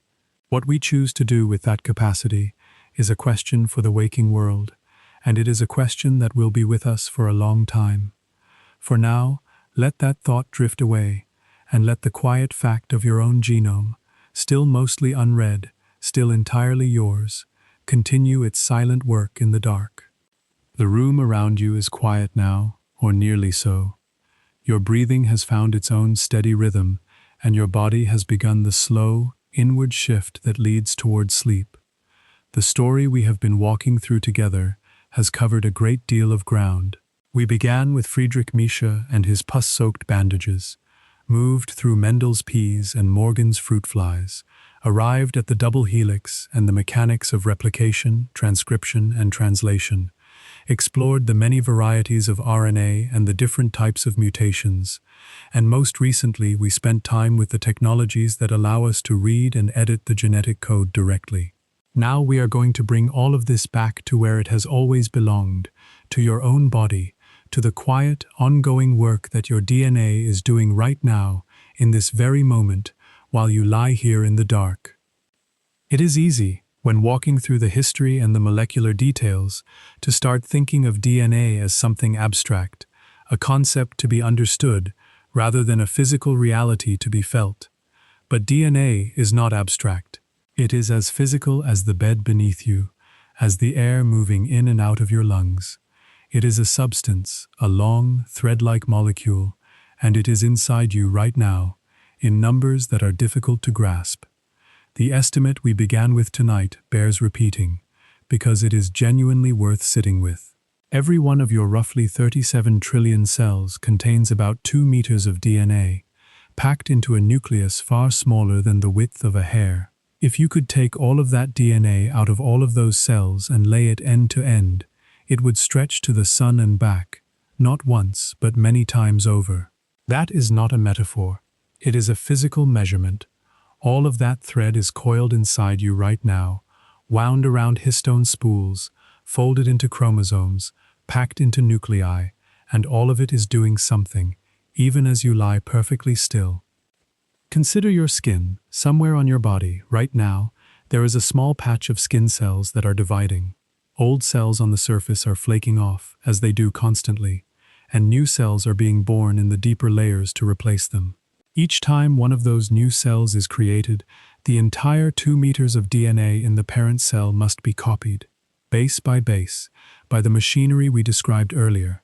What we choose to do with that capacity is a question for the waking world, and it is a question that will be with us for a long time. For now, let that thought drift away, and let the quiet fact of your own genome, still mostly unread, still entirely yours, continue its silent work in the dark. The room around you is quiet now, or nearly so. Your breathing has found its own steady rhythm, and your body has begun the slow, inward shift that leads toward sleep. The story we have been walking through together has covered a great deal of ground. We began with Friedrich Miesche and his pus-soaked bandages, moved through Mendel's peas and Morgan's fruit flies, arrived at the double helix and the mechanics of replication, transcription, and translation, explored the many varieties of RNA and the different types of mutations, and most recently we spent time with the technologies that allow us to read and edit the genetic code directly. Now we are going to bring all of this back to where it has always belonged, to your own body, to the quiet, ongoing work that your DNA is doing right now, in this very moment, while you lie here in the dark. It is easy, when walking through the history and the molecular details, to start thinking of DNA as something abstract, a concept to be understood, rather than a physical reality to be felt. But DNA is not abstract. It is as physical as the bed beneath you, as the air moving in and out of your lungs. It is a substance, a long, thread-like molecule, and it is inside you right now, in numbers that are difficult to grasp. The estimate we began with tonight bears repeating, because it is genuinely worth sitting with. Every one of your roughly 37 trillion cells contains about 2 meters of DNA, packed into a nucleus far smaller than the width of a hair. If you could take all of that DNA out of all of those cells and lay it end to end, it would stretch to the sun and back, not once, but many times over. That is not a metaphor. It is a physical measurement. All of that thread is coiled inside you right now, wound around histone spools, folded into chromosomes, packed into nuclei, and all of it is doing something, even as you lie perfectly still. Consider your skin. Somewhere on your body, right now, there is a small patch of skin cells that are dividing. Old cells on the surface are flaking off, as they do constantly, and new cells are being born in the deeper layers to replace them. Each time one of those new cells is created, the entire 2 meters of DNA in the parent cell must be copied, base by base, by the machinery we described earlier.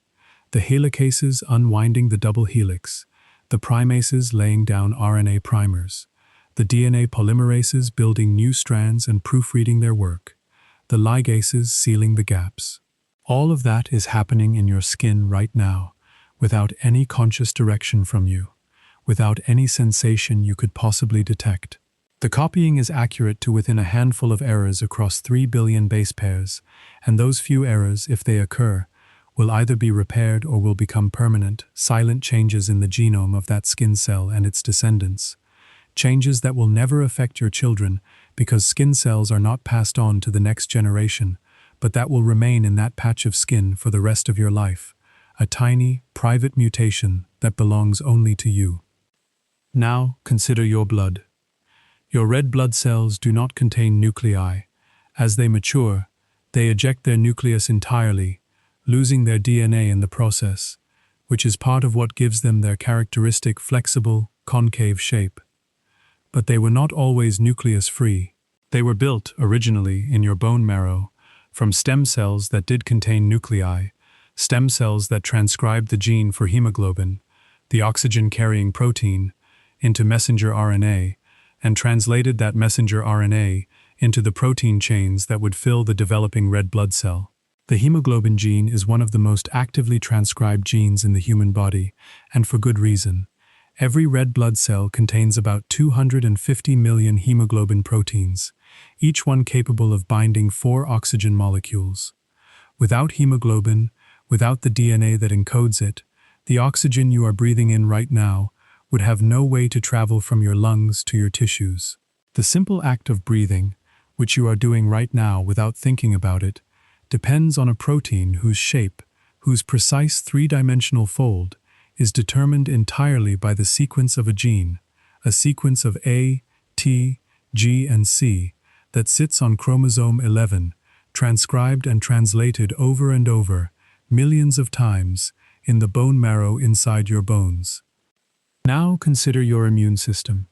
The helicases unwinding the double helix, the primases laying down RNA primers, the DNA polymerases building new strands and proofreading their work, the ligases sealing the gaps. All of that is happening in your skin right now, without any conscious direction from you, without any sensation you could possibly detect. The copying is accurate to within a handful of errors across 3 billion base pairs, and those few errors, if they occur, will either be repaired or will become permanent, silent changes in the genome of that skin cell and its descendants. Changes that will never affect your children because skin cells are not passed on to the next generation, but that will remain in that patch of skin for the rest of your life, a tiny, private mutation that belongs only to you. Now, consider your blood. Your red blood cells do not contain nuclei. As they mature, they eject their nucleus entirely, losing their DNA in the process, which is part of what gives them their characteristic flexible, concave shape. But they were not always nucleus-free. They were built, originally, in your bone marrow, from stem cells that did contain nuclei, stem cells that transcribed the gene for hemoglobin, the oxygen-carrying protein, into messenger RNA, and translated that messenger RNA into the protein chains that would fill the developing red blood cell. The hemoglobin gene is one of the most actively transcribed genes in the human body, and for good reason. Every red blood cell contains about 250 million hemoglobin proteins, each one capable of binding 4 oxygen molecules. Without hemoglobin, without the DNA that encodes it, the oxygen you are breathing in right now would have no way to travel from your lungs to your tissues. The simple act of breathing, which you are doing right now without thinking about it, depends on a protein whose shape, whose precise 3-dimensional fold, is determined entirely by the sequence of a gene, a sequence of A, T, G, and C, that sits on chromosome 11, transcribed and translated over and over, millions of times, in the bone marrow inside your bones. Now consider your immune system.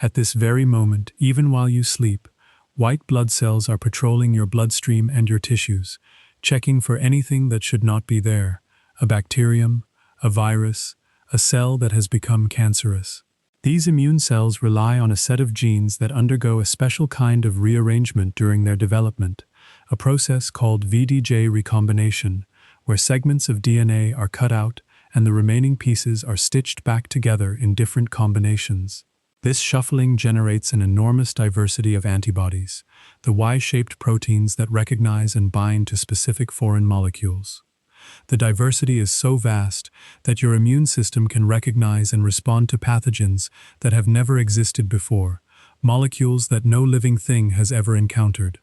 At this very moment, even while you sleep, white blood cells are patrolling your bloodstream and your tissues, checking for anything that should not be there, a bacterium, a virus, a cell that has become cancerous. These immune cells rely on a set of genes that undergo a special kind of rearrangement during their development, a process called VDJ recombination, where segments of DNA are cut out and the remaining pieces are stitched back together in different combinations. This shuffling generates an enormous diversity of antibodies, the Y-shaped proteins that recognize and bind to specific foreign molecules. The diversity is so vast that your immune system can recognize and respond to pathogens that have never existed before, molecules that no living thing has ever encountered.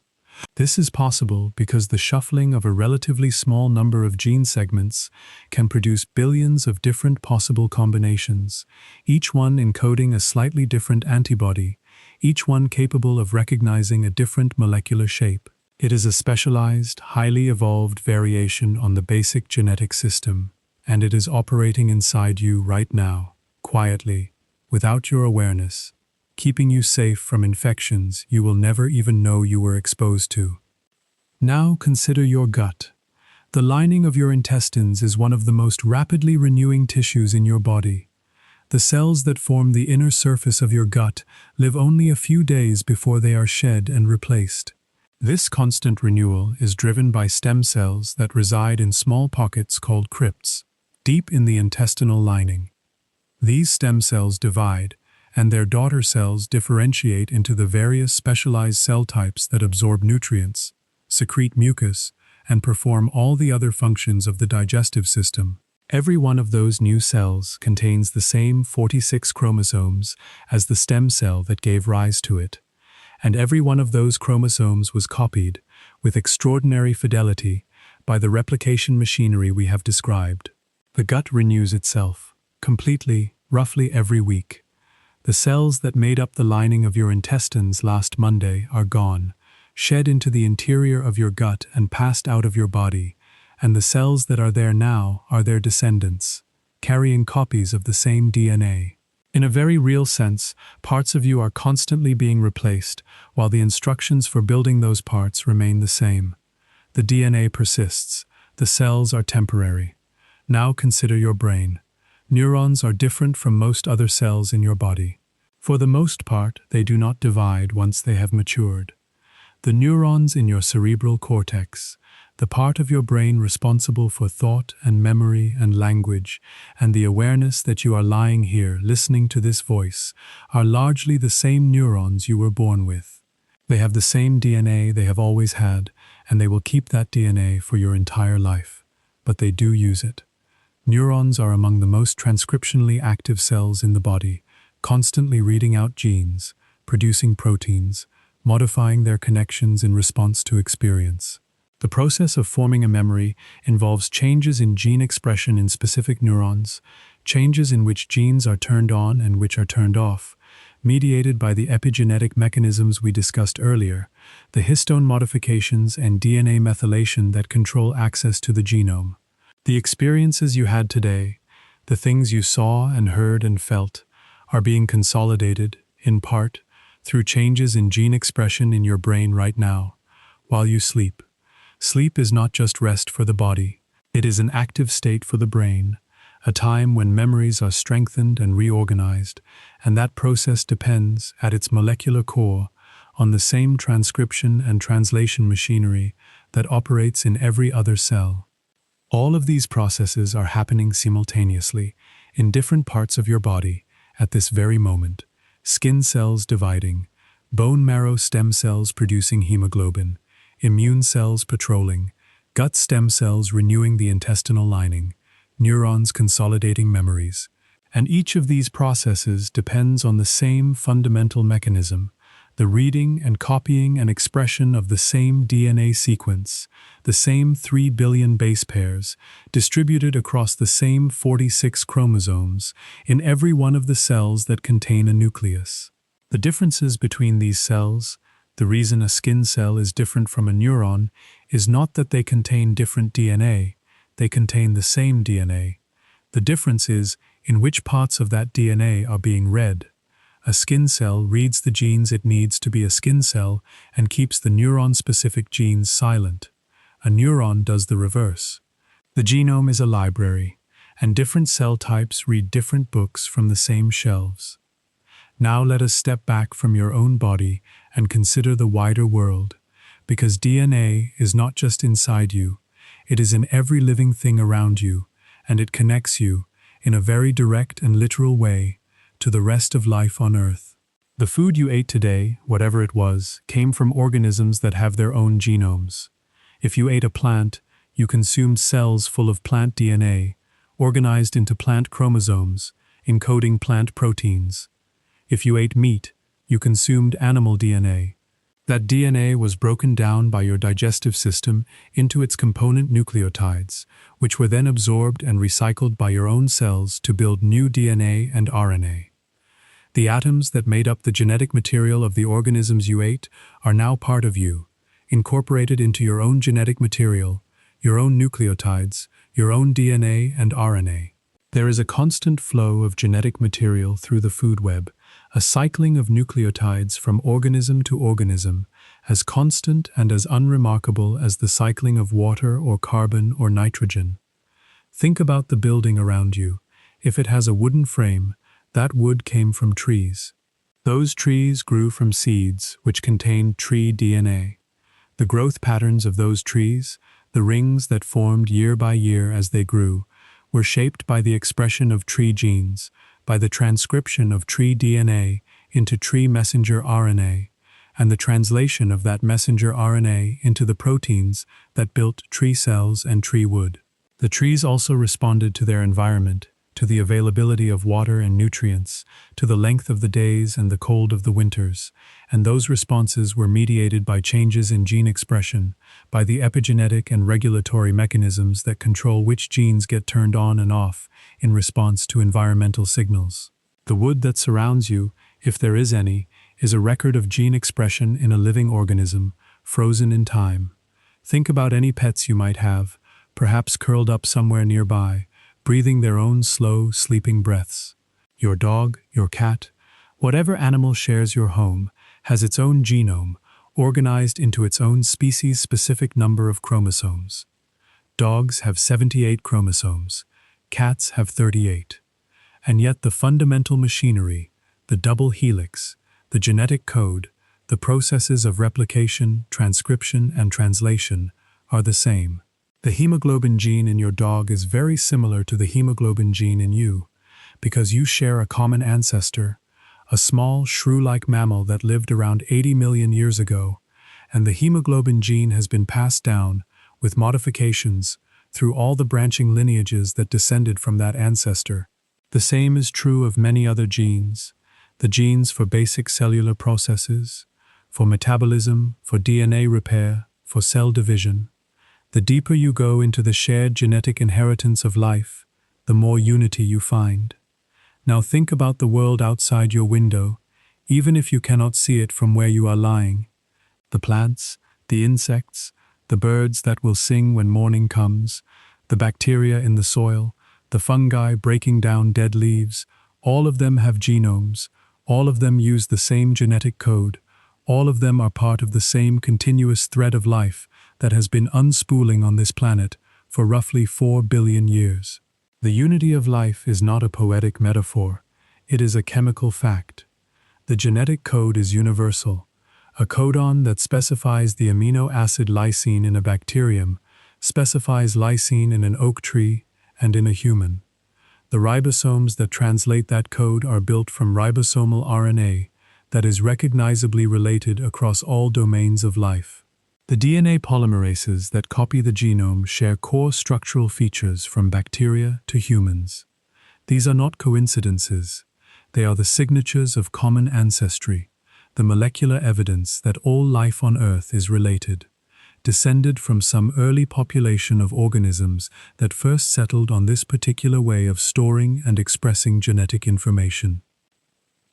This is possible because the shuffling of a relatively small number of gene segments can produce billions of different possible combinations, each one encoding a slightly different antibody, each one capable of recognizing a different molecular shape. It is a specialized, highly evolved variation on the basic genetic system, and it is operating inside you right now. quietly, without your awareness, keeping you safe from infections you will never even know you were exposed to. Now consider your gut. The lining of your intestines is one of the most rapidly renewing tissues in your body. The cells that form the inner surface of your gut live only a few days before they are shed and replaced. This constant renewal is driven by stem cells that reside in small pockets called crypts, deep in the intestinal lining. These stem cells divide, and their daughter cells differentiate into the various specialized cell types that absorb nutrients, secrete mucus, and perform all the other functions of the digestive system. Every one of those new cells contains the same 46 chromosomes as the stem cell that gave rise to it, and every one of those chromosomes was copied, with extraordinary fidelity, by the replication machinery we have described. The gut renews itself, completely, roughly every week. The cells that made up the lining of your intestines last Monday are gone, shed into the interior of your gut and passed out of your body, and the cells that are there now are their descendants, carrying copies of the same DNA. In a very real sense, parts of you are constantly being replaced, while the instructions for building those parts remain the same. The DNA persists. The cells are temporary. Now consider your brain. Neurons are different from most other cells in your body. For the most part, they do not divide once they have matured. The neurons in your cerebral cortex, the part of your brain responsible for thought and memory and language, and the awareness that you are lying here listening to this voice, are largely the same neurons you were born with. They have the same DNA they have always had, and they will keep that DNA for your entire life. But they do use it. Neurons are among the most transcriptionally active cells in the body, constantly reading out genes, producing proteins, modifying their connections in response to experience. The process of forming a memory involves changes in gene expression in specific neurons, changes in which genes are turned on and which are turned off, mediated by the epigenetic mechanisms we discussed earlier, the histone modifications and DNA methylation that control access to the genome. The experiences you had today, the things you saw and heard and felt, are being consolidated, in part, through changes in gene expression in your brain right now, while you sleep. Sleep is not just rest for the body. It is an active state for the brain, a time when memories are strengthened and reorganized, and that process depends, at its molecular core, on the same transcription and translation machinery that operates in every other cell. All of these processes are happening simultaneously, in different parts of your body, at this very moment. Skin cells dividing, bone marrow stem cells producing hemoglobin, immune cells patrolling, gut stem cells renewing the intestinal lining, neurons consolidating memories. And each of these processes depends on the same fundamental mechanism, the reading and copying and expression of the same DNA sequence, the same 3 billion base pairs, distributed across the same 46 chromosomes in every one of the cells that contain a nucleus. The differences between these cells, the reason a skin cell is different from a neuron, is not that they contain different DNA, they contain the same DNA. The difference is in which parts of that DNA are being read. A skin cell reads the genes it needs to be a skin cell and keeps the neuron-specific genes silent. A neuron does the reverse. The genome is a library, and different cell types read different books from the same shelves. Now let us step back from your own body and consider the wider world, because DNA is not just inside you, it is in every living thing around you, and it connects you, in a very direct and literal way, to the rest of life on Earth. The food you ate today, whatever it was, came from organisms that have their own genomes. If you ate a plant, you consumed cells full of plant DNA, organized into plant chromosomes, encoding plant proteins. If you ate meat, you consumed animal DNA. That DNA was broken down by your digestive system into its component nucleotides, which were then absorbed and recycled by your own cells to build new DNA and RNA. The atoms that made up the genetic material of the organisms you ate are now part of you, incorporated into your own genetic material, your own nucleotides, your own DNA and RNA. There is a constant flow of genetic material through the food web, a cycling of nucleotides from organism to organism, as constant and as unremarkable as the cycling of water or carbon or nitrogen. Think about the building around you. If it has a wooden frame, that wood came from trees. Those trees grew from seeds which contained tree DNA. The growth patterns of those trees, the rings that formed year by year as they grew, were shaped by the expression of tree genes, by the transcription of tree DNA into tree messenger RNA, and the translation of that messenger RNA into the proteins that built tree cells and tree wood. The trees also responded to their environment, to the availability of water and nutrients, to the length of the days and the cold of the winters, and those responses were mediated by changes in gene expression, by the epigenetic and regulatory mechanisms that control which genes get turned on and off in response to environmental signals. The wood that surrounds you, if there is any, is a record of gene expression in a living organism, frozen in time. Think about any pets you might have, perhaps curled up somewhere nearby, breathing their own slow, sleeping breaths. Your dog, your cat, whatever animal shares your home, has its own genome, organized into its own species-specific number of chromosomes. Dogs have 78 chromosomes, cats have 38. And yet the fundamental machinery, the double helix, the genetic code, the processes of replication, transcription, and translation are the same. The hemoglobin gene in your dog is very similar to the hemoglobin gene in you, because you share a common ancestor, a small, shrew-like mammal that lived around 80 million years ago, and the hemoglobin gene has been passed down, with modifications, through all the branching lineages that descended from that ancestor. The same is true of many other genes, the genes for basic cellular processes, for metabolism, for DNA repair, for cell division. The deeper you go into the shared genetic inheritance of life, the more unity you find. Now think about the world outside your window, even if you cannot see it from where you are lying. The plants, the insects, the birds that will sing when morning comes, the bacteria in the soil, the fungi breaking down dead leaves, all of them have genomes, all of them use the same genetic code, all of them are part of the same continuous thread of life that has been unspooling on this planet for roughly 4 billion years. The unity of life is not a poetic metaphor, it is a chemical fact. The genetic code is universal. A codon that specifies the amino acid lysine in a bacterium specifies lysine in an oak tree and in a human. The ribosomes that translate that code are built from ribosomal RNA that is recognizably related across all domains of life. The DNA polymerases that copy the genome share core structural features from bacteria to humans. These are not coincidences. They are the signatures of common ancestry, the molecular evidence that all life on Earth is related, descended from some early population of organisms that first settled on this particular way of storing and expressing genetic information.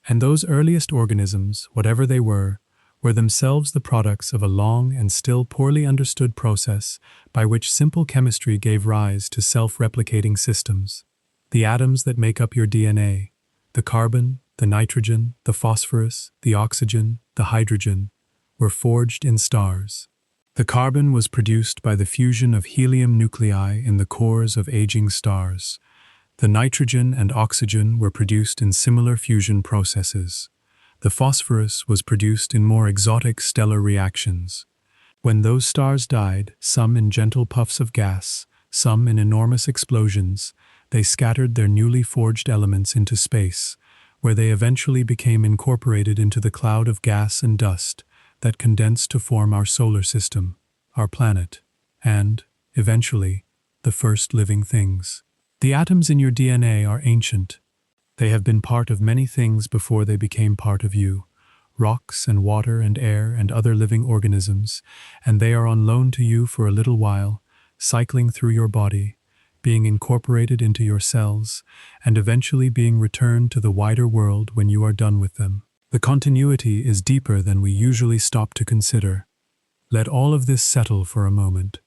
And those earliest organisms, whatever they were themselves the products of a long and still poorly understood process by which simple chemistry gave rise to self-replicating systems. The atoms that make up your DNA, the carbon, the nitrogen, the phosphorus, the oxygen, the hydrogen, were forged in stars. The carbon was produced by the fusion of helium nuclei in the cores of aging stars. The nitrogen and oxygen were produced in similar fusion processes. The phosphorus was produced in more exotic stellar reactions. When those stars died, some in gentle puffs of gas, some in enormous explosions, they scattered their newly forged elements into space, where they eventually became incorporated into the cloud of gas and dust that condensed to form our solar system, our planet, and, eventually, the first living things. The atoms in your DNA are ancient. They have been part of many things before they became part of you, rocks and water and air and other living organisms, and they are on loan to you for a little while, cycling through your body, being incorporated into your cells, and eventually being returned to the wider world when you are done with them. The continuity is deeper than we usually stop to consider. Let all of this settle for a moment.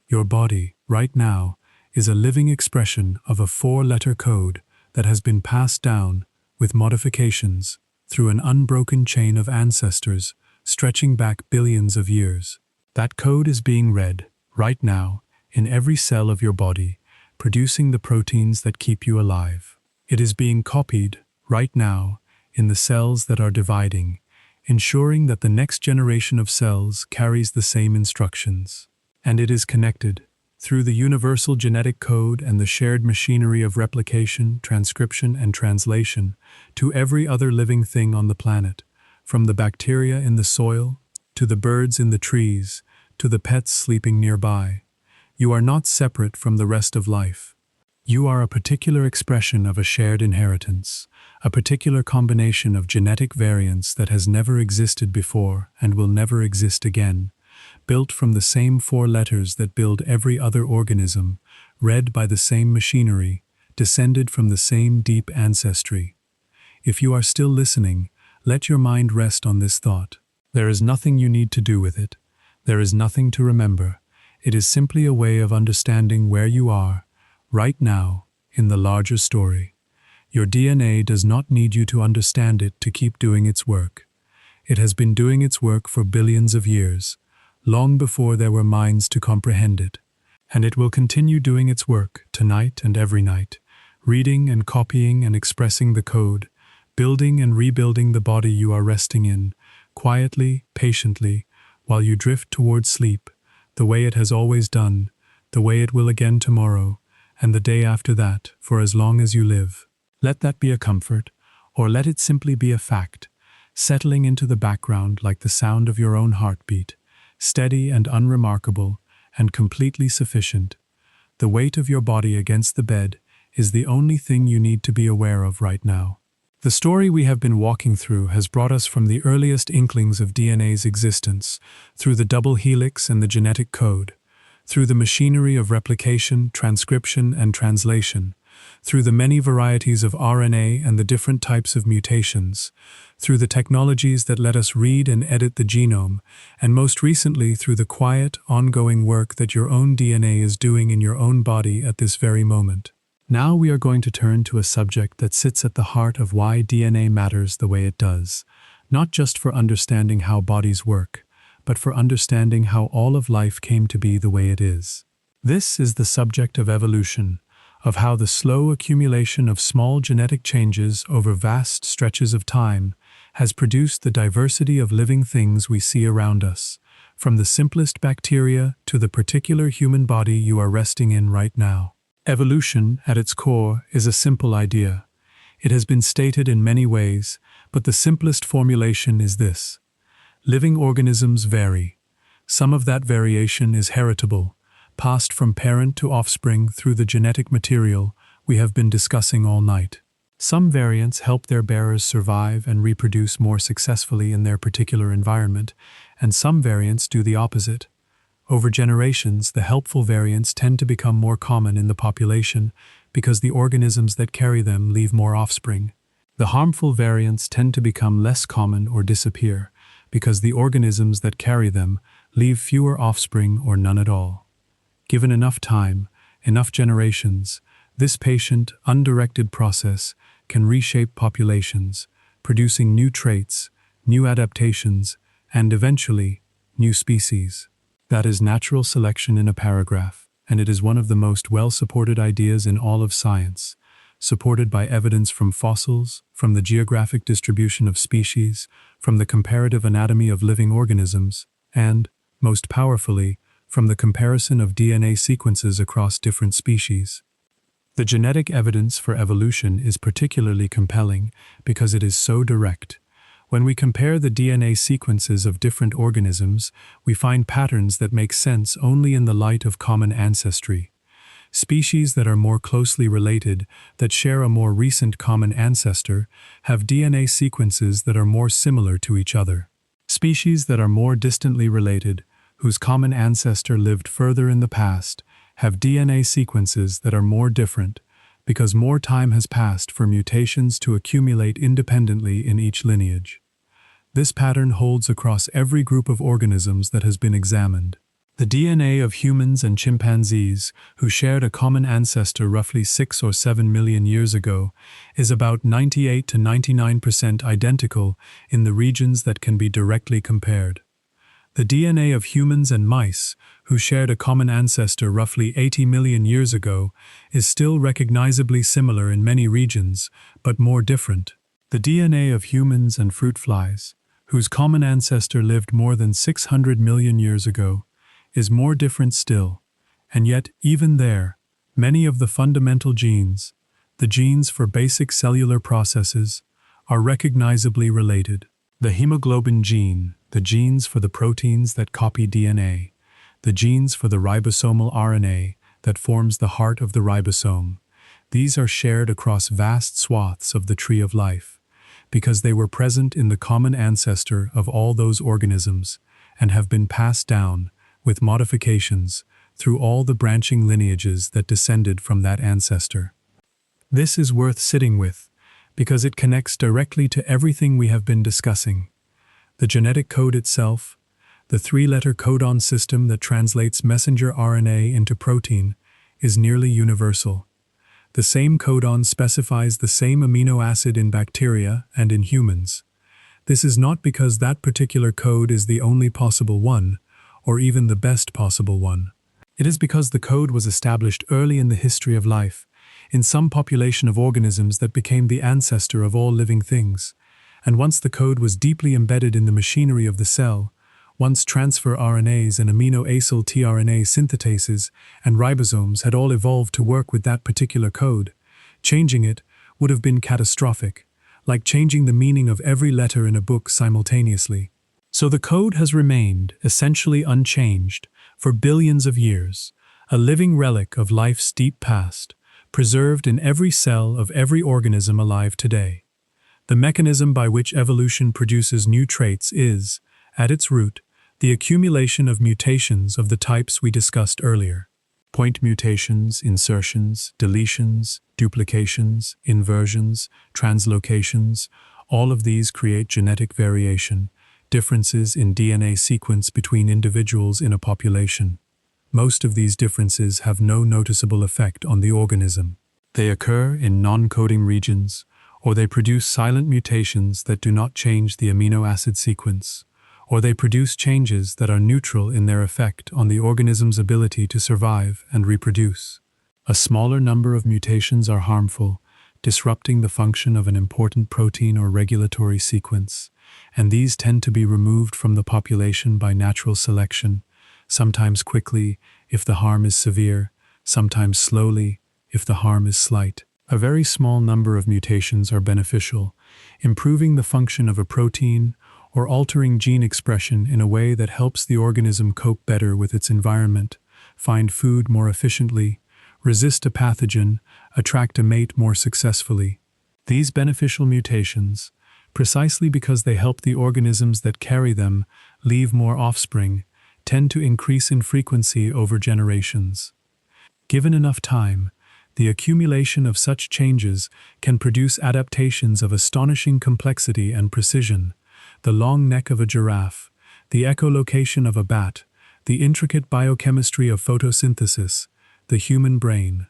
Your body, right now, is a living expression of a four-letter code that has been passed down, with modifications, through an unbroken chain of ancestors stretching back billions of years. That code is being read, right now, in every cell of your body, producing the proteins that keep you alive. It is being copied, right now, in the cells that are dividing, ensuring that the next generation of cells carries the same instructions. And it is connected, through the universal genetic code and the shared machinery of replication, transcription, and translation, to every other living thing on the planet, from the bacteria in the soil, to the birds in the trees, to the pets sleeping nearby. You are not separate from the rest of life. You are a particular expression of a shared inheritance, a particular combination of genetic variants that has never existed before and will never exist again, built from the same four letters that build every other organism, read by the same machinery, descended from the same deep ancestry. If you are still listening, let your mind rest on this thought. There is nothing you need to do with it. There is nothing to remember. It is simply a way of understanding where you are, right now, in the larger story. Your DNA does not need you to understand it to keep doing its work. It has been doing its work for billions of years, long before there were minds to comprehend it. And it will continue doing its work, tonight and every night, reading and copying and expressing the code, building and rebuilding the body you are resting in, quietly, patiently, while you drift towards sleep, the way it has always done, the way it will again tomorrow, and the day after that, for as long as you live. Let that be a comfort, or let it simply be a fact, settling into the background like the sound of your own heartbeat, steady and unremarkable, and completely sufficient. The weight of your body against the bed is the only thing you need to be aware of right now. The story we have been walking through has brought us from the earliest inklings of DNA's existence, through the double helix and the genetic code, through the machinery of replication, transcription, and translation, through the many varieties of RNA and the different types of mutations, through the technologies that let us read and edit the genome, and most recently through the quiet, ongoing work that your own DNA is doing in your own body at this very moment. Now we are going to turn to a subject that sits at the heart of why DNA matters the way it does, not just for understanding how bodies work, but for understanding how all of life came to be the way it is. This is the subject of evolution, of how the slow accumulation of small genetic changes over vast stretches of time has produced the diversity of living things we see around us, from the simplest bacteria to the particular human body you are resting in right now. Evolution, at its core, is a simple idea. It has been stated in many ways, but the simplest formulation is this: living organisms vary. Some of that variation is heritable, passed from parent to offspring through the genetic material we have been discussing all night. Some variants help their bearers survive and reproduce more successfully in their particular environment, and some variants do the opposite. Over generations, the helpful variants tend to become more common in the population because the organisms that carry them leave more offspring. The harmful variants tend to become less common or disappear because the organisms that carry them leave fewer offspring or none at all. Given enough time, enough generations, this patient, undirected process can reshape populations, producing new traits, new adaptations, and eventually, new species. That is natural selection in a paragraph, and it is one of the most well-supported ideas in all of science, supported by evidence from fossils, from the geographic distribution of species, from the comparative anatomy of living organisms, and, most powerfully, from the comparison of DNA sequences across different species. The genetic evidence for evolution is particularly compelling because it is so direct. When we compare the DNA sequences of different organisms, we find patterns that make sense only in the light of common ancestry. Species that are more closely related, that share a more recent common ancestor, have DNA sequences that are more similar to each other. Species that are more distantly related, whose common ancestor lived further in the past, have DNA sequences that are more different, because more time has passed for mutations to accumulate independently in each lineage. This pattern holds across every group of organisms that has been examined. The DNA of humans and chimpanzees, who shared a common ancestor roughly 6 or 7 million years ago, is about 98 to 99% identical in the regions that can be directly compared. The DNA of humans and mice, who shared a common ancestor roughly 80 million years ago, is still recognizably similar in many regions, but more different. The DNA of humans and fruit flies, whose common ancestor lived more than 600 million years ago, is more different still, and yet, even there, many of the fundamental genes, the genes for basic cellular processes, are recognizably related. The hemoglobin gene, the genes for the proteins that copy DNA, the genes for the ribosomal RNA that forms the heart of the ribosome, these are shared across vast swaths of the tree of life, because they were present in the common ancestor of all those organisms and have been passed down, with modifications, through all the branching lineages that descended from that ancestor. This is worth sitting with, because it connects directly to everything we have been discussing. The genetic code itself, the 3-letter codon system that translates messenger RNA into protein, is nearly universal. The same codon specifies the same amino acid in bacteria and in humans. This is not because that particular code is the only possible one, or even the best possible one. It is because the code was established early in the history of life, in some population of organisms that became the ancestor of all living things. And once the code was deeply embedded in the machinery of the cell, once transfer RNAs and amino-acyl tRNA synthetases and ribosomes had all evolved to work with that particular code, changing it would have been catastrophic, like changing the meaning of every letter in a book simultaneously. So the code has remained, essentially unchanged, for billions of years, a living relic of life's deep past, preserved in every cell of every organism alive today. The mechanism by which evolution produces new traits is, at its root, the accumulation of mutations of the types we discussed earlier. Point mutations, insertions, deletions, duplications, inversions, translocations, all of these create genetic variation, differences in DNA sequence between individuals in a population. Most of these differences have no noticeable effect on the organism. They occur in non-coding regions, or they produce silent mutations that do not change the amino acid sequence, or they produce changes that are neutral in their effect on the organism's ability to survive and reproduce. A smaller number of mutations are harmful, disrupting the function of an important protein or regulatory sequence, and these tend to be removed from the population by natural selection, sometimes quickly if the harm is severe, sometimes slowly if the harm is slight. A very small number of mutations are beneficial, improving the function of a protein or altering gene expression in a way that helps the organism cope better with its environment, find food more efficiently, resist a pathogen, attract a mate more successfully. These beneficial mutations, precisely because they help the organisms that carry them leave more offspring, tend to increase in frequency over generations. Given enough time, the accumulation of such changes can produce adaptations of astonishing complexity and precision. The long neck of a giraffe, the echolocation of a bat, the intricate biochemistry of photosynthesis, the human brain.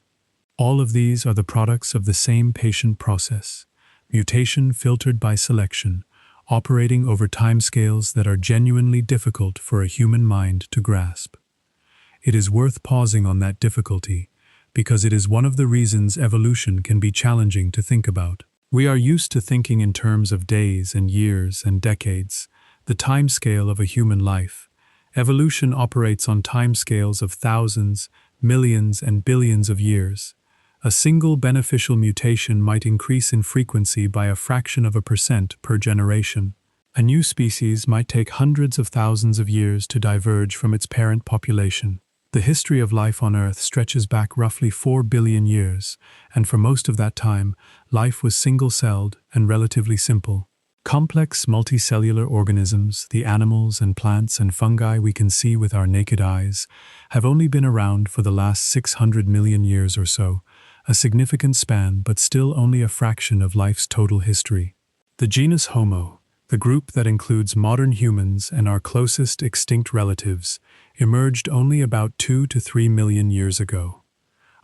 All of these are the products of the same patient process, mutation filtered by selection, operating over timescales that are genuinely difficult for a human mind to grasp. It is worth pausing on that difficulty, because it is one of the reasons evolution can be challenging to think about. We are used to thinking in terms of days and years and decades, the timescale of a human life. Evolution operates on timescales of thousands, millions, and billions of years. A single beneficial mutation might increase in frequency by a fraction of a percent per generation. A new species might take hundreds of thousands of years to diverge from its parent population. The history of life on Earth stretches back roughly 4 billion years, and for most of that time, life was single-celled and relatively simple. Complex multicellular organisms, the animals and plants and fungi we can see with our naked eyes, have only been around for the last 600 million years or so, a significant span but still only a fraction of life's total history. The genus Homo, The group that includes modern humans and our closest extinct relatives emerged only about 2 to 3 million years ago.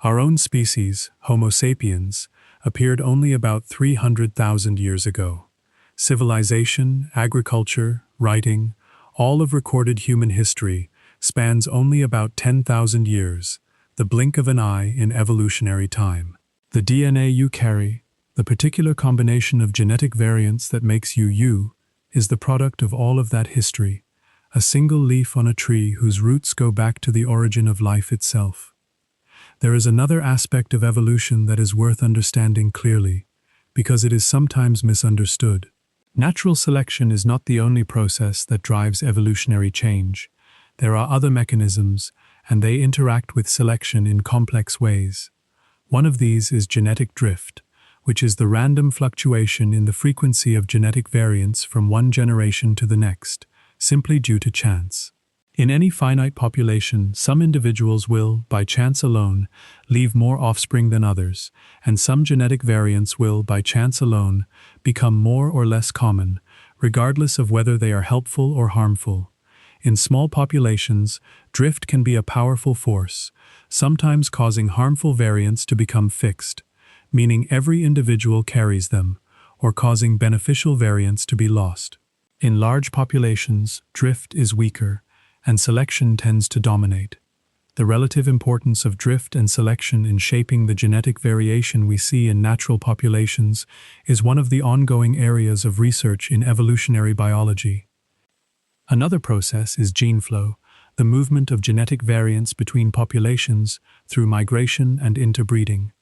Our own species, Homo sapiens, appeared only about 300,000 years ago. Civilization, agriculture, writing, all of recorded human history spans only about 10,000 years, the blink of an eye in evolutionary time. The DNA you carry, the particular combination of genetic variants that makes you you, is the product of all of that history, a single leaf on a tree whose roots go back to the origin of life itself. There is another aspect of evolution that is worth understanding clearly, because it is sometimes misunderstood. Natural selection is not the only process that drives evolutionary change. There are other mechanisms, and they interact with selection in complex ways. One of these is genetic drift, which is the random fluctuation in the frequency of genetic variants from one generation to the next, simply due to chance. In any finite population, some individuals will, by chance alone, leave more offspring than others, and some genetic variants will, by chance alone, become more or less common, regardless of whether they are helpful or harmful. In small populations, drift can be a powerful force, sometimes causing harmful variants to become fixed, meaning every individual carries them, or causing beneficial variants to be lost. In large populations, drift is weaker, and selection tends to dominate. The relative importance of drift and selection in shaping the genetic variation we see in natural populations is one of the ongoing areas of research in evolutionary biology. Another process is gene flow, the movement of genetic variants between populations through migration and interbreeding.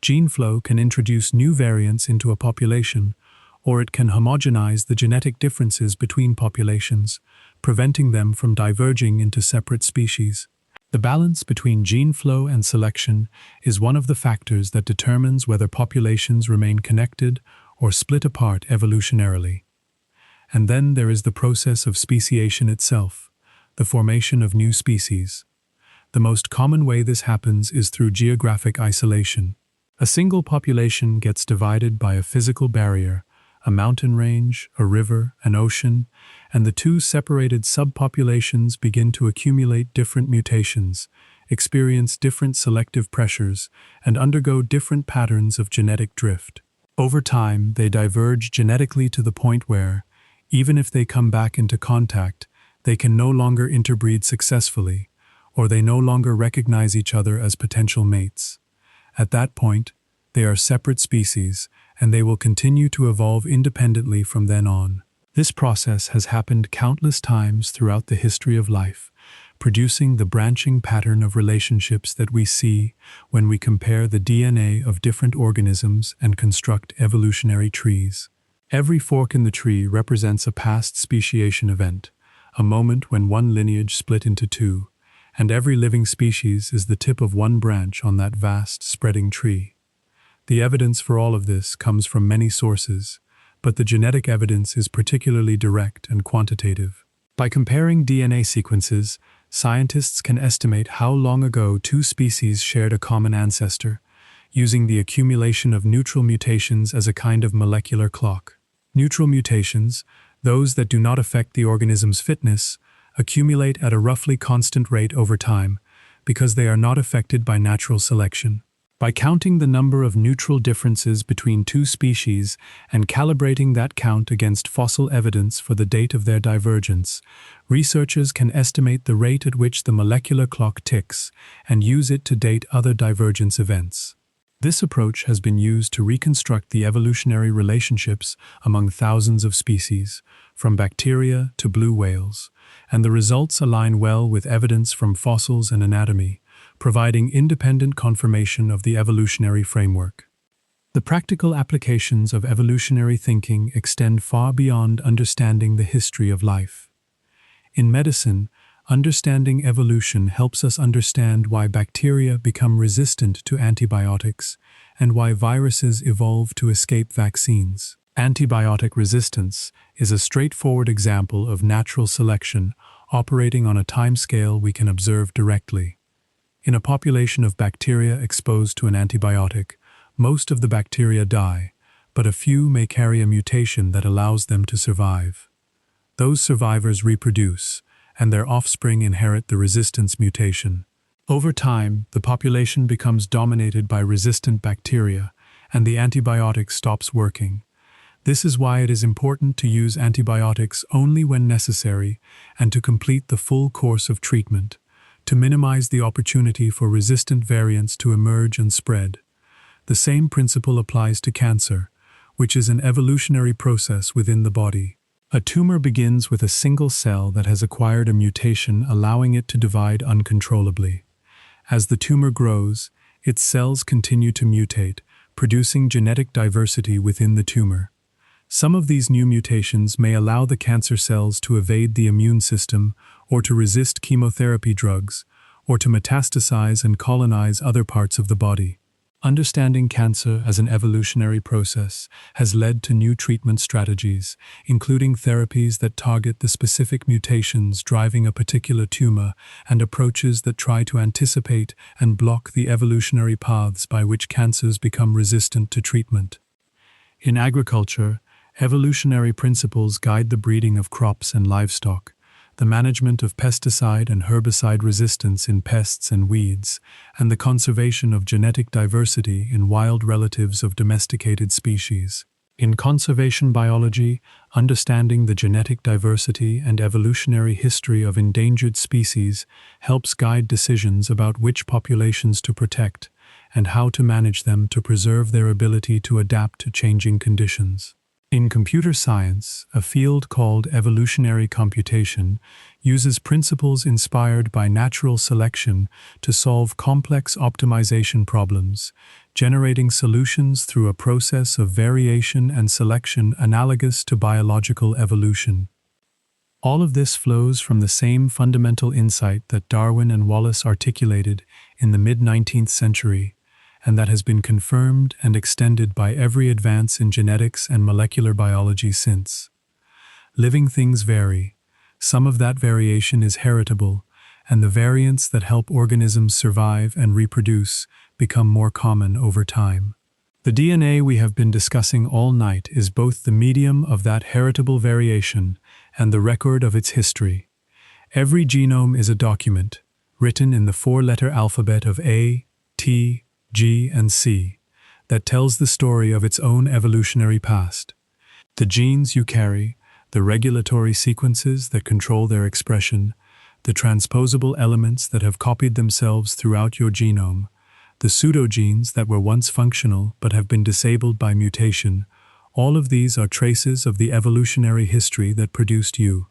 Gene flow can introduce new variants into a population, or it can homogenize the genetic differences between populations, preventing them from diverging into separate species. The balance between gene flow and selection is one of the factors that determines whether populations remain connected or split apart evolutionarily. And then there is the process of speciation itself, the formation of new species. The most common way this happens is through geographic isolation. A single population gets divided by a physical barrier, a mountain range, a river, an ocean, and the two separated subpopulations begin to accumulate different mutations, experience different selective pressures, and undergo different patterns of genetic drift. Over time, they diverge genetically to the point where, even if they come back into contact, they can no longer interbreed successfully, or they no longer recognize each other as potential mates. At that point, they are separate species, and they will continue to evolve independently from then on. This process has happened countless times throughout the history of life, producing the branching pattern of relationships that we see when we compare the DNA of different organisms and construct evolutionary trees. Every fork in the tree represents a past speciation event, a moment when one lineage split into two, and every living species is the tip of one branch on that vast, spreading tree. The evidence for all of this comes from many sources, but the genetic evidence is particularly direct and quantitative. By comparing DNA sequences, scientists can estimate how long ago two species shared a common ancestor, using the accumulation of neutral mutations as a kind of molecular clock. Neutral mutations, those that do not affect the organism's fitness, accumulate at a roughly constant rate over time because they are not affected by natural selection. By counting the number of neutral differences between two species and calibrating that count against fossil evidence for the date of their divergence, researchers can estimate the rate at which the molecular clock ticks and use it to date other divergence events. This approach has been used to reconstruct the evolutionary relationships among thousands of species, from bacteria to blue whales, and the results align well with evidence from fossils and anatomy, providing independent confirmation of the evolutionary framework. The practical applications of evolutionary thinking extend far beyond understanding the history of life. In medicine, understanding evolution helps us understand why bacteria become resistant to antibiotics and why viruses evolve to escape vaccines. Antibiotic resistance is a straightforward example of natural selection operating on a timescale we can observe directly. In a population of bacteria exposed to an antibiotic, most of the bacteria die, but a few may carry a mutation that allows them to survive. Those survivors reproduce, and their offspring inherit the resistance mutation. Over time, the population becomes dominated by resistant bacteria, and the antibiotic stops working. This is why it is important to use antibiotics only when necessary and to complete the full course of treatment, to minimize the opportunity for resistant variants to emerge and spread. The same principle applies to cancer, which is an evolutionary process within the body. A tumor begins with a single cell that has acquired a mutation allowing it to divide uncontrollably. As the tumor grows, its cells continue to mutate, producing genetic diversity within the tumor. Some of these new mutations may allow the cancer cells to evade the immune system, or to resist chemotherapy drugs, or to metastasize and colonize other parts of the body. Understanding cancer as an evolutionary process has led to new treatment strategies, including therapies that target the specific mutations driving a particular tumor and approaches that try to anticipate and block the evolutionary paths by which cancers become resistant to treatment. In agriculture, evolutionary principles guide the breeding of crops and livestock, the management of pesticide and herbicide resistance in pests and weeds, and the conservation of genetic diversity in wild relatives of domesticated species. In conservation biology, understanding the genetic diversity and evolutionary history of endangered species helps guide decisions about which populations to protect and how to manage them to preserve their ability to adapt to changing conditions. In computer science, a field called evolutionary computation uses principles inspired by natural selection to solve complex optimization problems, generating solutions through a process of variation and selection analogous to biological evolution. All of this flows from the same fundamental insight that Darwin and Wallace articulated in the mid-19th century, and that has been confirmed and extended by every advance in genetics and molecular biology since. Living things vary. Some of that variation is heritable, and the variants that help organisms survive and reproduce become more common over time. The DNA we have been discussing all night is both the medium of that heritable variation and the record of its history. Every genome is a document, written in the four-letter alphabet of A, T, G, and C, that tells the story of its own evolutionary past. The genes you carry, the regulatory sequences that control their expression, the transposable elements that have copied themselves throughout your genome, the pseudogenes that were once functional but have been disabled by mutation, all of these are traces of the evolutionary history that produced you.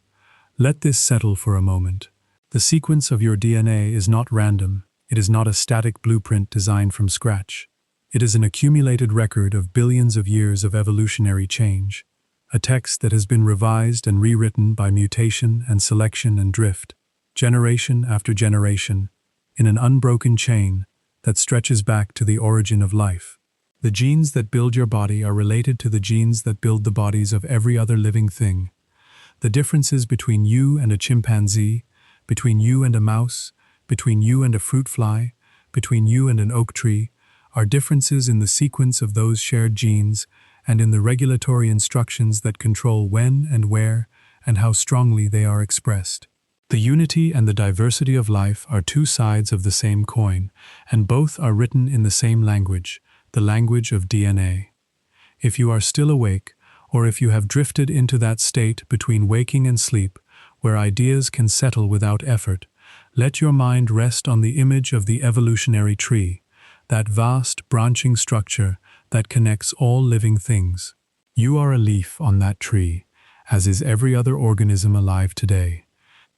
Let this settle for a moment. The sequence of your DNA is not random. It is not a static blueprint designed from scratch. It is an accumulated record of billions of years of evolutionary change, a text that has been revised and rewritten by mutation and selection and drift, generation after generation, in an unbroken chain that stretches back to the origin of life. The genes that build your body are related to the genes that build the bodies of every other living thing. The differences between you and a chimpanzee, between you and a mouse, between you and a fruit fly, between you and an oak tree, are differences in the sequence of those shared genes and in the regulatory instructions that control when and where and how strongly they are expressed. The unity and the diversity of life are two sides of the same coin, and both are written in the same language, the language of DNA. If you are still awake, or if you have drifted into that state between waking and sleep, where ideas can settle without effort, let your mind rest on the image of the evolutionary tree, that vast branching structure that connects all living things. You are a leaf on that tree, as is every other organism alive today.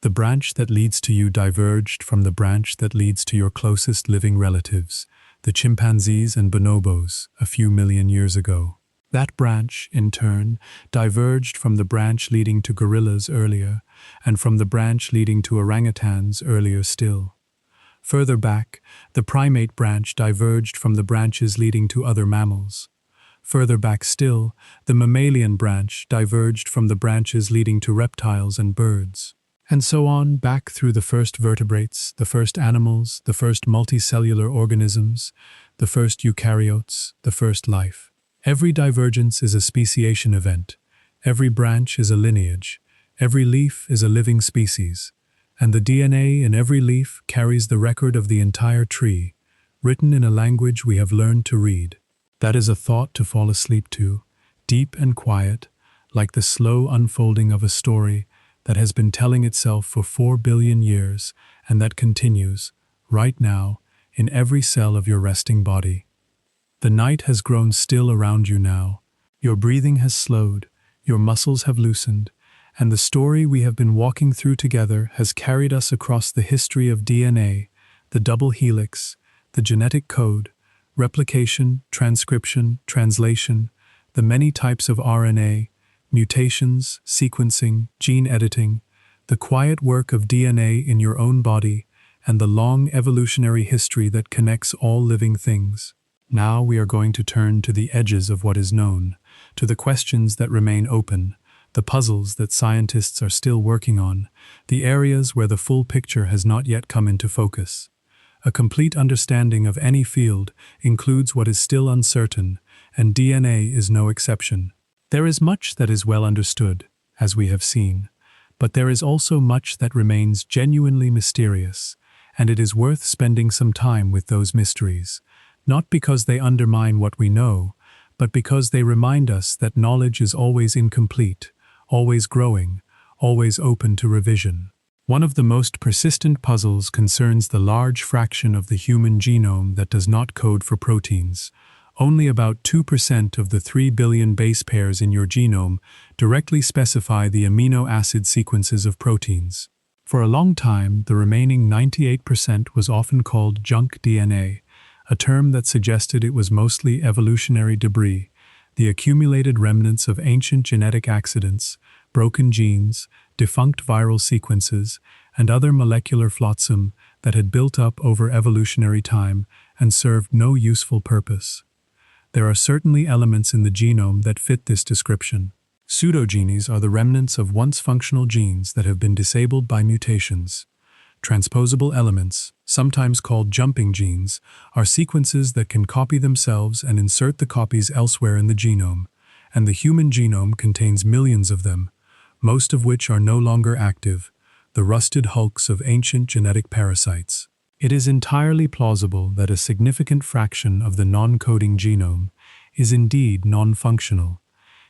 The branch that leads to you diverged from the branch that leads to your closest living relatives, the chimpanzees and bonobos, a few million years ago. That branch, in turn, diverged from the branch leading to gorillas earlier, and from the branch leading to orangutans earlier still. Further back, the primate branch diverged from the branches leading to other mammals. Further back still, the mammalian branch diverged from the branches leading to reptiles and birds. And so on back through the first vertebrates, the first animals, the first multicellular organisms, the first eukaryotes, the first life. Every divergence is a speciation event. Every branch is a lineage. Every leaf is a living species. And the DNA in every leaf carries the record of the entire tree, written in a language we have learned to read. That is a thought to fall asleep to, deep and quiet, like the slow unfolding of a story that has been telling itself for 4 billion years and that continues, right now, in every cell of your resting body. The night has grown still around you now. Your breathing has slowed, your muscles have loosened, and the story we have been walking through together has carried us across the history of DNA, the double helix, the genetic code, replication, transcription, translation, the many types of RNA, mutations, sequencing, gene editing, the quiet work of DNA in your own body, and the long evolutionary history that connects all living things. Now we are going to turn to the edges of what is known, to the questions that remain open, the puzzles that scientists are still working on, the areas where the full picture has not yet come into focus. A complete understanding of any field includes what is still uncertain, and DNA is no exception. There is much that is well understood, as we have seen, but there is also much that remains genuinely mysterious, and it is worth spending some time with those mysteries, not because they undermine what we know, but because they remind us that knowledge is always incomplete, always growing, always open to revision. One of the most persistent puzzles concerns the large fraction of the human genome that does not code for proteins. Only about 2% of the 3 billion base pairs in your genome directly specify the amino acid sequences of proteins. For a long time, the remaining 98% was often called junk DNA, a term that suggested it was mostly evolutionary debris, the accumulated remnants of ancient genetic accidents, broken genes, defunct viral sequences, and other molecular flotsam that had built up over evolutionary time and served no useful purpose. There are certainly elements in the genome that fit this description. Pseudogenes are the remnants of once functional genes that have been disabled by mutations. Transposable elements, sometimes called jumping genes, are sequences that can copy themselves and insert the copies elsewhere in the genome, and the human genome contains millions of them, most of which are no longer active, the rusted hulks of ancient genetic parasites. It is entirely plausible that a significant fraction of the non-coding genome is indeed non-functional,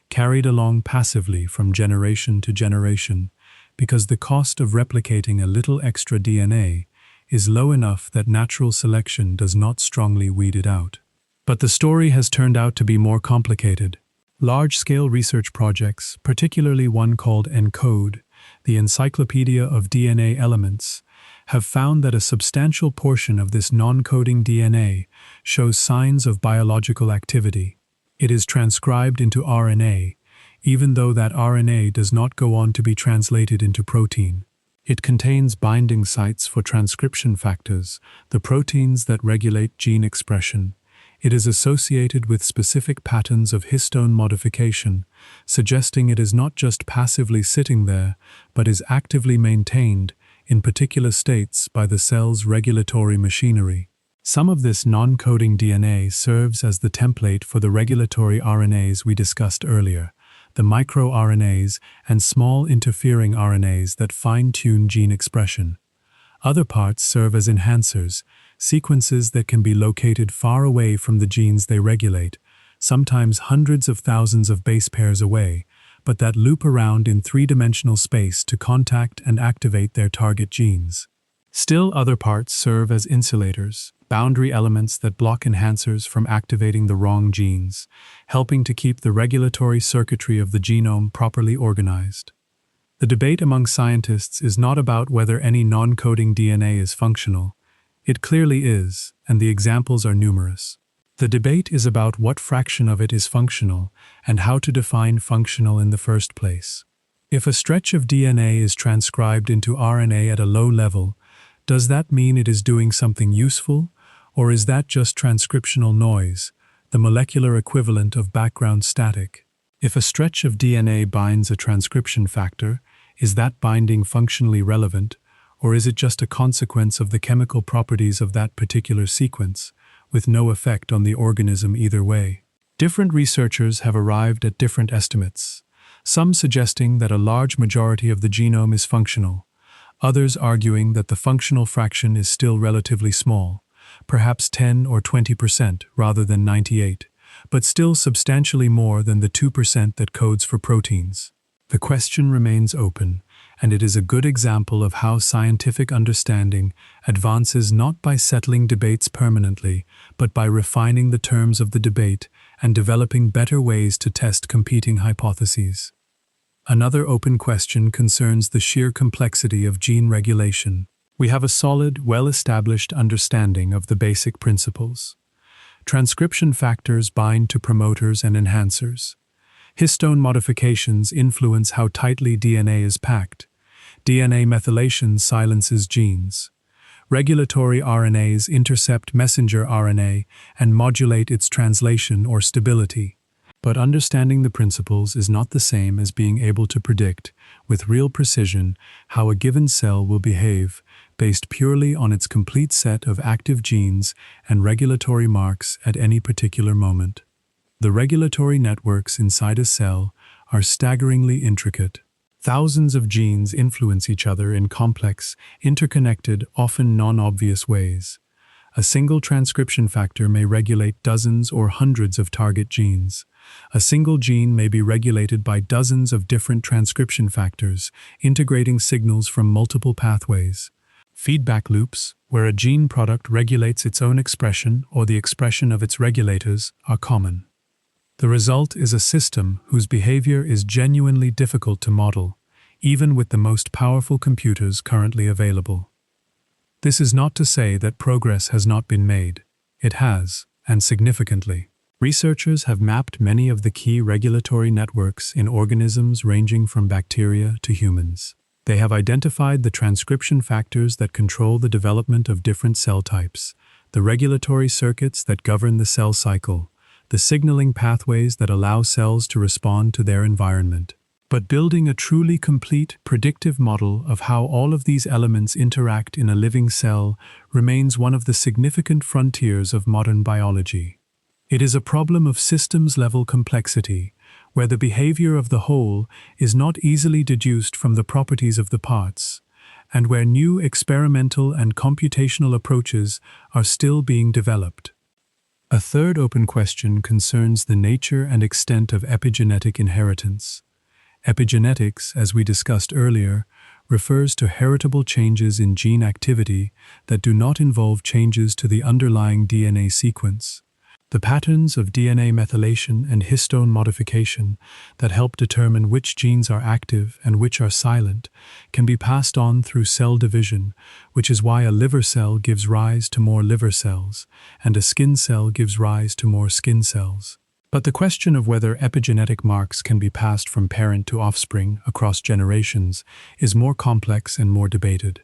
carried along passively from generation to generation, because the cost of replicating a little extra DNA is low enough that natural selection does not strongly weed it out. But the story has turned out to be more complicated. Large-scale research projects, particularly one called ENCODE, the Encyclopedia of DNA Elements, have found that a substantial portion of this non-coding DNA shows signs of biological activity. It is transcribed into RNA, even though that RNA does not go on to be translated into protein. It contains binding sites for transcription factors, the proteins that regulate gene expression. It is associated with specific patterns of histone modification, suggesting it is not just passively sitting there, but is actively maintained, in particular states, by the cell's regulatory machinery. Some of this non-coding DNA serves as the template for the regulatory RNAs we discussed earlier, the microRNAs and small interfering RNAs that fine-tune gene expression. Other parts serve as enhancers, sequences that can be located far away from the genes they regulate, sometimes hundreds of thousands of base pairs away, but that loop around in three-dimensional space to contact and activate their target genes. Still, other parts serve as insulators, boundary elements that block enhancers from activating the wrong genes, helping to keep the regulatory circuitry of the genome properly organized. The debate among scientists is not about whether any non-coding DNA is functional. It clearly is, and the examples are numerous. The debate is about what fraction of it is functional and how to define functional in the first place. If a stretch of DNA is transcribed into RNA at a low level, does that mean it is doing something useful, or is that just transcriptional noise, the molecular equivalent of background static? If a stretch of DNA binds a transcription factor, is that binding functionally relevant, or is it just a consequence of the chemical properties of that particular sequence, with no effect on the organism either way? Different researchers have arrived at different estimates, some suggesting that a large majority of the genome is functional, others arguing that the functional fraction is still relatively small, perhaps 10 or 20% rather than 98, but still substantially more than the 2% that codes for proteins. The question remains open, and it is a good example of how scientific understanding advances not by settling debates permanently, but by refining the terms of the debate and developing better ways to test competing hypotheses. Another open question concerns the sheer complexity of gene regulation. We have a solid, well-established understanding of the basic principles. Transcription factors bind to promoters and enhancers. Histone modifications influence how tightly DNA is packed. DNA methylation silences genes. Regulatory RNAs intercept messenger RNA and modulate its translation or stability. But understanding the principles is not the same as being able to predict, with real precision, how a given cell will behave, based purely on its complete set of active genes and regulatory marks at any particular moment. The regulatory networks inside a cell are staggeringly intricate. Thousands of genes influence each other in complex, interconnected, often non-obvious ways. A single transcription factor may regulate dozens or hundreds of target genes. A single gene may be regulated by dozens of different transcription factors, integrating signals from multiple pathways. Feedback loops, where a gene product regulates its own expression or the expression of its regulators, are common. The result is a system whose behavior is genuinely difficult to model, even with the most powerful computers currently available. This is not to say that progress has not been made. It has, and significantly. Researchers have mapped many of the key regulatory networks in organisms ranging from bacteria to humans. They have identified the transcription factors that control the development of different cell types, the regulatory circuits that govern the cell cycle, the signaling pathways that allow cells to respond to their environment. But building a truly complete, predictive model of how all of these elements interact in a living cell remains one of the significant frontiers of modern biology. It is a problem of systems-level complexity, where the behavior of the whole is not easily deduced from the properties of the parts, and where new experimental and computational approaches are still being developed. A third open question concerns the nature and extent of epigenetic inheritance. Epigenetics, as we discussed earlier, refers to heritable changes in gene activity that do not involve changes to the underlying DNA sequence. The patterns of DNA methylation and histone modification that help determine which genes are active and which are silent can be passed on through cell division, which is why a liver cell gives rise to more liver cells, and a skin cell gives rise to more skin cells. But the question of whether epigenetic marks can be passed from parent to offspring across generations is more complex and more debated.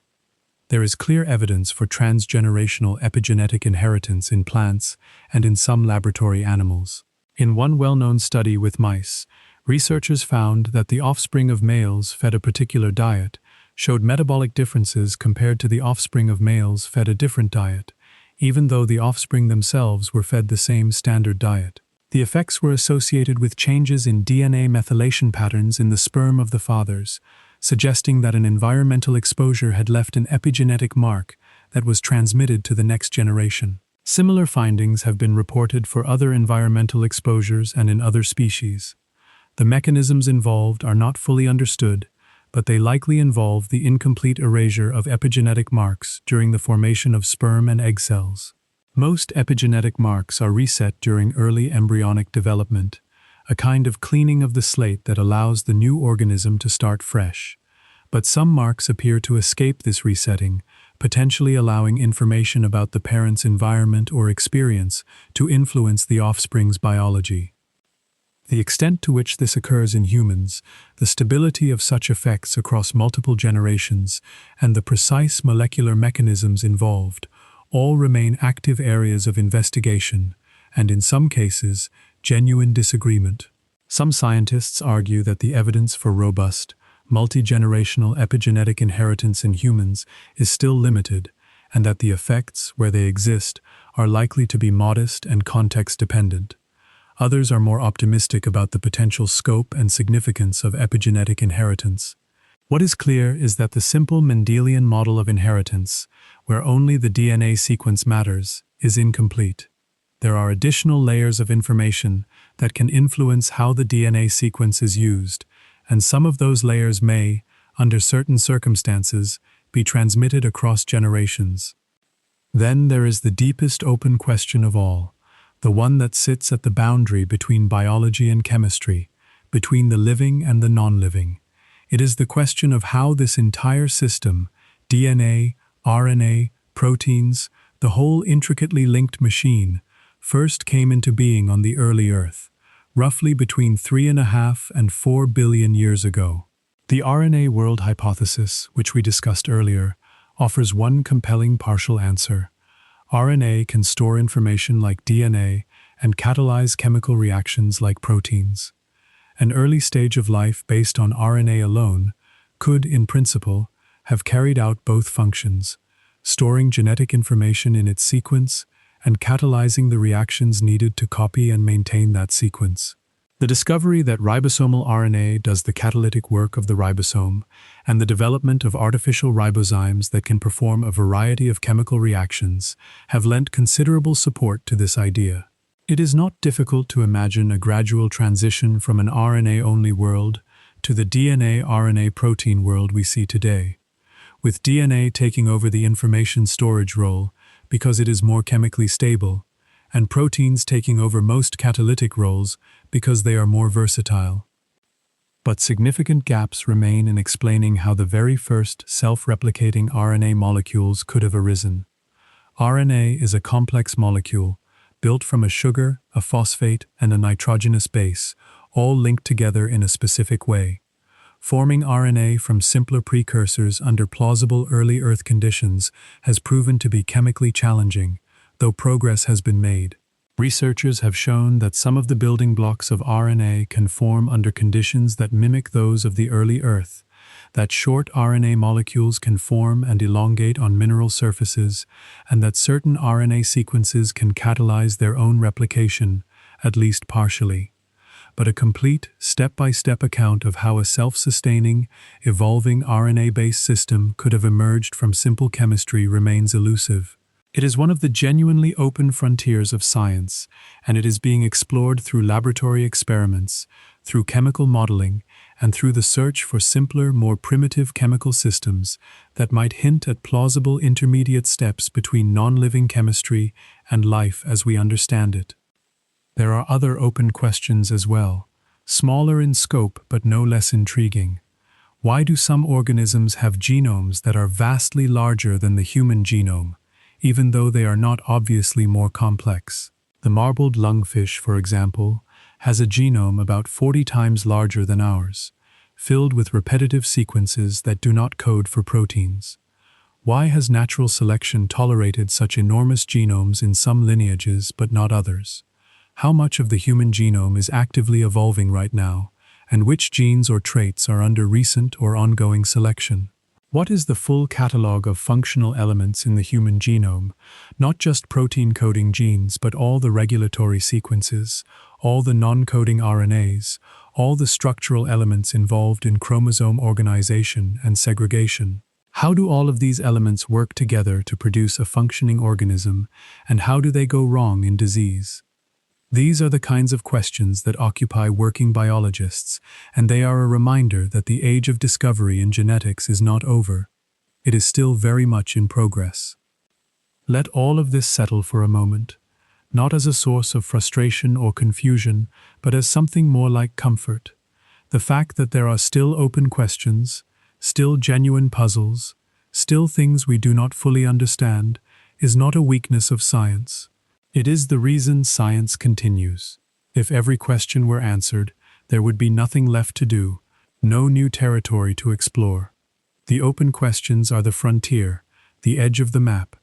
There is clear evidence for transgenerational epigenetic inheritance in plants and in some laboratory animals. In one well-known study with mice, researchers found that the offspring of males fed a particular diet showed metabolic differences compared to the offspring of males fed a different diet, even though the offspring themselves were fed the same standard diet. The effects were associated with changes in DNA methylation patterns in the sperm of the fathers, suggesting that an environmental exposure had left an epigenetic mark that was transmitted to the next generation. Similar findings have been reported for other environmental exposures and in other species. The mechanisms involved are not fully understood, but they likely involve the incomplete erasure of epigenetic marks during the formation of sperm and egg cells. Most epigenetic marks are reset during early embryonic development, a kind of cleaning of the slate that allows the new organism to start fresh. But some marks appear to escape this resetting, potentially allowing information about the parent's environment or experience to influence the offspring's biology. The extent to which this occurs in humans, the stability of such effects across multiple generations, and the precise molecular mechanisms involved all remain active areas of investigation, and in some cases, genuine disagreement. Some scientists argue that the evidence for robust, multi-generational epigenetic inheritance in humans is still limited, and that the effects, where they exist, are likely to be modest and context-dependent. Others are more optimistic about the potential scope and significance of epigenetic inheritance. What is clear is that the simple Mendelian model of inheritance, where only the DNA sequence matters, is incomplete. There are additional layers of information that can influence how the DNA sequence is used, and some of those layers may, under certain circumstances, be transmitted across generations. Then there is the deepest open question of all, the one that sits at the boundary between biology and chemistry, between the living and the non-living. It is the question of how this entire system, DNA, RNA, proteins, the whole intricately linked machine, first came into being on the early Earth, roughly between 3.5 and 4 billion years ago. The RNA world hypothesis, which we discussed earlier, offers one compelling partial answer. RNA can store information like DNA and catalyze chemical reactions like proteins. An early stage of life based on RNA alone could, in principle, have carried out both functions, storing genetic information in its sequence and catalyzing the reactions needed to copy and maintain that sequence. The discovery that ribosomal RNA does the catalytic work of the ribosome, and the development of artificial ribozymes that can perform a variety of chemical reactions, have lent considerable support to this idea. It is not difficult to imagine a gradual transition from an RNA-only world to the DNA-RNA protein world we see today, with DNA taking over the information storage role because it is more chemically stable, and proteins taking over most catalytic roles because they are more versatile. But significant gaps remain in explaining how the very first self-replicating RNA molecules could have arisen. RNA is a complex molecule, built from a sugar, a phosphate, and a nitrogenous base, all linked together in a specific way. Forming RNA from simpler precursors under plausible early Earth conditions has proven to be chemically challenging, though progress has been made. Researchers have shown that some of the building blocks of RNA can form under conditions that mimic those of the early Earth, that short RNA molecules can form and elongate on mineral surfaces, and that certain RNA sequences can catalyze their own replication, at least partially. But a complete, step-by-step account of how a self-sustaining, evolving RNA-based system could have emerged from simple chemistry remains elusive. It is one of the genuinely open frontiers of science, and it is being explored through laboratory experiments, through chemical modeling, and through the search for simpler, more primitive chemical systems that might hint at plausible intermediate steps between non-living chemistry and life as we understand it. There are other open questions as well, smaller in scope but no less intriguing. Why do some organisms have genomes that are vastly larger than the human genome, even though they are not obviously more complex? The marbled lungfish, for example, has a genome about 40 times larger than ours, filled with repetitive sequences that do not code for proteins. Why has natural selection tolerated such enormous genomes in some lineages but not others? How much of the human genome is actively evolving right now, and which genes or traits are under recent or ongoing selection? What is the full catalog of functional elements in the human genome, not just protein-coding genes, but all the regulatory sequences, all the non-coding RNAs, all the structural elements involved in chromosome organization and segregation? How do all of these elements work together to produce a functioning organism, and how do they go wrong in disease? These are the kinds of questions that occupy working biologists, and they are a reminder that the age of discovery in genetics is not over. It is still very much in progress. Let all of this settle for a moment, not as a source of frustration or confusion, but as something more like comfort. The fact that there are still open questions, still genuine puzzles, still things we do not fully understand, is not a weakness of science. It is the reason science continues. If every question were answered, there would be nothing left to do, no new territory to explore. The open questions are the frontier, the edge of the map,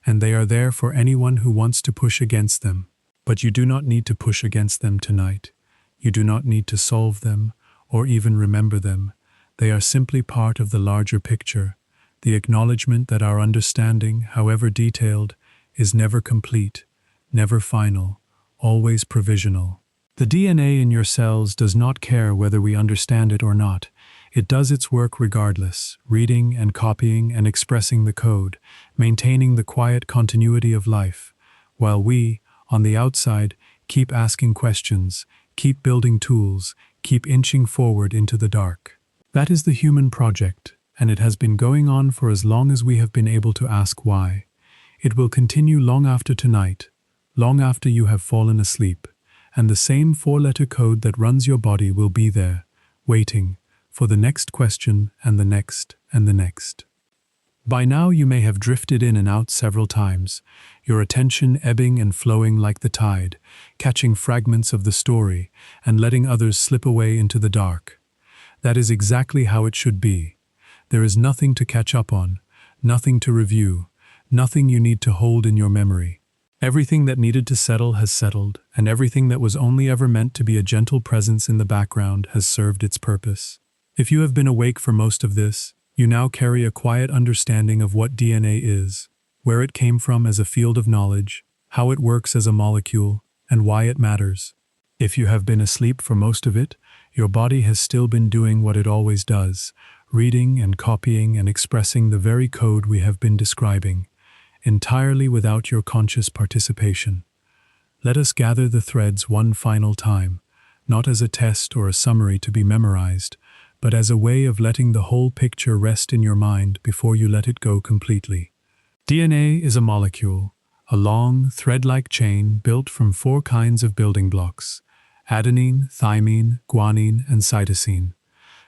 and they are there for anyone who wants to push against them. But you do not need to push against them tonight. You do not need to solve them, or even remember them. They are simply part of the larger picture, the acknowledgement that our understanding, however detailed, is never complete, never final, always provisional. The DNA in your cells does not care whether we understand it or not. It does its work regardless, reading and copying and expressing the code, maintaining the quiet continuity of life, while we, on the outside, keep asking questions, keep building tools, keep inching forward into the dark. That is the human project, and it has been going on for as long as we have been able to ask why. It will continue long after tonight, long after you have fallen asleep, and the same four-letter code that runs your body will be there, waiting for the next question and the next and the next. By now you may have drifted in and out several times, your attention ebbing and flowing like the tide, catching fragments of the story and letting others slip away into the dark. That is exactly how it should be. There is nothing to catch up on, nothing to review, nothing you need to hold in your memory. Everything that needed to settle has settled, and everything that was only ever meant to be a gentle presence in the background has served its purpose. If you have been awake for most of this, you now carry a quiet understanding of what DNA is, where it came from as a field of knowledge, how it works as a molecule, and why it matters. If you have been asleep for most of it, your body has still been doing what it always does, reading and copying and expressing the very code we have been describing, entirely without your conscious participation. Let us gather the threads one final time, not as a test or a summary to be memorized, but as a way of letting the whole picture rest in your mind before you let it go completely. DNA is a molecule, a long, thread-like chain built from 4 kinds of building blocks: adenine, thymine, guanine, and cytosine,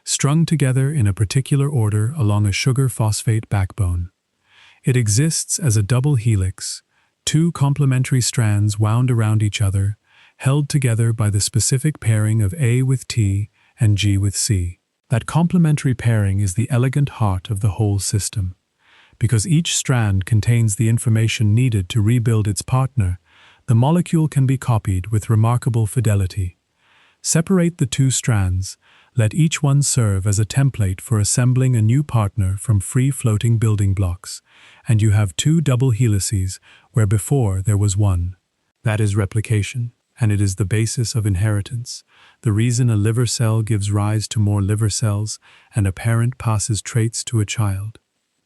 strung together in a particular order along a sugar-phosphate backbone. It exists as a double helix, 2 complementary strands wound around each other, held together by the specific pairing of A with T and G with C. That complementary pairing is the elegant heart of the whole system. Because each strand contains the information needed to rebuild its partner, the molecule can be copied with remarkable fidelity. Separate the 2 strands, let each one serve as a template for assembling a new partner from free-floating building blocks, and you have 2 double helices where before there was 1. That is replication, and it is the basis of inheritance, the reason a liver cell gives rise to more liver cells and a parent passes traits to a child.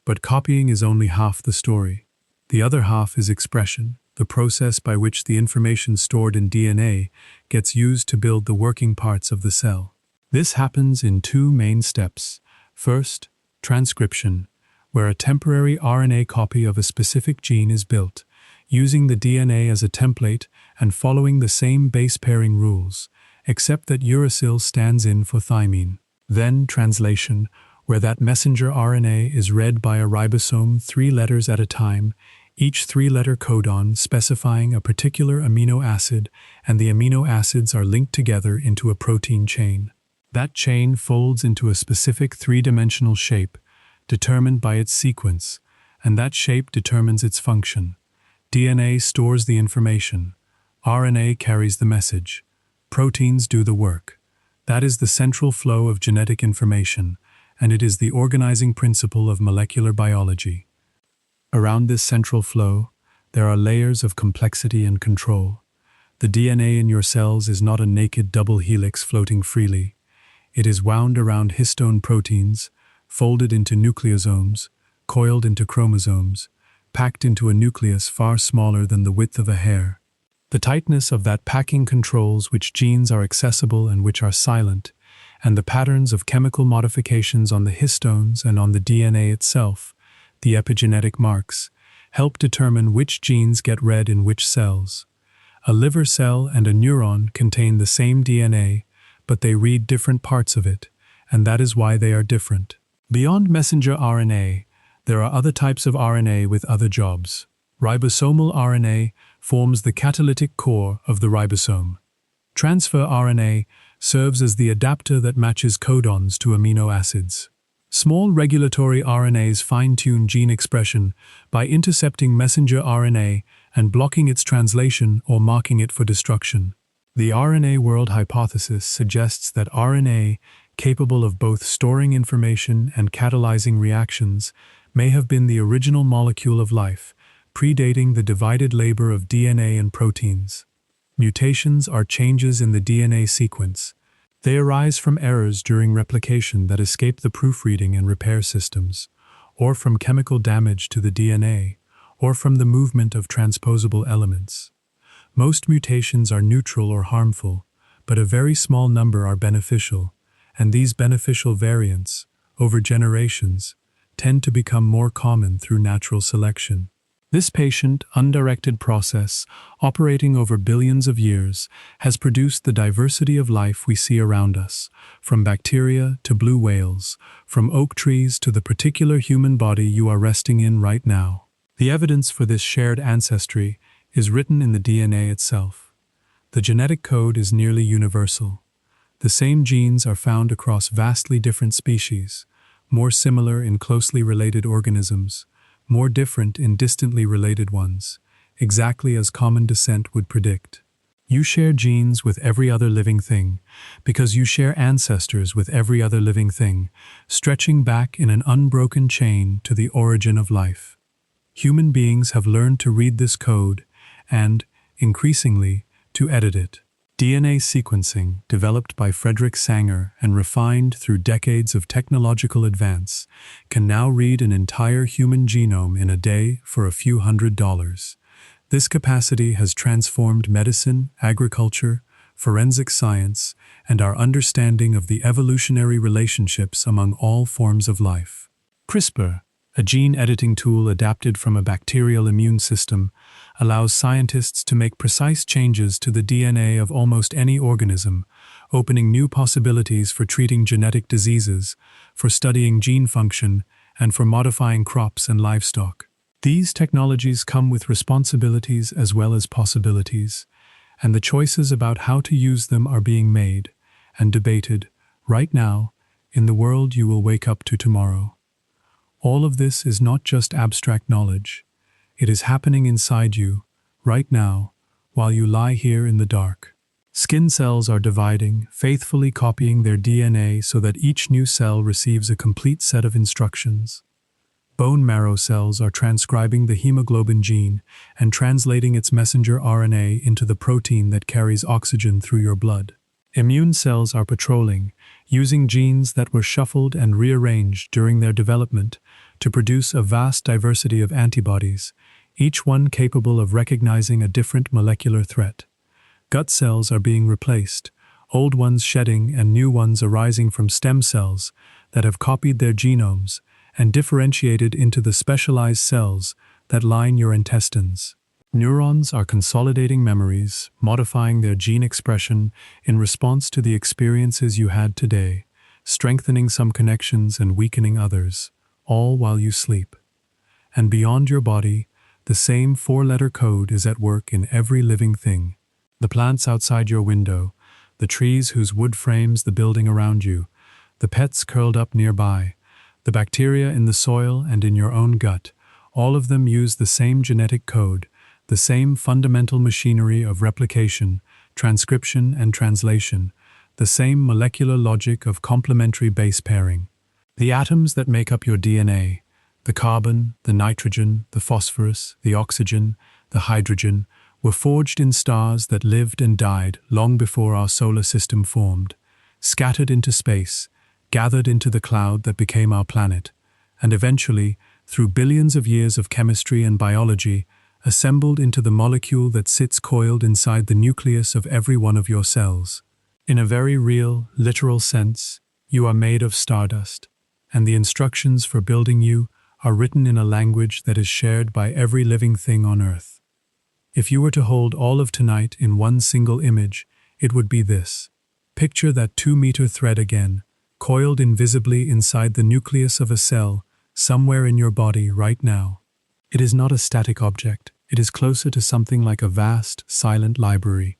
But copying is only half the story. The other half is expression, the process by which the information stored in DNA gets used to build the working parts of the cell. This happens in 2 main steps. First, transcription, where a temporary RNA copy of a specific gene is built, using the DNA as a template and following the same base pairing rules, except that uracil stands in for thymine. Then translation, where that messenger RNA is read by a ribosome 3 letters at a time, each 3-letter codon specifying a particular amino acid, and the amino acids are linked together into a protein chain. That chain folds into a specific 3-dimensional shape, determined by its sequence, and that shape determines its function. DNA stores the information. RNA carries the message. Proteins do the work. That is the central flow of genetic information, and it is the organizing principle of molecular biology. Around this central flow, there are layers of complexity and control. The DNA in your cells is not a naked double helix floating freely. It is wound around histone proteins, folded into nucleosomes, coiled into chromosomes, packed into a nucleus far smaller than the width of a hair. The tightness of that packing controls which genes are accessible and which are silent, and the patterns of chemical modifications on the histones and on the DNA itself, the epigenetic marks, help determine which genes get read in which cells. A liver cell and a neuron contain the same DNA, but they read different parts of it, and that is why they are different. Beyond messenger RNA, there are other types of RNA with other jobs. Ribosomal RNA forms the catalytic core of the ribosome. Transfer RNA serves as the adapter that matches codons to amino acids. Small regulatory RNAs fine-tune gene expression by intercepting messenger RNA and blocking its translation or marking it for destruction. The RNA world hypothesis suggests that RNA, capable of both storing information and catalyzing reactions, may have been the original molecule of life, predating the divided labor of DNA and proteins. Mutations are changes in the DNA sequence. They arise from errors during replication that escape the proofreading and repair systems, or from chemical damage to the DNA, or from the movement of transposable elements. Most mutations are neutral or harmful, but a very small number are beneficial, and these beneficial variants, over generations, tend to become more common through natural selection. This patient, undirected process, operating over billions of years, has produced the diversity of life we see around us, from bacteria to blue whales, from oak trees to the particular human body you are resting in right now. The evidence for this shared ancestry is written in the DNA itself. The genetic code is nearly universal. The same genes are found across vastly different species, more similar in closely related organisms, more different in distantly related ones, exactly as common descent would predict. You share genes with every other living thing, because you share ancestors with every other living thing, stretching back in an unbroken chain to the origin of life. Human beings have learned to read this code and, increasingly, to edit it. DNA sequencing, developed by Frederick Sanger and refined through decades of technological advance, can now read an entire human genome in a day for a few $100s. This capacity has transformed medicine, agriculture, forensic science, and our understanding of the evolutionary relationships among all forms of life. CRISPR, a gene editing tool adapted from a bacterial immune system, allows scientists to make precise changes to the DNA of almost any organism, opening new possibilities for treating genetic diseases, for studying gene function, and for modifying crops and livestock. These technologies come with responsibilities as well as possibilities, and the choices about how to use them are being made and debated right now in the world you will wake up to tomorrow. All of this is not just abstract knowledge. It is happening inside you, right now, while you lie here in the dark. Skin cells are dividing, faithfully copying their DNA so that each new cell receives a complete set of instructions. Bone marrow cells are transcribing the hemoglobin gene and translating its messenger RNA into the protein that carries oxygen through your blood. Immune cells are patrolling, using genes that were shuffled and rearranged during their development to produce a vast diversity of antibodies, each one capable of recognizing a different molecular threat. Gut cells are being replaced, old ones shedding and new ones arising from stem cells that have copied their genomes and differentiated into the specialized cells that line your intestines. Neurons are consolidating memories, modifying their gene expression in response to the experiences you had today, strengthening some connections and weakening others, all while you sleep. And beyond your body, the same four-letter code is at work in every living thing. The plants outside your window, the trees whose wood frames the building around you, the pets curled up nearby, the bacteria in the soil and in your own gut, all of them use the same genetic code, the same fundamental machinery of replication, transcription, and translation, the same molecular logic of complementary base pairing. The atoms that make up your DNA, the carbon, the nitrogen, the phosphorus, the oxygen, the hydrogen, were forged in stars that lived and died long before our solar system formed, scattered into space, gathered into the cloud that became our planet, and eventually, through billions of years of chemistry and biology, assembled into the molecule that sits coiled inside the nucleus of every one of your cells. In a very real, literal sense, you are made of stardust, and the instructions for building you are written in a language that is shared by every living thing on Earth. If you were to hold all of tonight in one single image, it would be this. Picture that 2-meter thread again, coiled invisibly inside the nucleus of a cell, somewhere in your body right now. It is not a static object. It is closer to something like a vast, silent library,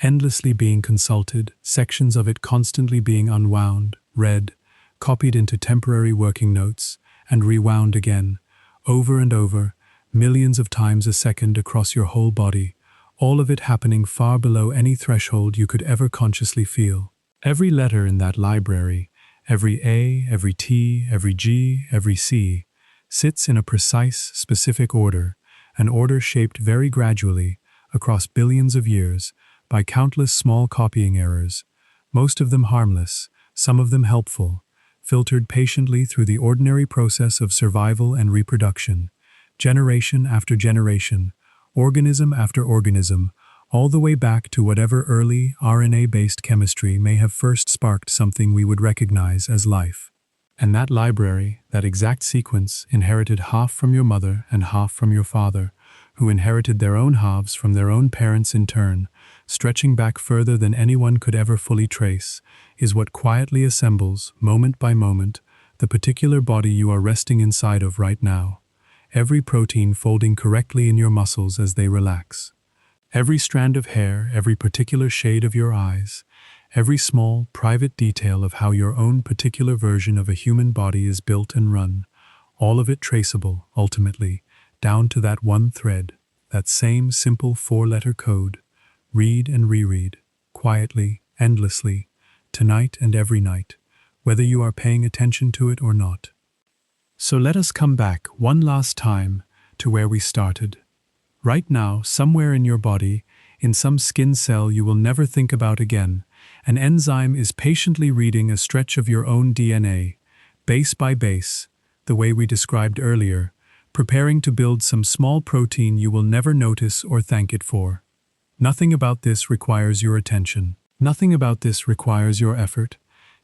endlessly being consulted, sections of it constantly being unwound, read, copied into temporary working notes, and rewound again, over and over, millions of times a second across your whole body, all of it happening far below any threshold you could ever consciously feel. Every letter in that library, every A, every T, every G, every C, sits in a precise, specific order, an order shaped very gradually, across billions of years, by countless small copying errors, most of them harmless, some of them helpful, filtered patiently through the ordinary process of survival and reproduction, generation after generation, organism after organism, all the way back to whatever early RNA-based chemistry may have first sparked something we would recognize as life. And that library, that exact sequence, inherited half from your mother and half from your father, who inherited their own halves from their own parents in turn, stretching back further than anyone could ever fully trace, is what quietly assembles, moment by moment, the particular body you are resting inside of right now. Every protein folding correctly in your muscles as they relax. Every strand of hair, every particular shade of your eyes, every small, private detail of how your own particular version of a human body is built and run, all of it traceable, ultimately, down to that one thread, that same simple four-letter code. Read and reread, quietly, endlessly, tonight and every night, whether you are paying attention to it or not. So let us come back one last time to where we started. Right now, somewhere in your body, in some skin cell you will never think about again, an enzyme is patiently reading a stretch of your own DNA, base by base, the way we described earlier, preparing to build some small protein you will never notice or thank it for. Nothing about this requires your attention. Nothing about this requires your effort.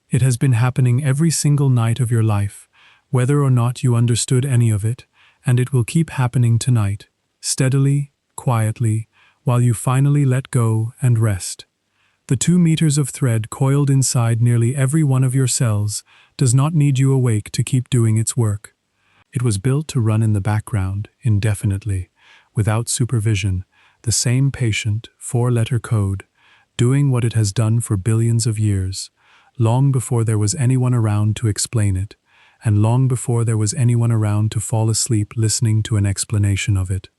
It has been happening every single night of your life, whether or not you understood any of it, and it will keep happening tonight, steadily, quietly, while you finally let go and rest. The 2 meters of thread coiled inside nearly every one of your cells does not need you awake to keep doing its work. It was built to run in the background, indefinitely, without supervision, the same patient, 4-letter code, doing what it has done for billions of years, long before there was anyone around to explain it, and long before there was anyone around to fall asleep listening to an explanation of it.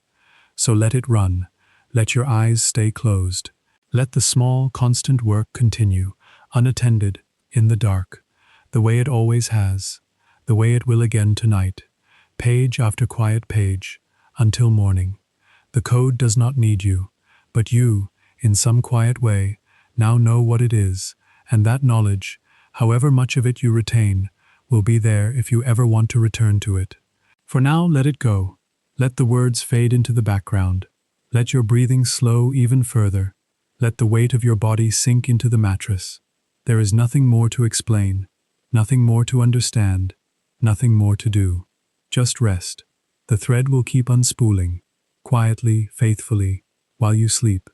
So let it run. Let your eyes stay closed. Let the small, constant work continue, unattended, in the dark, the way it always has, the way it will again tonight, page after quiet page, until morning. The code does not need you, but you, in some quiet way, now know what it is, and that knowledge, however much of it you retain, will be there if you ever want to return to it. For now, let it go. Let the words fade into the background. Let your breathing slow even further. Let the weight of your body sink into the mattress. There is nothing more to explain, nothing more to understand, nothing more to do. Just rest. The thread will keep unspooling, quietly, faithfully, while you sleep.